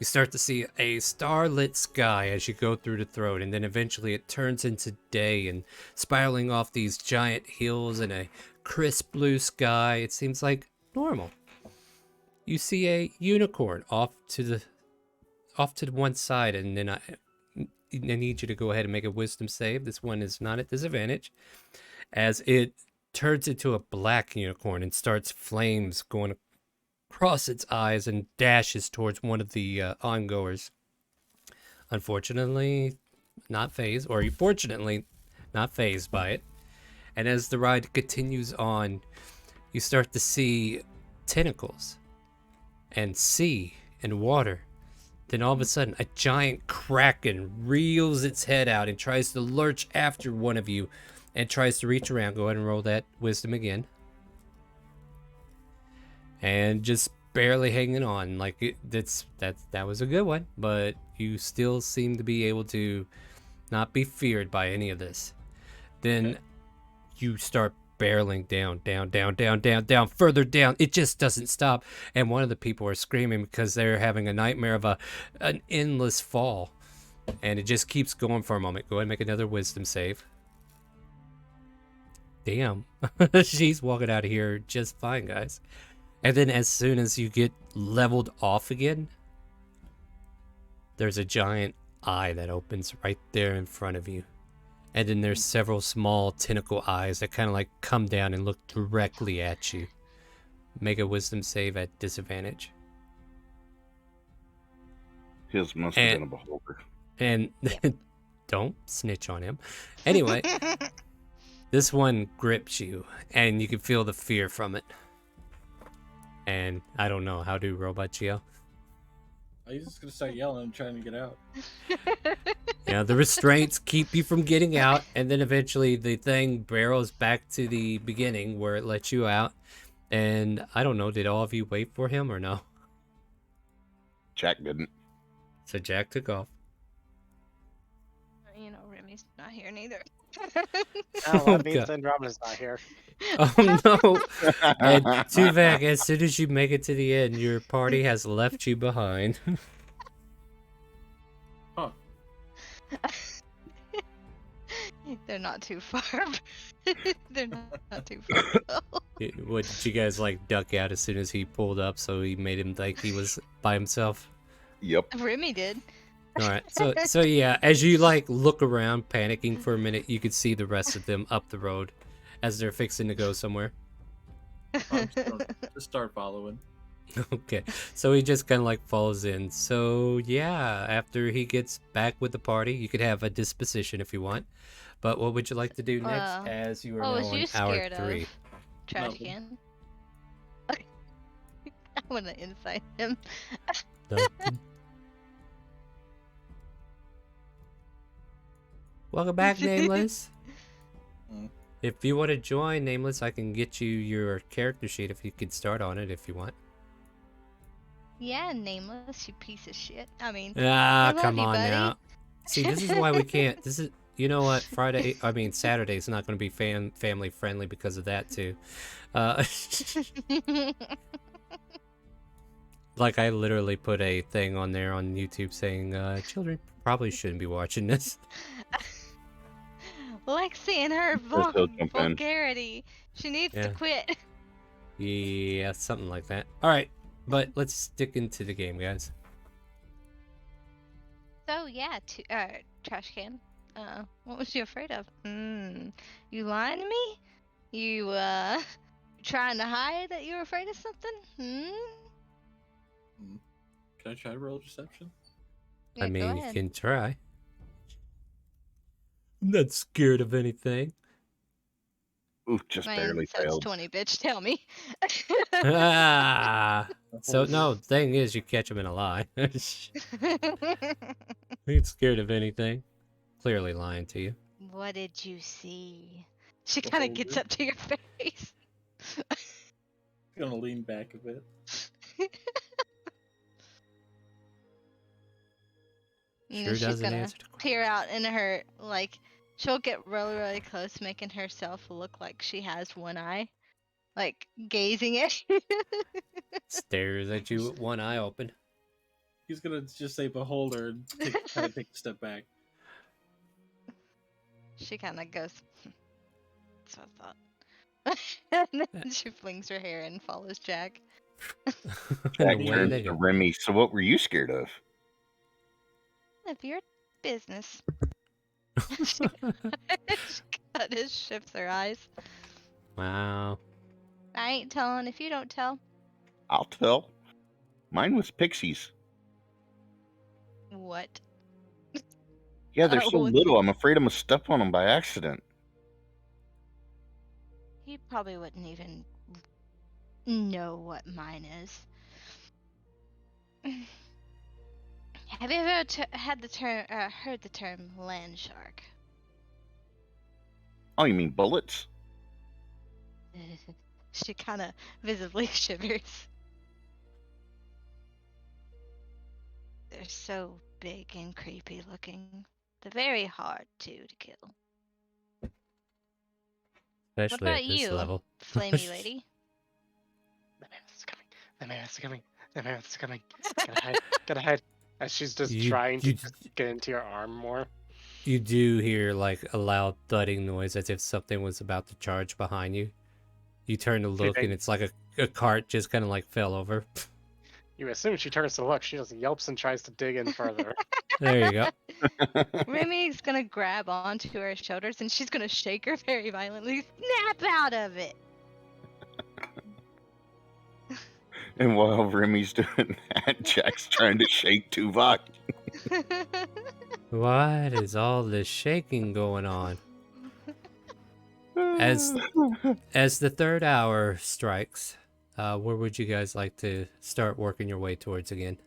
A: You start to see a starlit sky as you go through the throat, and then eventually it turns into day and spiraling off these giant hills and a crisp blue sky. It seems like normal. You see a unicorn off to the one side, and then I need you to go ahead and make a wisdom save. This one is not at disadvantage, as it turns into a black unicorn and starts flames going across its eyes and dashes towards one of the ongoers. Unfortunately, not phased, or fortunately, not phased by it. And as the ride continues on, you start to see tentacles and sea and water. Then all of a sudden, a giant kraken reels its head out and tries to lurch after one of you and tries to reach around. Go ahead and roll that wisdom again. And just barely hanging on. Like that was a good one, but you still seem to be able to not be feared by any of this. Then you start barreling down, further down. It just doesn't stop. And one of the people are screaming because they're having a nightmare of an endless fall. And it just keeps going for a moment. Go ahead and make another wisdom save. Damn. She's walking out of here just fine, guys. And then as soon as you get leveled off again, there's a giant eye that opens right there in front of you. And then there's several small tentacle eyes that kind of like come down and look directly at you. Make a wisdom save at disadvantage.
D: His must have been a beholder.
A: And don't snitch on him. Anyway, this one grips you and you can feel the fear from it. And I don't know, how do Robot Geo?
C: He's just gonna start yelling and trying to get out.
A: The restraints keep you from getting out, and then eventually the thing barrels back to the beginning where it lets you out. And I don't know, did all of you wait for him or no?
D: Jack didn't.
A: So Jack took off.
B: Remy's not here neither.
E: That means Andromeda's not here.
A: Oh no! And Tuvok, as soon as you make it to the end, your party has left you behind.
C: Huh.
B: They're not too far. They're not too far.
A: What, did you guys like duck out as soon as he pulled up, so he made him like he was by himself?
D: Yep.
B: Remy did.
A: All right, so yeah, as you like look around, panicking for a minute, you could see the rest of them up the road as they're fixing to go somewhere.
C: Just start following.
A: Okay, so he just kind of like follows in. So yeah, after he gets back with the party, you could have a disposition if you want. But what would you like to do next, as you are now
B: was
A: on
B: you
A: hour
B: scared
A: 3?
B: of trash can? I want to incite him.
A: Welcome back, Nameless.
C: Mm.
A: If you want to join, Nameless, I can get you your character sheet if you could start on it if you want.
B: Yeah, Nameless, you piece of shit. I mean,
A: Ah,
B: I love
A: come
B: you,
A: on
B: buddy.
A: now. See, this is why we can't. This is, you know what? Saturday is not going to be family friendly because of that too. Like I literally put a thing on there on YouTube saying children probably shouldn't be watching this.
B: Lexi and her
D: he'll jump in.
B: vulgarity. She needs to
A: Yeah.
B: quit.
A: Yeah, something like that. All right, but let's stick into the game, guys.
B: So yeah, trash can. What was you afraid of? You lying to me? You trying to hide that you were afraid of something?
C: Can I try to roll deception?
B: Yeah,
A: I
B: go
A: mean, you
B: ahead.
A: can try. I'm not scared of anything.
D: Ooh, just
B: Mine
D: barely
B: says
D: failed.
B: 20, bitch. Tell me.
A: Ah. So no, the thing is, you catch him in a lie. Ain't scared of anything. Clearly lying to you.
B: What did you see? She kind of gets up to your face.
C: I'm gonna lean back a bit.
B: And
A: Sure
B: then she's
A: doesn't
B: gonna
A: answer the question.
B: peer out in her, like, she'll get really, really close, making herself look like she has one eye. Like, gazing at you.
A: Stares at you with one eye open.
C: He's gonna just say beholder and kind of take a step back.
B: She kind of goes, that's what I thought. And then she flings her hair and follows Jack.
A: And
D: Jack
A: away
D: turns
A: they
D: to
A: go.
D: Remy. So, what were you scared of?
B: None of your business. She kind of shifts her eyes.
A: Wow.
B: I ain't telling if you don't tell.
D: I'll tell. Mine was pixies.
B: What?
D: Yeah, they're so
B: Oh,
D: little. I'm afraid I'm gonna step on them by accident.
B: he probably wouldn't even know what mine is. Have you ever had the term, heard the term land shark?
D: Oh, you mean bullets?
B: She kind of visibly shivers. They're so big and creepy looking. They're very hard to kill. What
A: Especially
B: about
A: at this
B: you,
A: level.
B: flamey lady?
E: The mammoth's coming. The mammoth's coming. The mammoth's coming. Gotta hide. Gotta hide. As she's just trying to get into your arm more.
A: You do hear like a loud thudding noise as if something was about to charge behind you. You turn to look and it's like a cart just kind of like fell over.
E: You assume she turns to look. She just yelps and tries to dig in further.
A: There you go.
B: Remy's gonna grab onto her shoulders and she's gonna shake her very violently. Snap out of it!
D: And while Remy's doing that, Jack's trying to shake Tuvok.
A: What is all this shaking going on? As the third hour strikes, where would you guys like to start working your way towards again?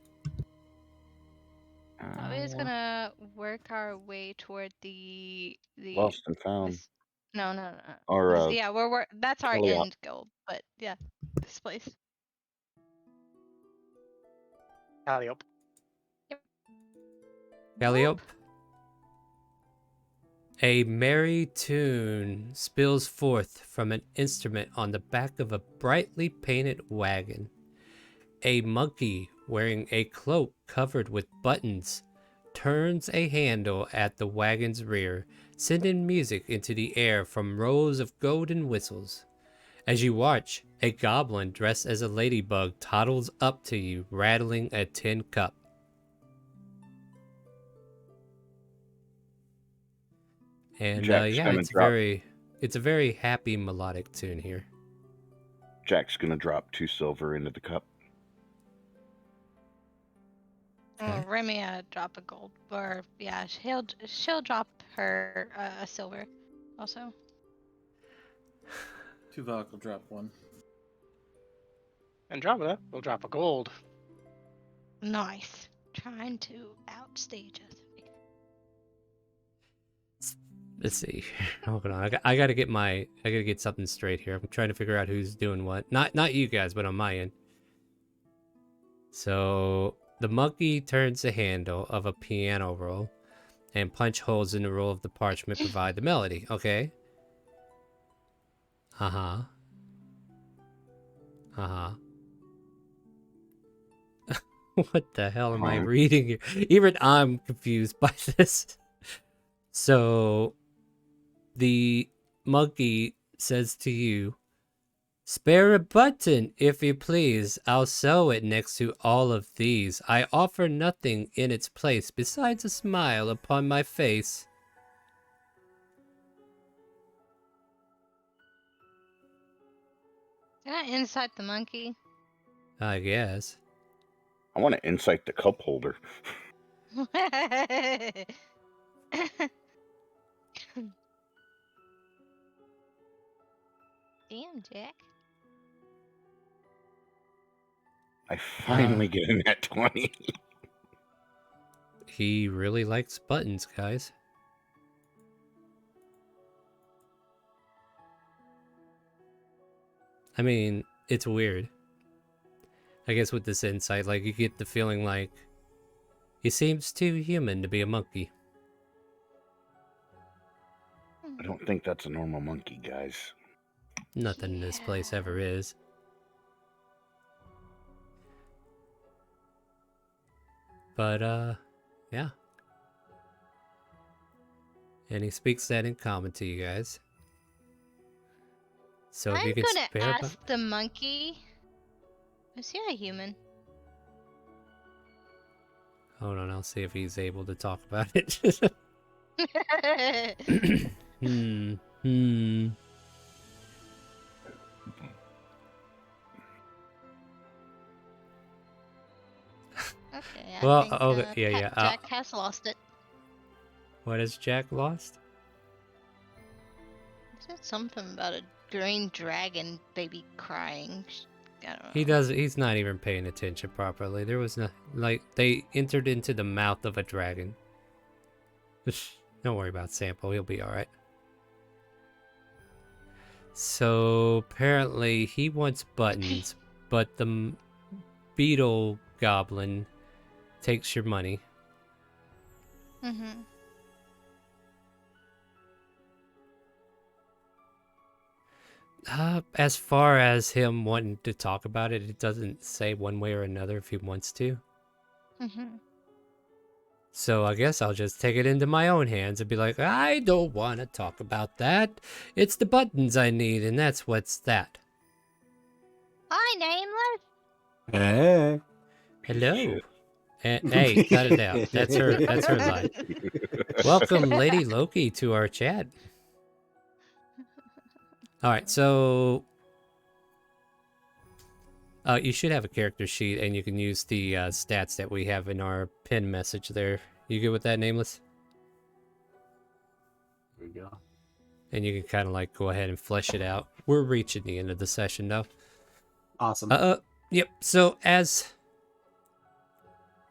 B: We're just gonna work our way toward the
D: Lost and found.
B: this, no.
D: Or
B: Yeah, that's our
D: Calliope.
B: end goal. But yeah, this place.
E: Calliope.
A: Calliope? A merry tune spills forth from an instrument on the back of a brightly painted wagon. A monkey wearing a cloak covered with buttons turns a handle at the wagon's rear, sending music into the air from rows of golden whistles. As you watch, a goblin dressed as a ladybug toddles up to you, rattling a tin cup. And
D: Jack's
A: yeah,
D: gonna
A: it's a very happy melodic tune here.
D: Jack's gonna drop 2 silver into the cup.
A: Okay.
B: Remy drop a gold, or yeah, she'll drop her a silver, also.
C: Tuvok will drop 1.
E: Andromeda will drop a gold.
B: Nice, trying to outstage us.
A: Let's see. Hold on. I gotta get something straight here. I'm trying to figure out who's doing what. Not you guys, but on my end. So the monkey turns the handle of a piano roll and punch holes in the roll of the parchment provide the melody. Okay. Uh-huh. Uh-huh. What the hell am I reading here? Even I'm confused by this. So the monkey says to you, "Spare a button, if you please. I'll sew it next to all of these. I offer nothing in its place besides a smile upon my face."
B: Can I insight the monkey?
A: I guess.
D: I want to insight the cup holder.
B: Damn, Jack.
D: I finally get in that 20.
A: He really likes buttons, guys. I mean, it's weird. I guess with this insight, like, you get the feeling like He seems too human to be a monkey.
D: I don't think that's a normal monkey, guys.
A: Nothing in this place ever is. But, yeah. And he speaks that in common to you guys. So if
B: I'm
A: you can
B: gonna
A: spare
B: ask the monkey. Is he a human?
A: Hold on, I'll see if he's able to talk about it. Hmm.
B: Okay,
A: Well,
B: I think
A: okay, yeah.
B: Jack has lost it.
A: What has Jack lost?
B: He said something about a green dragon baby crying. I don't know.
A: He does. He's not even paying attention properly. There was no like they entered into the mouth of a dragon. Don't worry about Sample. He'll be all right. So apparently he wants buttons, but the beetle goblin takes your money.
B: Mm-hmm.
A: As far as him wanting to talk about it, it doesn't say one way or another if he wants to.
B: Mm-hmm.
A: So I guess I'll just take it into my own hands and be like, I don't want to talk about that. It's the buttons I need, and that's what's that.
B: Hi, Nameless.
F: Hey.
A: Hello. Hey, cut it out. That's her. That's her line. Welcome, Lady Loki, to our chat. All right, so you should have a character sheet, and you can use the stats that we have in our pin message there. You good with that, Nameless?
F: There we go.
A: And you can kind of like go ahead and flesh it out. We're reaching the end of the session, though.
F: Awesome.
A: Yep. So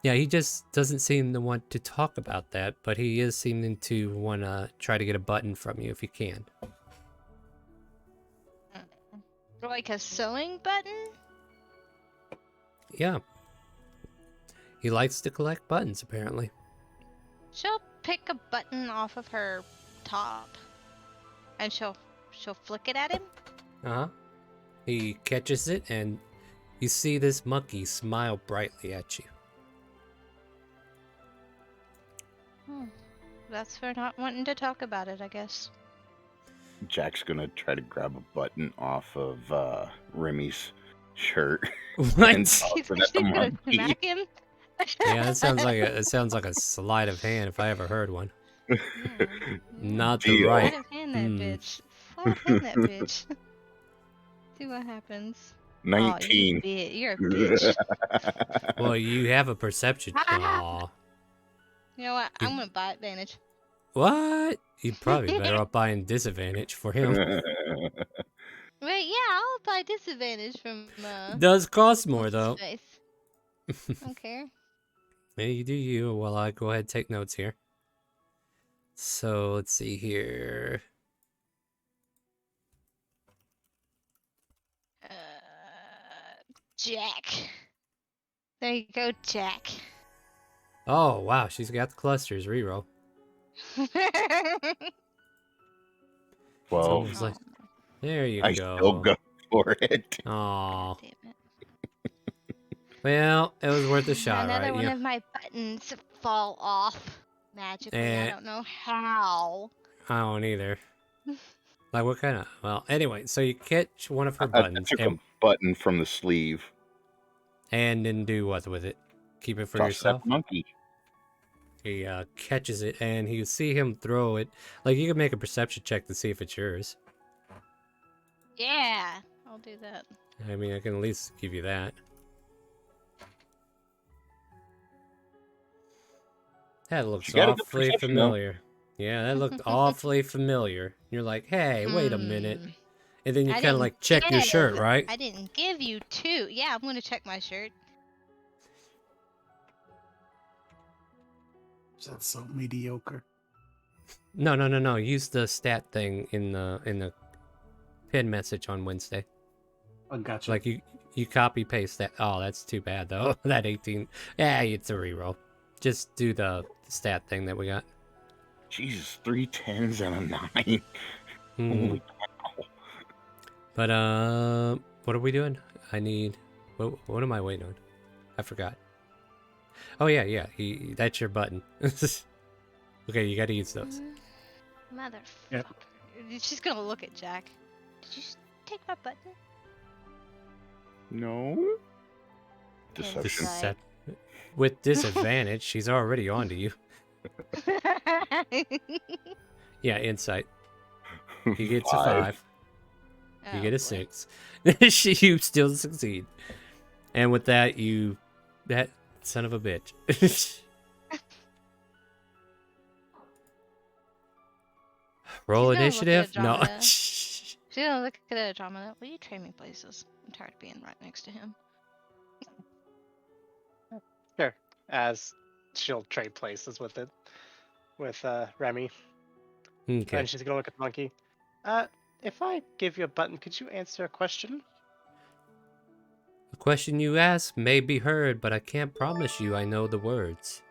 A: yeah, he just doesn't seem to want to talk about that, but he is seeming to want to try to get a button from you if he can.
B: Like a sewing button?
A: Yeah. He likes to collect buttons, apparently.
B: She'll pick a button off of her top, and she'll flick it at him.
A: Uh-huh. He catches it, and you see this monkey smile brightly at you.
B: That's for not wanting to talk about it, I guess.
D: Jack's gonna try to grab a button off of Remy's shirt.
A: What?
D: And toss
B: He's
D: it at the
B: gonna
D: monkey.
B: smack him.
A: Yeah, it sounds like a sleight of hand if I ever heard one. Not the
D: Deal.
A: right.
B: Sleight of hand that bitch. Sleight of hand that bitch. See what happens.
D: 19.
B: Oh, you're a bitch.
A: Well, you have a perception.
B: Ah!
A: Aw.
B: You know what? I'm gonna buy advantage.
A: What? You'd probably be better off buying disadvantage for him.
B: Wait, yeah, I'll buy disadvantage from
A: Does cost more though.
B: Space. Don't care.
A: Yeah, you do you while I go ahead and take notes here. So let's see here.
B: Jack. There you go, Jack.
A: Oh wow, she's got the clusters. Reroll.
D: Well,
A: Someone's like, there you
D: I
A: go.
D: still go for it.
A: Aw.
B: Damn it.
A: Well, it was worth a shot,
B: Another
A: right?
B: one
A: Yeah.
B: of my buttons fall off magically. I don't know how.
A: I don't either. Like what kind of? Well, anyway, so you catch one of her
D: I
A: buttons
D: took
A: and
D: a button from the sleeve.
A: then do what with it? Keep it for
D: Toss
A: yourself.
D: that monkey.
A: He catches it, and you see him throw it. Like you can make a perception check to see if it's yours.
B: Yeah, I'll do that.
A: I mean, I can at least give you that. That looks
D: You got a good
A: awfully
D: perception, though.
A: familiar. Yeah, that looked awfully familiar. You're like, hey, wait a minute. And then you
B: I
A: kind of
B: didn't
A: like check your shirt,
B: give-
A: right?
B: I didn't give you two. Yeah, I'm gonna check my shirt.
F: That's so mediocre.
A: No. Use the stat thing in the pin message on Wednesday.
F: I got you.
A: Like you copy paste that. Oh, that's too bad though. That 18. Yeah, it's a reroll. just do the stat thing that we got.
D: Jesus, 3 10s and a 9.
A: Mhm.
D: Holy cow.
A: But what are we doing? I need. What am I waiting on? I forgot. Oh yeah. That's your button. Okay, you gotta use those.
B: Motherfucker.
F: Yep.
B: She's gonna look at Jack. Did you take my button?
D: No? Deception.
B: Insight.
A: With disadvantage, she's already onto you. Yeah, insight. He gets a 5. You
B: Oh,
A: get a
B: boy.
A: 6. You still succeed. And with that, that son of a bitch. Roll
B: She's gonna look at
A: initiative? No.
B: Andromeda. She's gonna look at Andromeda. Will you trade me places? I'm tired of being right next to him.
E: Sure. As she'll trade places with Remy.
A: Okay.
E: And she's gonna look at the monkey. If I give you a button, could you answer a question?
A: The question you ask may be heard, but I can't promise you I know the words.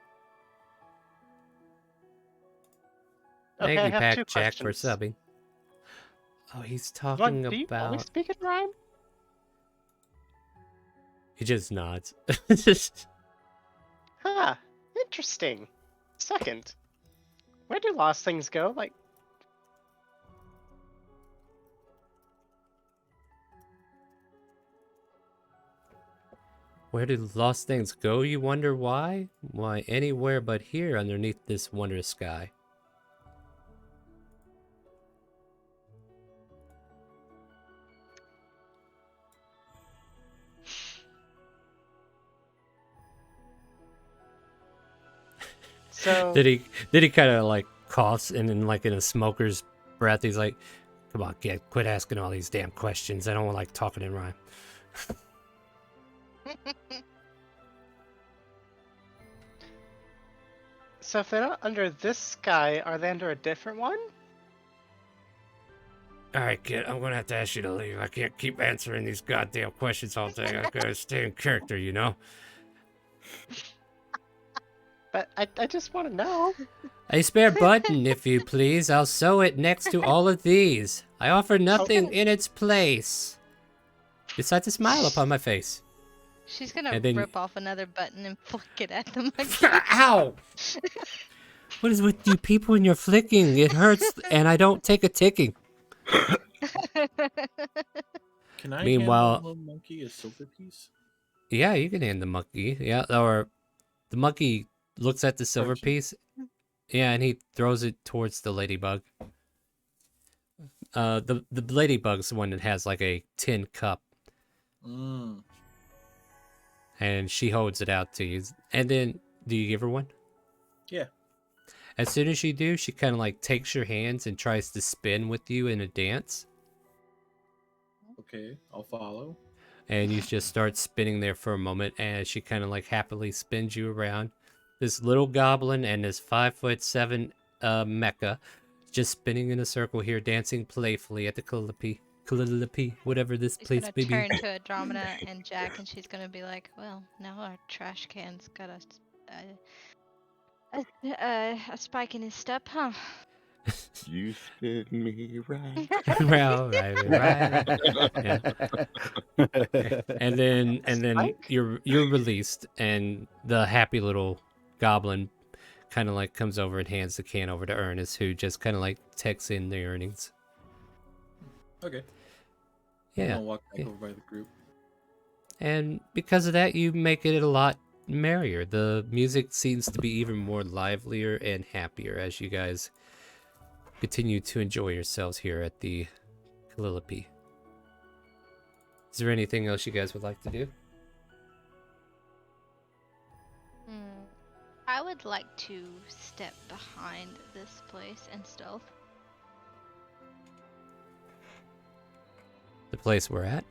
E: Okay,
A: Thank
E: I
A: you,
E: have
A: Pack
E: 2
A: Jack, for
E: questions.
A: subbing. Oh, he's
E: One,
A: talking
E: do you always
A: about...
E: speak in rhyme?
A: He just nods.
E: Huh, interesting. Second, where do lost things go? Like,
A: Where do lost things go, you wonder why? Why, anywhere but here underneath this wondrous sky.
E: so
A: Did he kind of like coughs and then like in a smoker's breath, he's like, come on, kid, quit asking all these damn questions. I don't like talking in rhyme.
E: So if they're not under this sky, are they under a different one?
A: All right, kid, I'm gonna have to ask you to leave. I can't keep answering these goddamn questions all day. I gotta stay in character, you know?
E: But I just want to know.
A: A spare button, if you please. I'll sew it next to all of these. I offer nothing in its place. Besides a smile upon my face.
B: She's gonna
A: And then-
B: rip off another button and flick it at the monkey.
A: Ow! What is with you people and your flicking? It hurts, and I don't take a ticking.
C: Can I
A: Meanwhile-
C: handle the monkey a silver piece?
A: Yeah, you can hand the monkey. Yeah, or the monkey looks at the silver
C: Archie.
A: piece. Yeah, and he throws it towards the ladybug. The ladybug's the one that has like a tin cup,
C: Mm.
A: and she holds it out to you. And then, do you give her one?
C: Yeah.
A: As soon as you do, she kind of like takes your hands and tries to spin with you in a dance.
C: Okay, I'll follow.
A: And you just start spinning there for a moment, and she kind of like happily spins you around. This little goblin and this 5'7" mecha just spinning in a circle here, dancing playfully at the Calliope, whatever this
B: She's
A: place
B: gonna
A: may be.
B: turn to Andromeda and Jack, and she's gonna be like, "Well, now our trash can's got a spike in his step, huh?"
D: You spin me right.
A: right. Yeah. And then
E: Spike?
A: you're released, and the happy little goblin kind of like comes over and hands the can over to Ernest, who just kind of like takes in the earnings.
C: Okay.
A: Yeah.
C: I'll walk back
A: yeah.
C: over by the group.
A: And because of that, you make it a lot merrier. The music seems to be even more livelier and happier as you guys continue to enjoy yourselves here at the Calliope. Is there anything else you guys would like to do?
B: I would like to step behind this place and stealth.
A: The place we're at?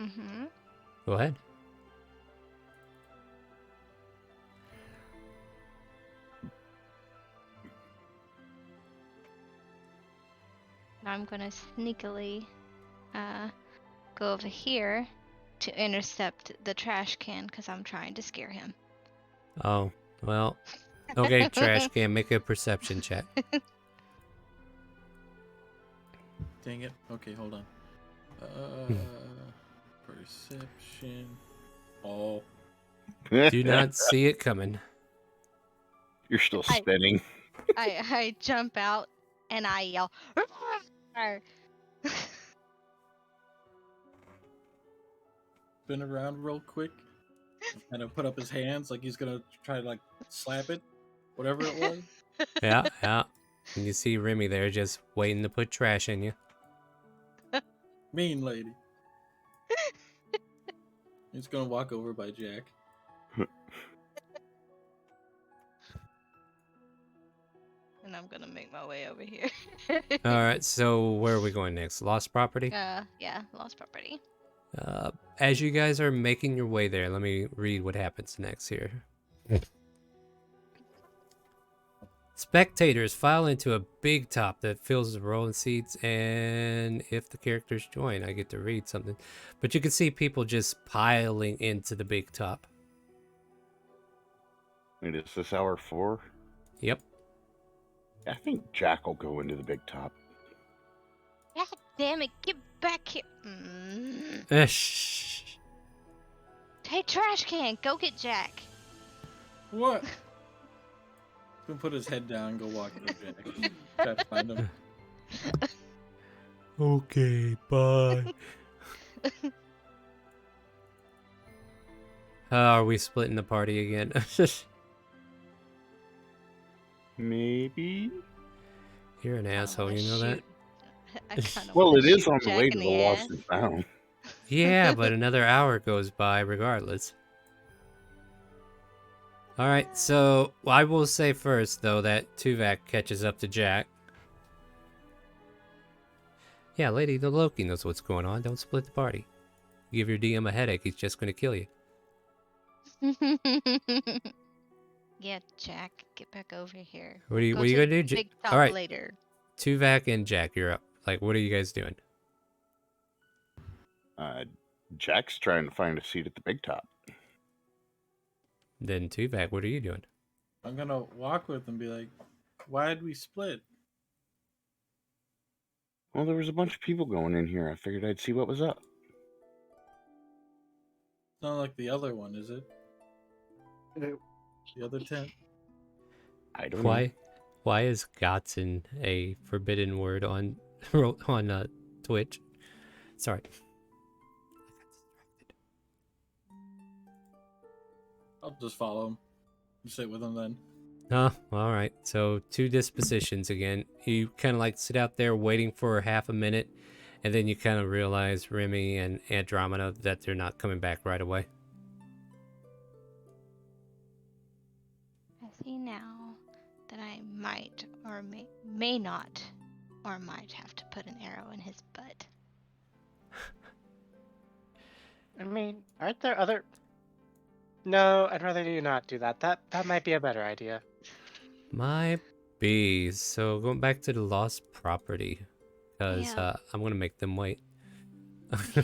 B: Mm-hmm.
A: Go ahead.
B: I'm gonna sneakily go over here to intercept the trash can because I'm trying to scare him.
A: Oh, Well, okay, trash can, make a perception check.
C: Dang it. Okay, hold on. Perception. Oh.
A: Do not see it coming.
D: You're still
B: I-
D: spinning.
B: I jump out and I yell.
C: Spin around real quick. Kind of put up his hands like he's gonna try to like slap it. Whatever it was.
A: Yeah, yeah. And you see Remy there just waiting to put trash in you.
C: Mean lady. He's gonna walk over by Jack.
B: And I'm gonna make my way over here.
A: Alright, so where are we going next? Lost property?
B: Yeah, lost property.
A: As you guys are making your way there, let me read what happens next here. Spectators file into a big top that fills the rolling seats, and if the characters join, I get to read something. But you can see people just piling into the big top.
D: Wait, is this hour 4?
A: Yep.
D: I think Jack will go into the big top.
B: God damn it, get back here.
A: Shh.
B: Hey, trash can, go get Jack.
C: What? He'll put his head down and go walk to Jack. Try to find him.
A: Okay, bye. Are we splitting the party again?
D: Maybe?
A: You're an asshole,
B: wanna
A: you know that?
B: shoot- I kinda
D: Well,
B: wanna
D: it is
B: shoot
D: on the
B: Jack
D: way
B: in
D: to the
B: the
D: lost
B: ass.
D: and found.
A: Yeah, but another hour goes by regardless. Alright, so I will say first, though, that Tuvok catches up to Jack. Yeah, Lady the Loki knows what's going on. Don't split the party. Give your DM a headache, he's just going to kill you.
B: Yeah, Jack, get back over here.
A: What are you,
B: Go
A: what are you
B: to
A: going to do?
B: the big top
A: Alright,
B: later.
A: Tuvok and Jack, you're up. Like, what are you guys doing?
D: Jack's trying to find a seat at the big top.
A: Then Tuvok, what are you doing?
C: I'm gonna walk with him and be like, why'd we split?
D: Well, there was a bunch of people going in here. I figured I'd see what was up.
C: It's not like the other one, is it? The other tent?
D: I don't know.
A: Why is Gotson a forbidden word on Twitch? Sorry.
C: I'll just follow him. Sit with him then.
A: Oh, alright. So, two dispositions again. You kind of like sit out there waiting for half a minute, and then you kind of realize, Remy and Andromeda, that they're not coming back right away.
B: I see now that I might or may not or might have to put an arrow in his butt.
E: I mean, aren't there other... No, I'd rather you not do that. That might be a better idea.
A: My bees. So, going back to the lost property, because
B: Yeah.
A: I'm going to make them wait.
B: Yeah.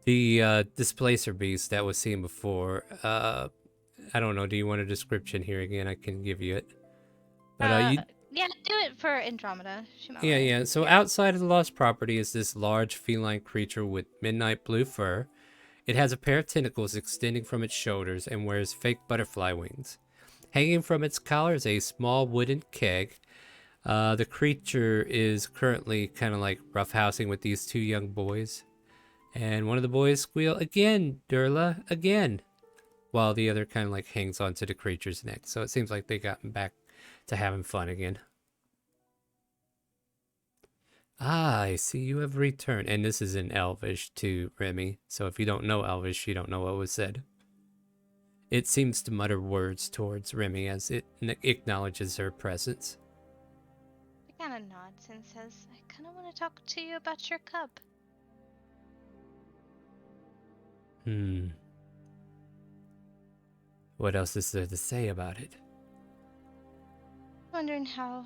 A: The displacer beast that was seen before, I don't know, do you want a description here again? I can give you it. But
B: Yeah, do it for Andromeda. She might
A: yeah,
B: wanna
A: yeah. So
B: hear it.
A: outside of the lost property is this large feline creature with midnight blue fur. It has a pair of tentacles extending from its shoulders and wears fake butterfly wings. Hanging from its collar is a small wooden keg. The creature is currently kind of like roughhousing with these two young boys. And one of the boys squeal, "Again, Durla, again," while the other kind of like hangs onto the creature's neck. So it seems like they gotten back to having fun again. Ah, I see you have returned. And this is in Elvish to Remy. So if you don't know Elvish, you don't know what was said. It seems to mutter words towards Remy as it acknowledges her presence.
B: He kind of nods and says, I kind of want to talk to you about your cub.
A: What else is there to say about it?
B: Wondering how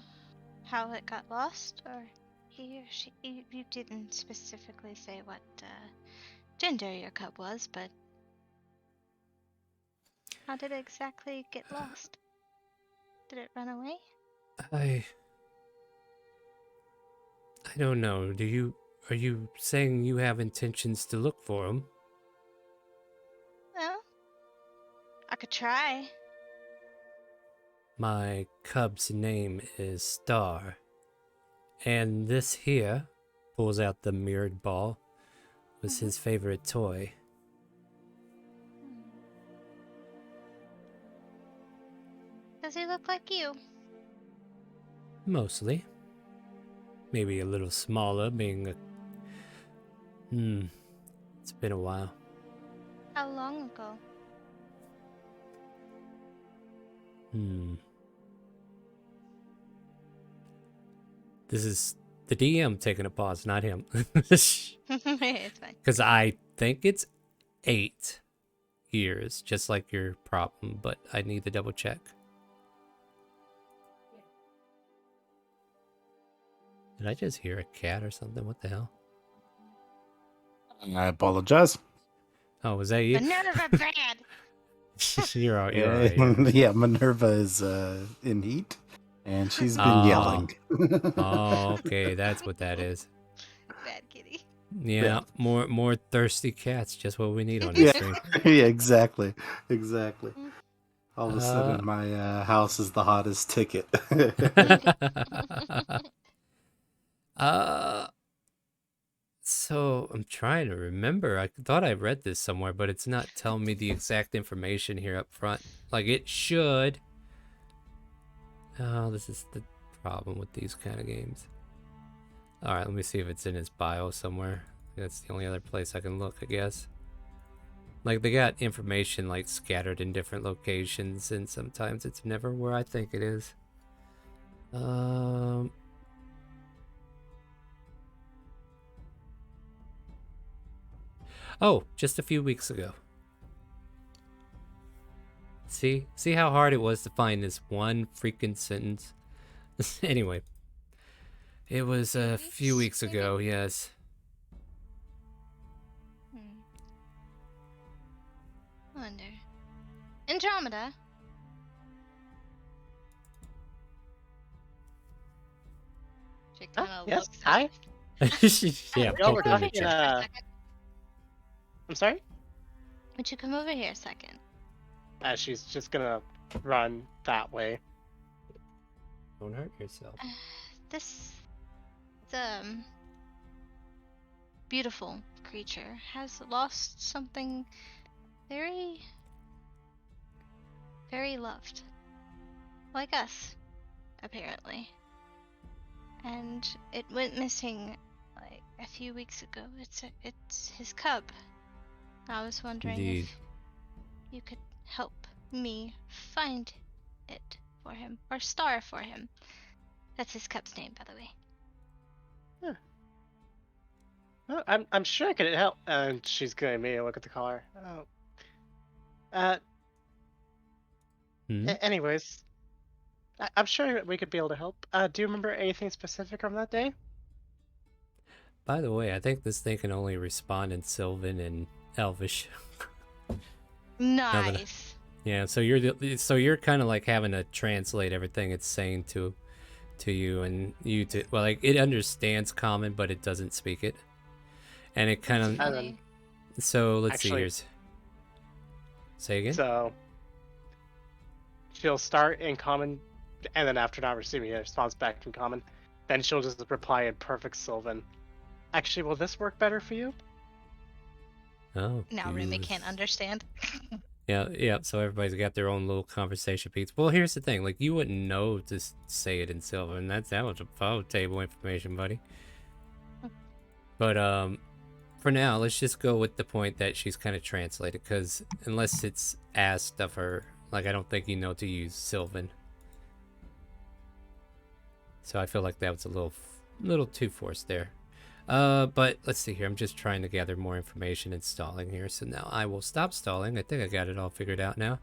B: it got lost, or he or she. You didn't specifically say what gender your cub was, but How did it exactly get lost? Did it run away?
A: I don't know. Are you saying you have intentions to look for him?
B: Well, I could try.
A: My cub's name is Star. And this here, pulls out the mirrored ball, was his favorite toy.
B: Does he look like you?
A: Mostly. Maybe a little smaller, being a... It's been a while.
B: How long ago?
A: This is the DM taking a pause, not him.
B: It's fine.
A: Because I think it's 8 years, just like your problem, but I need to double check. Did I just hear a cat or something? What the hell?
F: I apologize.
A: Oh, was that you?
B: Minerva bad!
A: You're all right.
F: Yeah, Minerva is in heat, and she's been
A: Oh.
F: yelling.
A: Oh, okay, that's what that is.
B: Bad kitty.
A: Yeah, more thirsty cats, just what we need on
F: Yeah,
A: this stream.
F: yeah, exactly. All of a sudden, my house is the hottest ticket.
A: So I'm trying to remember. I thought I read this somewhere, but it's not telling me the exact information here up front. Like it should. Oh, this is the problem with these kind of games. All right, let me see if it's in his bio somewhere. That's the only other place I can look, I guess. Like they got information like scattered in different locations, and sometimes it's never where I think it is. Oh, just a few weeks ago. See how hard it was to find this one freaking sentence? Anyway. It was a few weeks ago, yes.
B: Wonder. Andromeda? She kinda
E: Yes,
B: looks
E: hi.
A: Yeah,
E: We all were
A: poke it in the
E: talking,
A: chest.
E: I'm sorry?
B: Would you come over here a second?
E: She's just gonna run that way.
A: Don't hurt yourself.
B: This beautiful creature has lost something very, very loved. Like us, apparently. And it went missing like a few weeks ago. It's his cub. I was wondering
A: Indeed.
B: if you could help me find it for him, or Star for him. That's his cub's name, by the way.
E: Oh, I'm sure I could help. And she's gonna immediately look at the collar. Oh. Anyways, I'm sure we could be able to help. Do you remember anything specific from that day?
A: By the way, I think this thing can only respond in Sylvan and Elvish.
B: Nice.
A: Yeah, so you're kind of like having to translate everything it's saying to you, and you to well, like it understands common, but it doesn't speak it, and it kind of.
B: Funny.
A: So let's see.
E: Actually-
A: Here's. Say again.
E: So she'll start in common, and then after not receiving a response back in common, then she'll just reply in perfect Sylvan. Actually, will this work better for you?
A: Oh.
B: Now Remy
A: geez.
B: can't understand.
A: Yeah. So everybody's got their own little conversation piece. Well, here's the thing. Like you wouldn't know to say it in Sylvan. That was a phone table information, buddy. But for now, let's just go with the point that she's kind of translated, because unless it's asked of her, like I don't think you know to use Sylvan. So I feel like that was a little too forced there. But let's see here. I'm just trying to gather more information and stalling here. So now I will stop stalling. I think I got it all figured out now.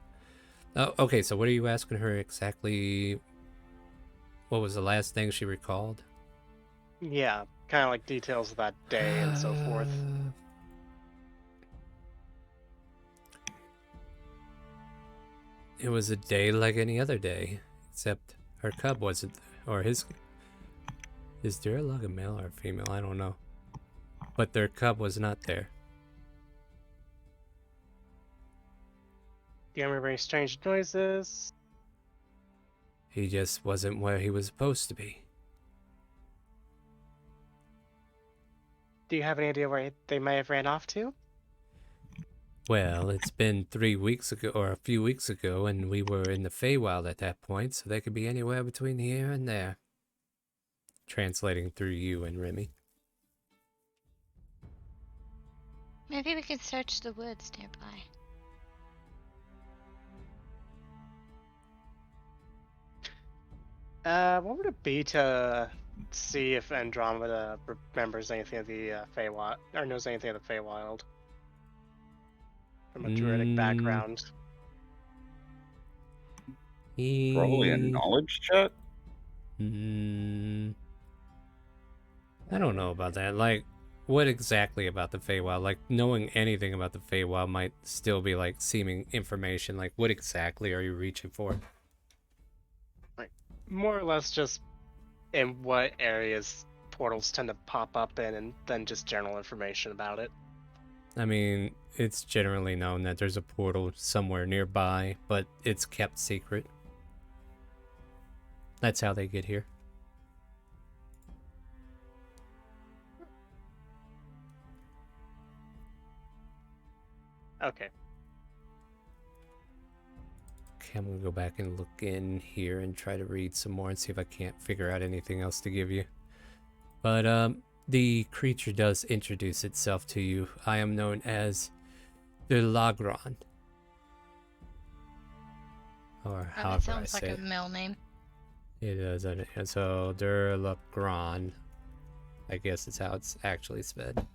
A: Oh, okay. So what are you asking her exactly? What was the last thing she recalled?
E: Yeah, kind of like details of that day and so forth.
A: it was a day like any other day, except her cub wasn't, or his. Is Duralog a male or a female? I don't know. But their cub was not there.
E: Do you remember any strange noises?
A: He just wasn't where he was supposed to be.
E: Do you have any idea where they may have ran off to?
A: Well, it's been 3 weeks ago, or a few weeks ago, and we were in the Feywild at that point, so they could be anywhere between here and there. Translating through you and Remy.
B: Maybe we can search the woods nearby.
E: What would it be to see if Andromeda remembers anything of the Feywild, or knows anything of the Feywild from a druidic background?
D: Probably a knowledge check.
A: I don't know about that. Like, what exactly about the Feywild? Like, knowing anything about the Feywild might still be like seeming information. Like, what exactly are you reaching for?
E: Like, more or less just in what areas portals tend to pop up in, and then just general information about it.
A: I mean, it's generally known that there's a portal somewhere nearby, but it's kept secret. That's how they get here.
E: Okay.
A: Okay, I'm gonna go back and look in here and try to read some more and see if I can't figure out anything else to give you. But the creature does introduce itself to you. I am known as the Lagron. Or
B: Oh,
A: however
B: that
A: I
B: sounds
A: say
B: like a
A: it.
B: male name.
A: It is, and so Durlagron. I guess it's how it's actually spelled.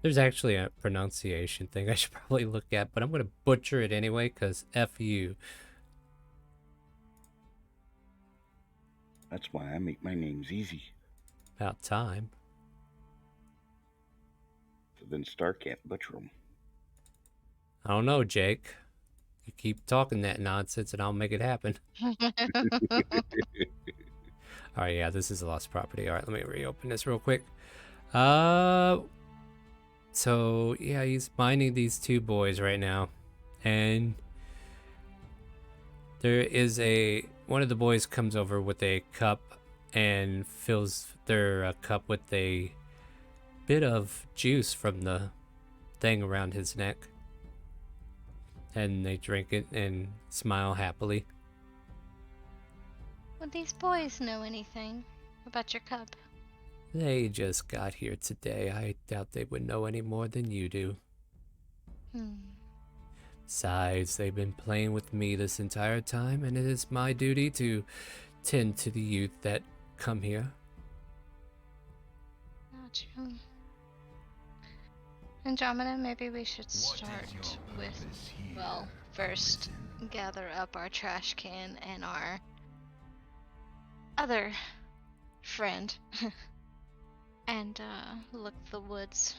A: There's actually a pronunciation thing I should probably look at, but I'm going to butcher it anyway, because F you.
D: That's why I make my names easy.
A: About time.
D: So then Star can't butcher them.
A: I don't know, Jake. You keep talking that nonsense and I'll make it happen. Alright, yeah, this is a lost property. Alright, let me reopen this real quick. So, yeah, he's mining these two boys right now. And there is one of the boys comes over with a cup and fills their cup with a bit of juice from the thing around his neck. And they drink it and smile happily.
B: Would these boys know anything about your cub?
A: They just got here today. I doubt they would know any more than you do. Besides, they've been playing with me this entire time, and it is my duty to tend to the youth that come here.
B: Not true. Andromeda, maybe we should start with, well, first gather up our trash can and our other friend and look the woods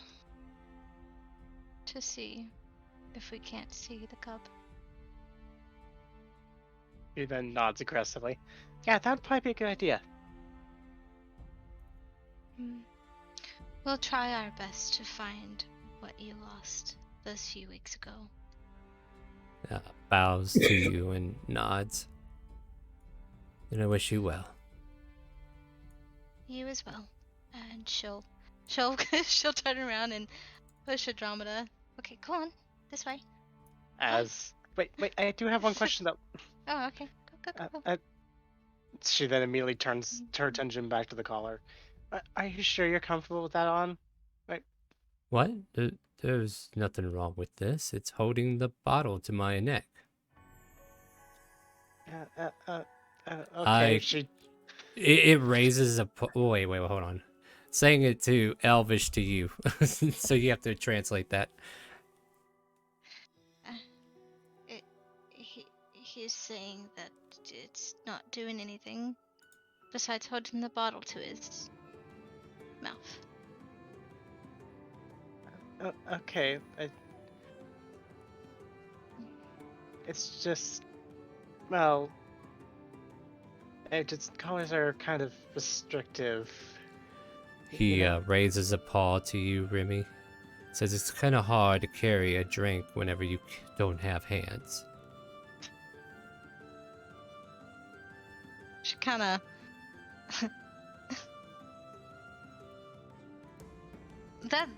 B: to see if we can't see the cub.
E: He then nods aggressively. Yeah, that would probably be a good idea.
B: We'll try our best to find what you lost those few weeks ago.
A: Bows to you and nods. And I wish you well.
B: You as well. And she'll she'll turn around and push Andromeda. Okay, go on. This way.
E: Wait, I do have one question though.
B: Oh, okay. Go.
E: She then immediately turns her attention back to the collar. Are you sure you're comfortable with that on?
A: What? There's nothing wrong with this. It's holding the bottle to my neck.
E: Okay.
A: It raises a... wait, hold on. Saying it to Elvish to you. So you have to translate that.
B: He's saying that it's not doing anything besides holding the bottle to his mouth.
E: Okay. It's just Well, its colors are kind of restrictive.
A: He raises a paw to you, Remy. Says it's kind of hard to carry a drink whenever you don't have hands.
B: She kind of.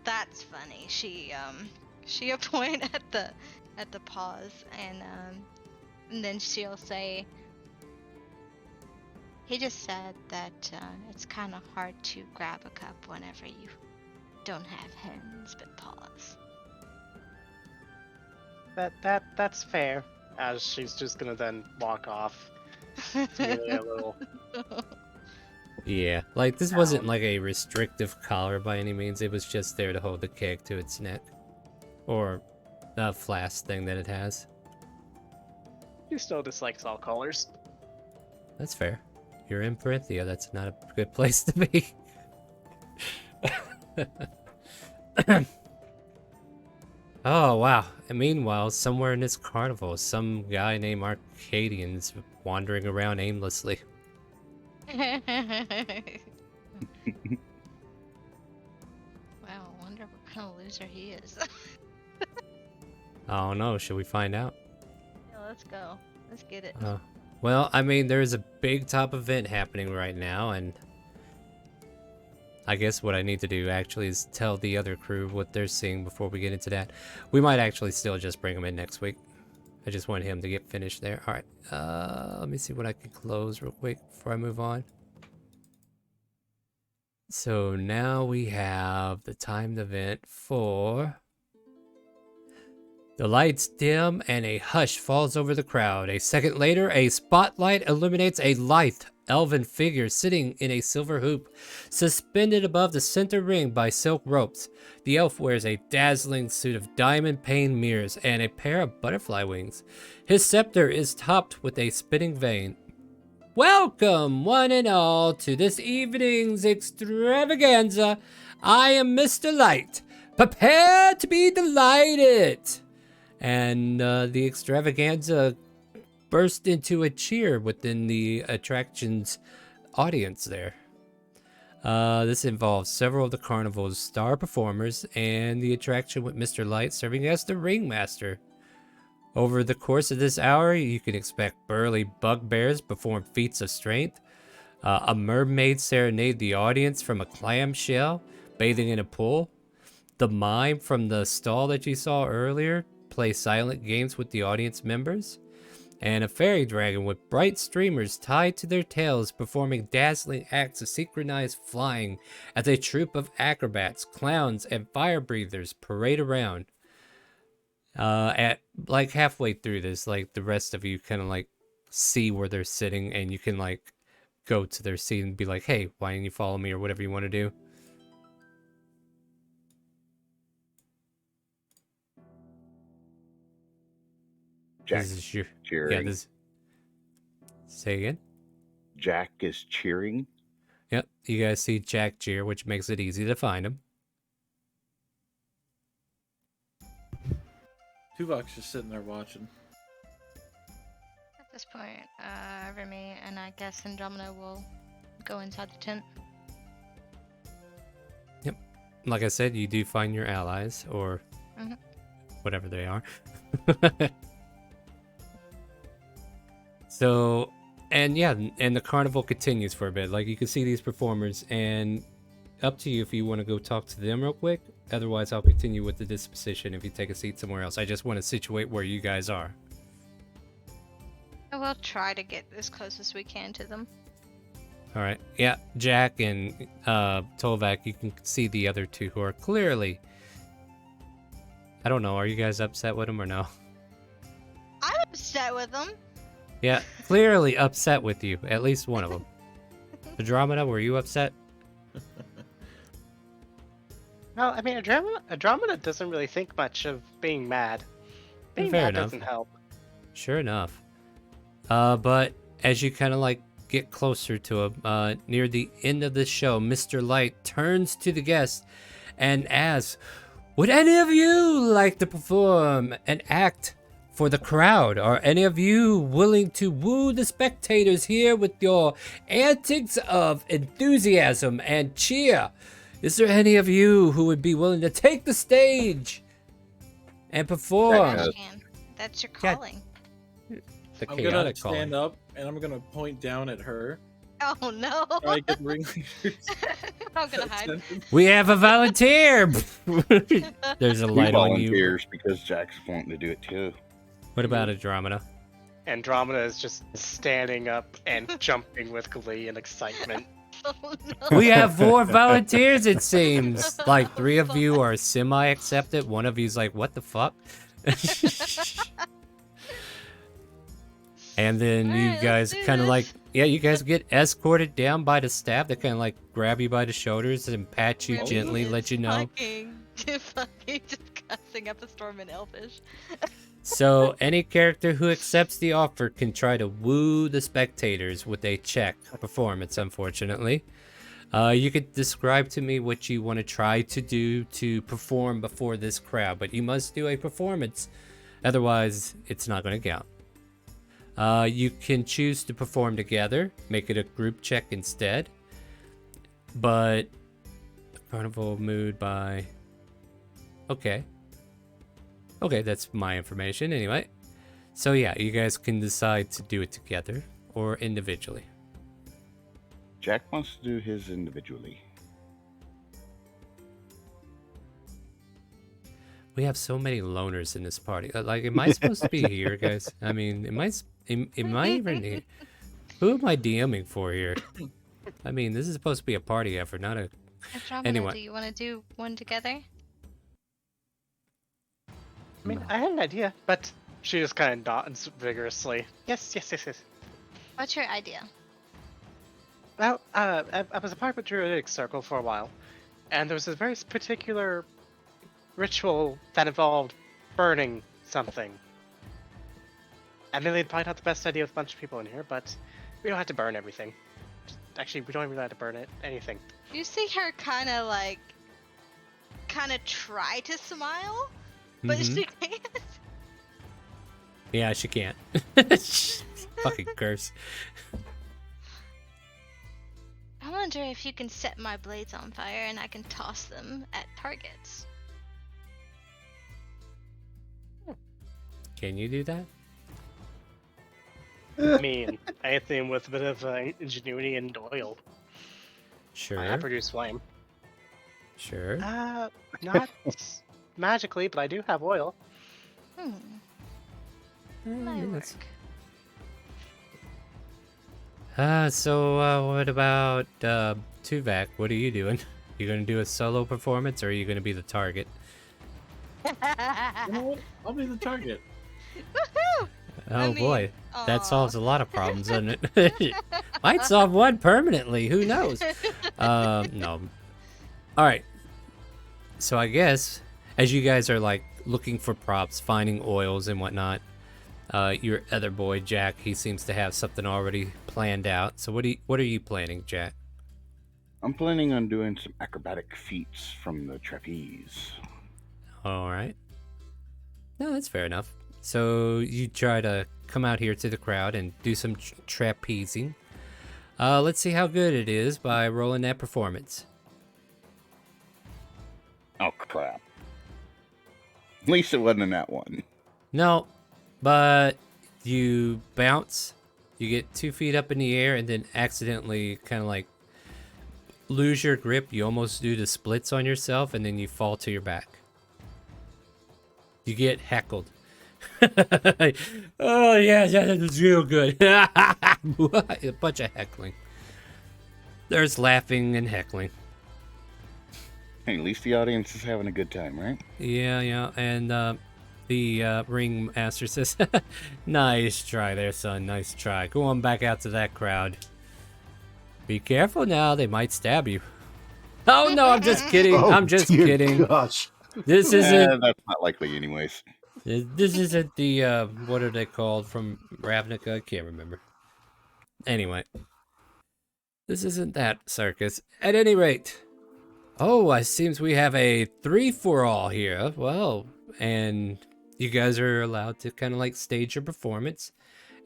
B: That's funny. She point at the paws and then she'll say, he just said that it's kind of hard to grab a cup whenever you don't have hands but paws.
E: That's fair. As she's just gonna then walk off. It's really a little.
A: Yeah, like this wasn't like a restrictive collar by any means. It was just there to hold the keg to its neck. Or the flask thing that it has.
E: He still dislikes all colors.
A: That's fair. You're in Parithia, that's not a good place to be. Oh, wow. And meanwhile, somewhere in this carnival, some guy named Arcadian's wandering around aimlessly.
B: Wow, I wonder what kind of loser he is.
A: I don't know, should we find out?
B: Yeah, let's go. Let's get it.
A: Well, I mean, there's a big top event happening right now, and I guess what I need to do actually is tell the other crew what they're seeing before we get into that. We might actually still just bring him in next week. I just want him to get finished there. Alright, let me see what I can close real quick before I move on. So now we have the timed event for... The lights dim and a hush falls over the crowd. A second later, a spotlight illuminates a lithe, elven figure sitting in a silver hoop, suspended above the center ring by silk ropes. The elf wears a dazzling suit of diamond-paned mirrors and a pair of butterfly wings. His scepter is topped with a spinning vane. Welcome, one and all, to this evening's extravaganza. I am Mr. Light. Prepare to be delighted. And the extravaganza burst into a cheer within the attraction's audience there. This involves several of the carnival's star performers and the attraction with Mr. Light serving as the ringmaster. Over the course of this hour, you can expect burly bugbears perform feats of strength, a mermaid serenade the audience from a clamshell bathing in a pool, the mime from the stall that you saw earlier play silent games with the audience members, and a fairy dragon with bright streamers tied to their tails performing dazzling acts of synchronized flying as a troupe of acrobats, clowns, and fire breathers parade around. At like halfway through this, like the rest of you kind of like see where they're sitting, and you can like go to their seat and be like, hey, why didn't you follow me, or whatever you want to do.
D: Jack
A: This is your,
D: cheering.
A: yeah, this. Say again?
D: Jack is cheering.
A: Yep, you guys see Jack cheer, which makes it easy to find him.
C: Tuvok's just sitting there watching.
B: At this point, Remy and I guess Andromeda will go inside the tent.
A: Yep, like I said, you do find your allies, or whatever they are. So, and yeah, and the carnival continues for a bit. Like, you can see these performers, and up to you if you want to go talk to them real quick. Otherwise, I'll continue with the disposition if you take a seat somewhere else. I just want to situate where you guys are.
B: We'll try to get as close as we can to them.
A: All right. Yeah, Jack and Tolvac, you can see the other two who are clearly... I don't know, are you guys upset with them or no?
B: I'm upset with them.
A: Yeah, clearly upset with you. At least one of them. Andromeda, were you upset?
E: No, I mean, Andromeda doesn't really think much of being mad. Being
A: Fair
E: mad
A: enough.
E: doesn't help.
A: Sure enough. But as you kind of like get closer to him, near the end of the show, Mr. Light turns to the guests and asks, would any of you like to perform an act for the crowd. Are any of you willing to woo the spectators here with your antics of enthusiasm and cheer? Is there any of you who would be willing to take the stage and perform?
D: Yes.
B: Man, that's your
A: Yeah.
B: calling.
A: The
C: I'm gonna
A: chaotic
C: stand
A: calling.
C: up and I'm gonna point down at her.
B: Oh no!
C: Try to get ringleaders.
B: I'm gonna hide.
A: We have a volunteer. There's a
D: Two
A: light on you.
D: volunteers because Jack's wanting to do it too.
A: What about Andromeda?
E: Andromeda is just standing up and jumping with glee and excitement.
B: Oh no!
A: We have 4 volunteers, it seems. Like 3 of you are semi-accepted. 1 of you's like, what the fuck? And then you
B: Alright,
A: guys
B: let's do
A: kind of
B: this.
A: like, yeah, you guys get escorted down by the staff. They kind of like grab you by the shoulders and pat you
B: Remy
A: gently,
B: is
A: let you know.
B: fucking just cussing up a storm in Elfish.
A: So any character who accepts the offer can try to woo the spectators with a check performance, unfortunately. You could describe to me what you want to try to do to perform before this crowd, but you must do a performance. Otherwise, it's not going to count. You can choose to perform together, make it a group check instead. But carnival mood by... Okay, that's my information anyway. So yeah, you guys can decide to do it together or individually.
D: Jack wants to do his individually.
A: We have so many loners in this party. Like, am I supposed to be here, guys? I mean, am I even here? Who am I DMing for here? I mean, this is supposed to be a party effort, not a...
B: Andromeda,
A: Anyway.
B: do you want to do one together?
E: I mean, I had an idea, but she just kind of nods vigorously. Yes.
B: What's your idea?
E: Well, I was a part of a druidic circle for a while, and there was a very particular ritual that involved burning something. And then they'd find out the best idea with a bunch of people in here, but we don't have to burn everything. Actually, we don't even have to burn anything.
B: You see her kind of try to smile, but
A: Mhm.
B: she can't.
A: Yeah, she can't. Fucking curse.
B: I wonder if you can set my blades on fire and I can toss them at targets.
A: Can you do that?
E: I mean, anything with a bit of ingenuity and oil. I
A: Sure.
E: produce flame.
A: Sure.
E: Not magically, but I do have oil.
B: Might work.
A: So what about Tuvok? What are you doing? You gonna do a solo performance, or are you gonna be the target?
C: You know what? I'll be the target.
B: Woohoo!
A: Oh
B: I mean,
A: boy, that
B: aw.
A: solves a lot of problems, doesn't it? Might solve one permanently. Who knows? No. All right. So I guess as you guys are like looking for props, finding oils and whatnot, your other boy Jack, he seems to have something already planned out. So what are you planning, Jack?
D: I'm planning on doing some acrobatic feats from the trapeze.
A: All right. No, that's fair enough. So you try to come out here to the crowd and do some trapezing. Let's see how good it is by rolling that performance.
D: Oh crap. At least it wasn't in that one.
A: No, but you bounce, you get 2 feet up in the air, and then accidentally kind of like lose your grip. You almost do the splits on yourself, and then you fall to your back. You get heckled. Oh yeah, that was real good. A bunch of heckling. There's laughing and heckling.
D: Hey, at least the audience is having a good time, right?
A: Yeah, and the ringmaster says, "Nice try there, son. Nice try. Go on back out to that crowd. Be careful now; they might stab you." Oh no, I'm just kidding.
F: Oh,
A: I'm just
F: dear
A: kidding.
F: Gosh.
A: This isn't.
D: That's not likely, anyways.
A: This isn't the what are they called from Ravnica? I can't remember. Anyway, this isn't that circus. At any rate, oh, it seems we have a 3-for-all here. Well, and you guys are allowed to kind of like stage your performance,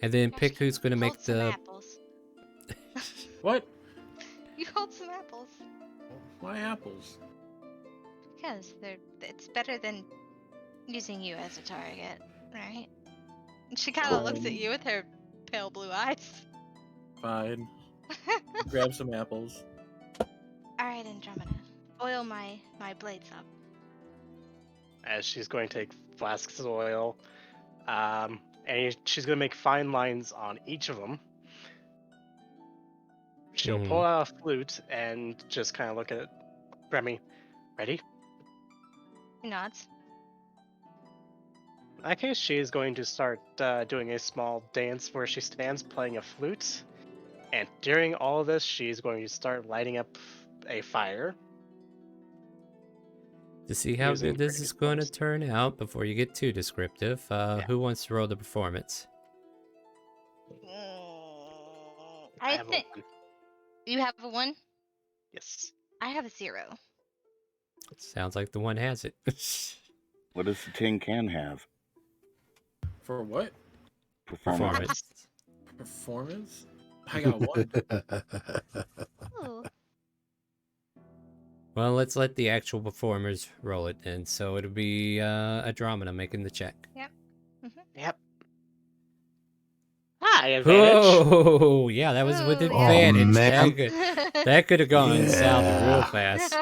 A: and then pick who's going to make
B: Hold some
A: the.
B: apples.
C: What?
B: You hold some apples.
C: Why apples?
B: Because it's better than using you as a target, right? She kind of looks at you with her pale blue eyes.
C: Fine. Grab some apples.
B: Alright, Andromeda. Oil my blades up.
E: As she's going to take flasks of oil, and she's going to make fine lines on each of them. She'll pull out a flute and just kind of look at it. Remy, ready?
B: He nods.
E: In that case, she is going to start doing a small dance where she stands playing a flute. And during all of this, she's going to start lighting up a fire.
A: To see how
E: Using
A: good this is going to
E: previous
A: turn out before you get too descriptive, who wants to roll the performance?
B: I
E: have a
B: think
E: 1.
B: you have a 1.
E: Yes.
B: I have a 0.
A: Sounds like the one has it.
D: What does the tin can have?
C: For what?
A: Performance.
C: Performance? I got 1.
B: Ooh.
A: Well, let's let the actual performers roll it then. So it'll be Andromeda making the check.
E: Yep. Hi, advantage.
A: Oh, yeah, that was with
B: Ooh,
A: advantage.
F: man.
A: That could have gone south real
F: Yeah.
A: fast.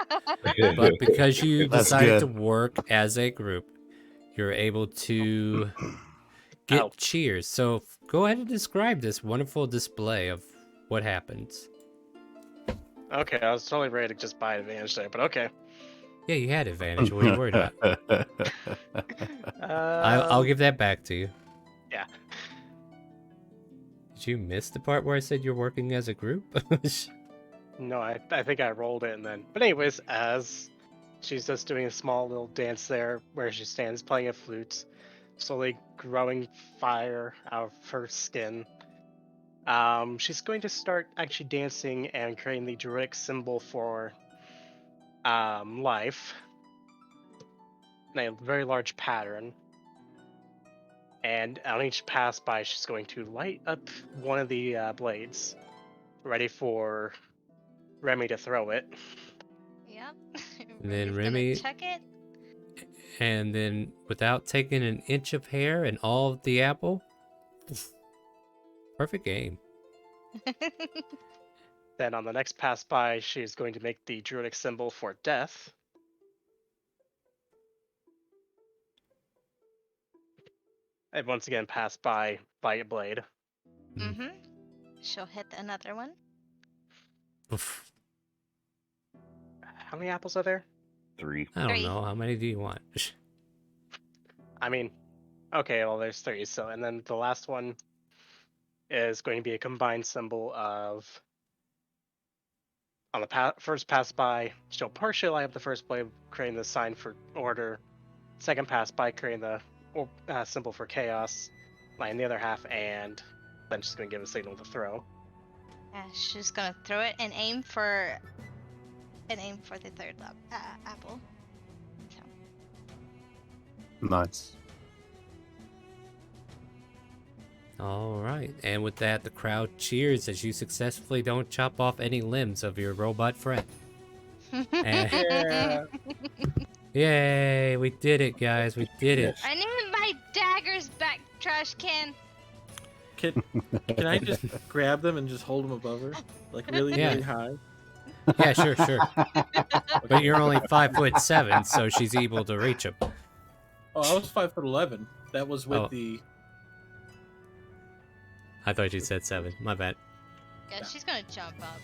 A: But because you
F: That's
A: decided to
F: good.
A: work as a group, you're able to get
E: Ow.
A: cheers. So go ahead and describe this wonderful display of what happens.
E: Okay, I was totally ready to just buy advantage there, but okay.
A: Yeah, you had advantage. What are you worried about? I'll give that back to you.
E: Yeah.
A: Did you miss the part where I said you're working as a group?
E: No, I think I rolled it and then. But anyways, as she's just doing a small little dance there where she stands playing a flute, slowly growing fire out of her skin. She's going to start actually dancing and creating the druidic symbol for life. In a very large pattern. And on each pass by, she's going to light up one of the blades, ready for Remy to throw it.
B: Yep.
A: And then
B: Remy's
A: Remy-
B: gonna check it.
A: And then without taking an inch of hair and all of the apple, perfect game.
E: Then on the next pass by, she's going to make the druidic symbol for death. And once again, pass by light blade.
B: Mm-hmm. She'll hit another one.
A: Oof.
E: How many apples are there?
D: 3.
A: I don't
B: 3.
A: know. How many do you want?
E: I mean, okay, well, there's 3. So, and then the last one is going to be a combined symbol of. On the first pass by, she'll partially light up the first blade, creating the sign for order. Second pass by, creating the symbol for chaos, lighting the other half, and then she's going to give a signal to throw.
B: Yeah, she's gonna throw it and aim for the third apple. So.
F: Nice.
A: All right. And with that, the crowd cheers as you successfully don't chop off any limbs of your robot friend.
C: Yeah.
A: Yay, we did it, guys. We did it.
B: I need my daggers back, trash can.
C: Can I just grab them and just hold them above her? Like really,
A: Yeah.
C: really high?
A: Yeah, sure. But you're only 5'7", so she's able to reach him.
C: Oh, I was 5'11". That was with
A: Oh.
C: the.
A: I thought you said 7. My bad.
B: Yeah, she's gonna jump up.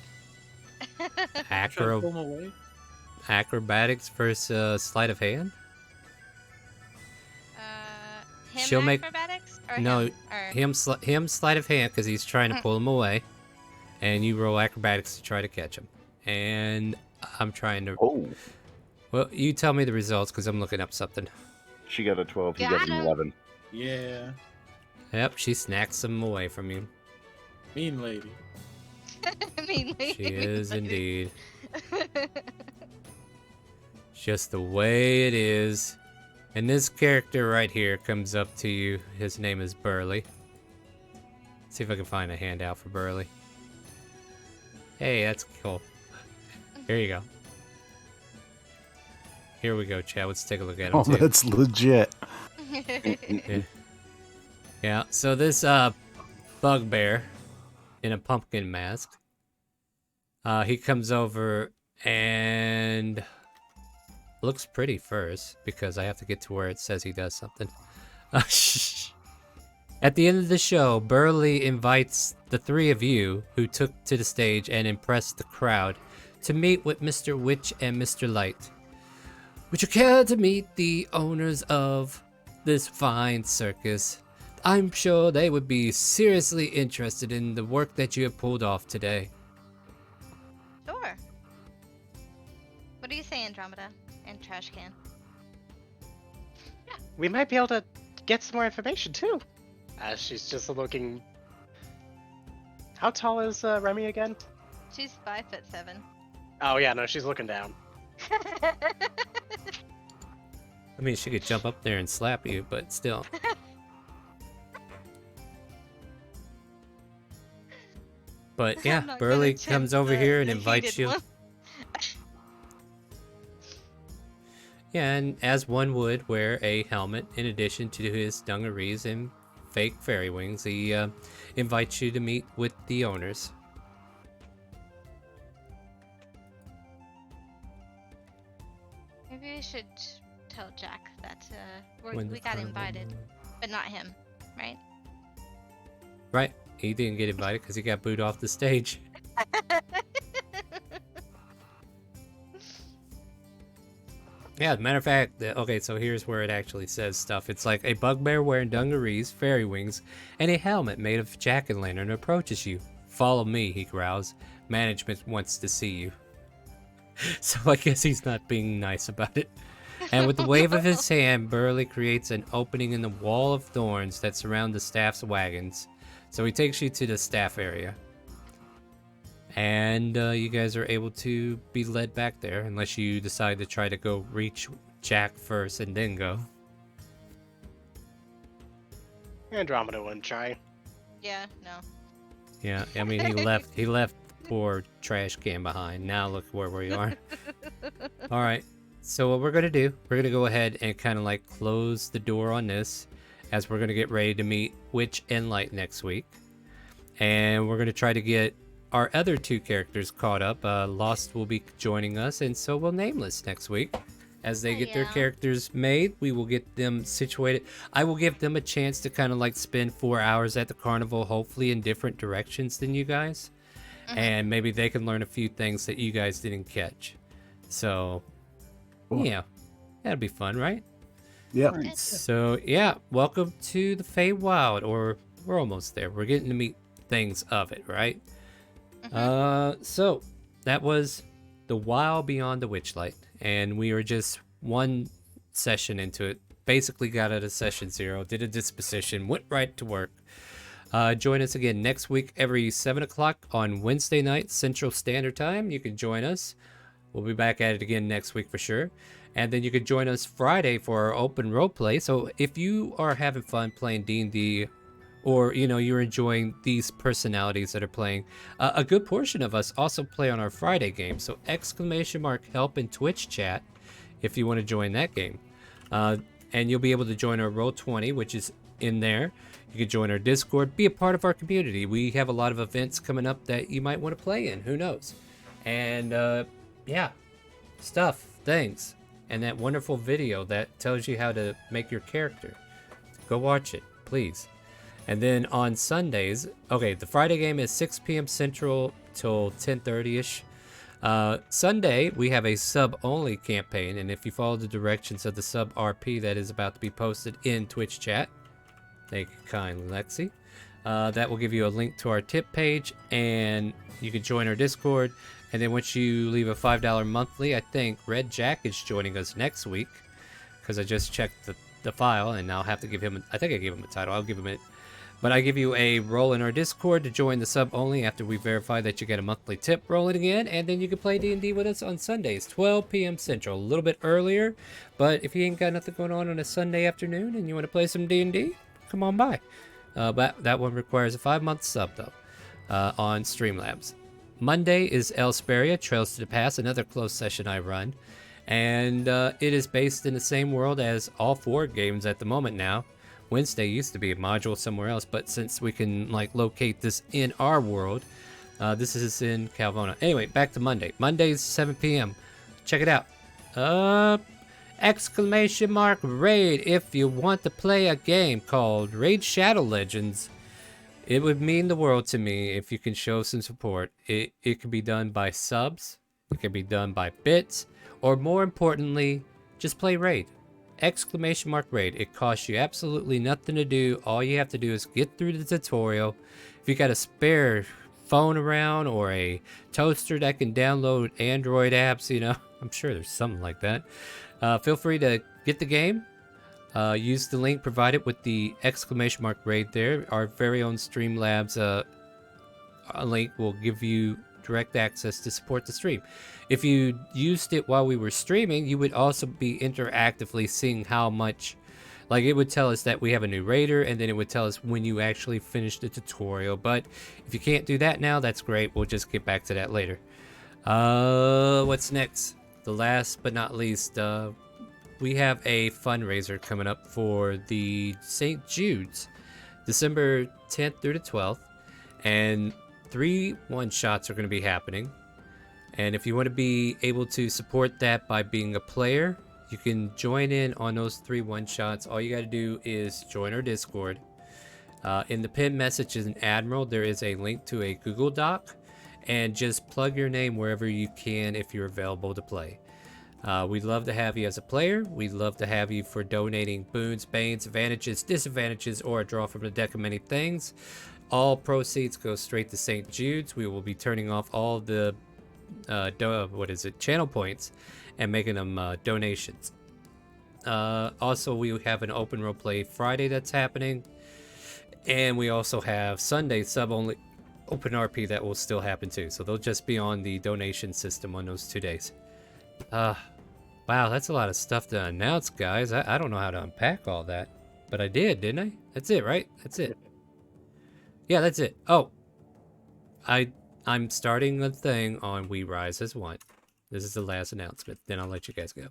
C: Trying to pull them away.
A: Acrobatics versus sleight of hand?
B: Him
A: She'll make-
B: acrobatics? Or
A: No,
B: him, or...
A: him sleight of hand because he's trying to pull him away, and you roll acrobatics to try to catch him. And I'm trying to.
D: Oh,
A: Well, you tell me the results because I'm looking up something.
D: she got a 12. He
B: Got
D: got an
B: him.
D: 11.
C: Yeah,
A: Yep, she snacks him away from you.
C: mean lady.
B: I mean,
A: She is indeed. Just the way it is. And this character right here comes up to you. His name is Burley. Let's see if I can find a handout for Burley. Hey, that's cool. Here you go. Here we go, Chad. Let's take a look at him,
F: Oh,
A: too.
F: that's legit.
A: Yeah, so this bugbear in a pumpkin mask, he comes over and looks pretty first because I have to get to where it says he does something. At the end of the show, Burley invites the three of you who took to the stage and impressed the crowd to meet with Mr. Witch and Mr. Light. Would you care to meet the owners of this fine circus? I'm sure they would be seriously interested in the work that you have pulled off today.
B: Sure. What do you say, Andromeda and Trash Can?
E: We might be able to get some more information too. She's just looking. How tall is Remy again?
B: She's 5'7".
E: Oh yeah, no, she's looking down.
A: I mean, she could jump up there and slap you, but still. But yeah,
B: I'm not
A: Burley
B: gonna
A: comes
B: attempt
A: over here and
B: the
A: invites
B: heated
A: you.
B: one.
A: Yeah, and as one would wear a helmet in addition to his dungarees and fake fairy wings, he invites you to meet with the owners.
B: Maybe we should tell Jack that
A: When
B: we
A: the
B: got
A: carnival
B: invited,
A: moon-
B: but not him, right?
A: Right, he didn't get invited because he got booed off the stage. Yeah, as a matter of fact, okay, so here's where it actually says stuff. It's like a bugbear wearing dungarees, fairy wings, and a helmet made of jack-o'-lantern approaches you. Follow me, he growls. Management wants to see you. So I guess he's not being nice about it. And with the wave of his hand, Burley creates an opening in the wall of thorns that surround the staff's wagons. So he takes you to the staff area. And you guys are able to be led back there, unless you decide to try to go reach Jack first and then go.
E: Andromeda wouldn't try.
B: Yeah, no.
A: Yeah, I mean, he left poor Trash Can behind. Now look where we are. All right, so what we're gonna do, we're gonna go ahead and kind of like close the door on this, as we're gonna get ready to meet Witch and Light next week, and we're gonna try to get our other two characters caught up. Lost will be joining us, and so will Nameless next week. As they get their
B: Yeah.
A: characters made, we will get them situated. I will give them a chance to kind of like spend 4 hours at the carnival, hopefully in different directions than you guys. And maybe they can learn a few things that you guys didn't catch. So,
F: Cool.
A: yeah, that'll be fun, right?
F: Yep.
A: So, yeah, welcome to the Feywild, or we're almost there. We're getting to meet things of it, right? So that was The Wild Beyond the Witchlight, and we were just one session into it. Basically got out of session 0, did a disposition, went right to work. Join us again next week every 7 o'clock on Wednesday night Central Standard Time. You can join us. We'll be back at it again next week for sure. And then you can join us Friday for our open roleplay. So if you are having fun playing D&D, or you're enjoying these personalities that are playing, a good portion of us also play on our Friday game. So !help in Twitch chat if you want to join that game. And you'll be able to join our Roll20, which is in there. You can join our Discord, be a part of our community. We have a lot of events coming up that you might want to play in. Who knows? And yeah, stuff, things, and that wonderful video that tells you how to make your character. Go watch it, please. And then on Sundays, okay, the Friday game is 6 p.m. Central till 10:30ish. Sunday, we have a sub-only campaign, and if you follow the directions of the sub-RP that is about to be posted in Twitch chat, thank you kindly, Lexi, that will give you a link to our tip page, and you can join our Discord. And then once you leave a $5 monthly, I think Red Jack is joining us next week, because I just checked the file, and I'll have to give him, I think I gave him a title, I'll give him it. But I give you a role in our Discord to join the sub only after we verify that you get a monthly tip rolling again, and then you can play D&D with us on Sundays, 12 p.m. Central, a little bit earlier. But if you ain't got nothing going on a Sunday afternoon and you want to play some D&D, come on by. But that one requires a 5-month sub though, on Streamlabs. Monday is Elsperia, Trails to the Past, another closed session I run, and it is based in the same world as all 4 games at the moment now. Wednesday used to be a module somewhere else, but since we can like locate this in our world, this is in Calvona. Anyway, back to Monday. Monday's 7 p.m. Check it out. Exclamation mark raid if you want to play a game called Raid Shadow Legends. It would mean the world to me if you can show some support. It can be done by subs, it can be done by bits, or more importantly, just play raid. Exclamation mark raid. It costs you absolutely nothing to do. All you have to do is get through the tutorial. If you got a spare phone around or a toaster that can download Android apps, you know, I'm sure there's something like that. Feel free to get the game. Use the link provided with the exclamation mark raid there. Our very own Streamlabs link will give you direct access to support the stream. If you used it while we were streaming, you would also be interactively seeing how much, like it would tell us that we have a new raider, and then it would tell us when you actually finished the tutorial. But if you can't do that now, that's great. We'll just get back to that later. What's next? The last but not least, we have a fundraiser coming up for the St. Jude's, December 10th through the 12th, and 3 one-shots are going to be happening. And if you want to be able to support that by being a player, you can join in on those 3 one-shots. All you got to do is join our Discord. In the pinned message in Admiral, there is a link to a Google Doc, and just plug your name wherever you can if you're available to play. We'd love to have you as a player. We'd love to have you for donating boons, banes, advantages, disadvantages, or a draw from the deck of many things. All proceeds go straight to St. Jude's. We will be turning off all the channel points and making them donations. Also, we have an open roleplay Friday that's happening, and we also have Sunday sub only open RP that will still happen too. So they'll just be on the donation system on those 2 days. Wow, that's a lot of stuff to announce, guys. I don't know how to unpack all that, but I did, didn't I? That's it, right? That's it. Yeah, that's it. Oh, I'm starting a thing on We Rise as One. This is the last announcement. Then I'll let you guys go.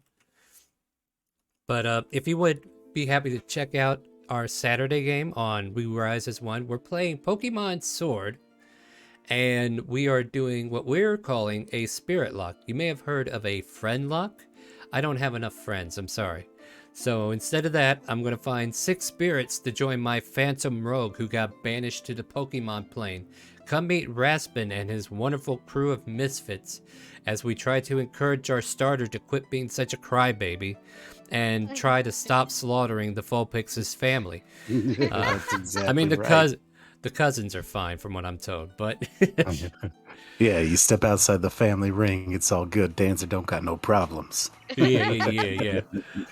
A: But if you would be happy to check out our Saturday game on We Rise as One, we're playing Pokemon Sword, and we are doing what we're calling a spirit lock. You may have heard of a friend lock. I don't have enough friends, I'm sorry. So instead of that, I'm going to find 6 spirits to join my Phantom Rogue who got banished to the Pokemon plane. Come meet Raspin and his wonderful crew of misfits as we try to encourage our starter to quit being such a crybaby and try to stop slaughtering the Vulpix's family.
F: That's exactly
A: I mean,
F: right.
A: the cousins are fine from what I'm told, but...
F: Yeah, you step outside the family ring, it's all good. Dancer don't got no problems.
A: Yeah.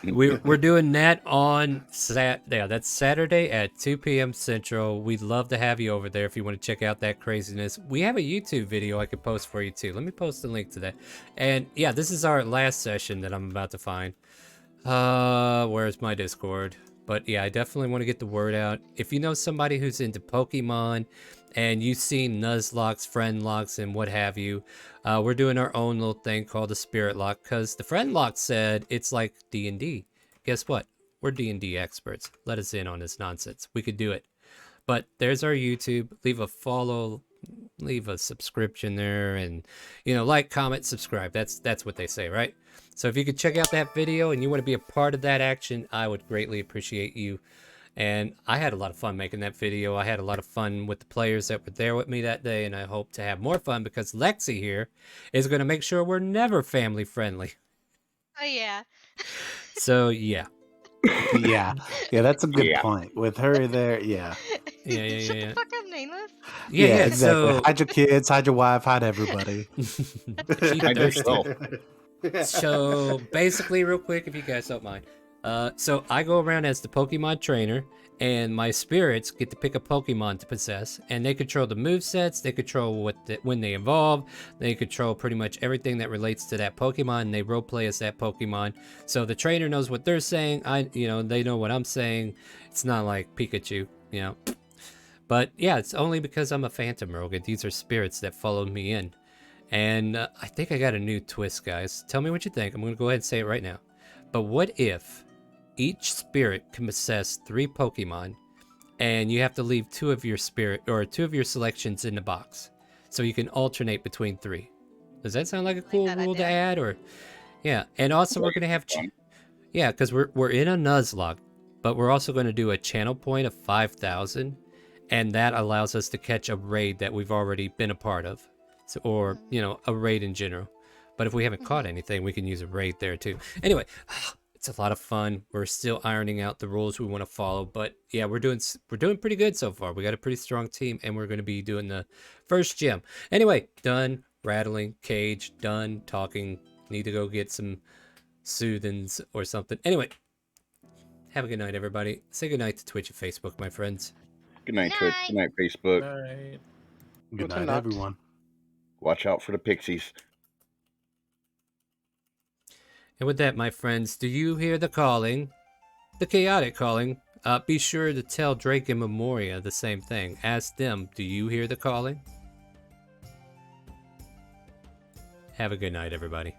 A: We're doing that on that's Saturday at 2 p.m. Central. We'd love to have you over there if you want to check out that craziness. We have a YouTube video I could post for you too. Let me post the link to that. And yeah, this is our last session that I'm about to find. Where's my Discord? But yeah, I definitely want to get the word out. If you know somebody who's into Pokemon and you've seen Nuzlocks, Friend Locks, and what have you, we're doing our own little thing called the Spirit Lock, because the Friend Lock said it's like D&D. Guess what? We're D&D experts. Let us in on this nonsense. We could do it. But there's our YouTube. Leave a follow, leave a subscription there, and like, comment, subscribe. That's what they say, right? So if you could check out that video and you want to be a part of that action, I would greatly appreciate you. And I had a lot of fun making that video. I had a lot of fun with the players that were there with me that day, and I hope to have more fun because Lexi here is going to make sure we're never family friendly.
B: Oh yeah.
A: So yeah.
F: Yeah, that's a good point. With her there, yeah.
B: Shut the fuck up, Nameless.
A: Yeah,
F: exactly.
A: So...
F: hide your kids, hide your wife, hide everybody.
A: Hide yourself. So basically, real quick, if you guys don't mind, So I go around as the Pokemon trainer, and my spirits get to pick a Pokemon to possess, and they control the movesets, they control when they evolve, they control pretty much everything that relates to that Pokemon, and they roleplay as that Pokemon. So the trainer knows what they're saying, they know what I'm saying. It's not like Pikachu, But yeah, it's only because I'm a Phantom Rogue. These are spirits that followed me in. And I think I got a new twist, guys. Tell me what you think. I'm going to go ahead and say it right now. But what if each spirit can possess 3 Pokemon, and you have to leave 2 of your selections in the box, so you can alternate between 3? Does that sound like a cool rule to add? Or yeah, and also we're gonna have because we're in a Nuzlocke, but we're also going to do a channel point of 5,000, and that allows us to catch a raid that we've already been a part of, or a raid in general. But if we haven't caught anything, we can use a raid there too. Anyway. It's a lot of fun. We're still ironing out the rules we want to follow, but yeah, we're doing pretty good so far. We got a pretty strong team, and we're going to be doing the first gym. Anyway, done rattling cage, done talking. Need to go get some soothings or something. Anyway, have a good night, everybody. Say good night to Twitch and Facebook, my friends.
D: Good night, Twitch. Good night, Facebook.
C: Alright.
F: Good night, everyone.
D: Watch out for the pixies.
A: And with that, my friends, do you hear the calling? The chaotic calling? Be sure to tell Drake and Memoria the same thing. Ask them, do you hear the calling? Have a good night, everybody.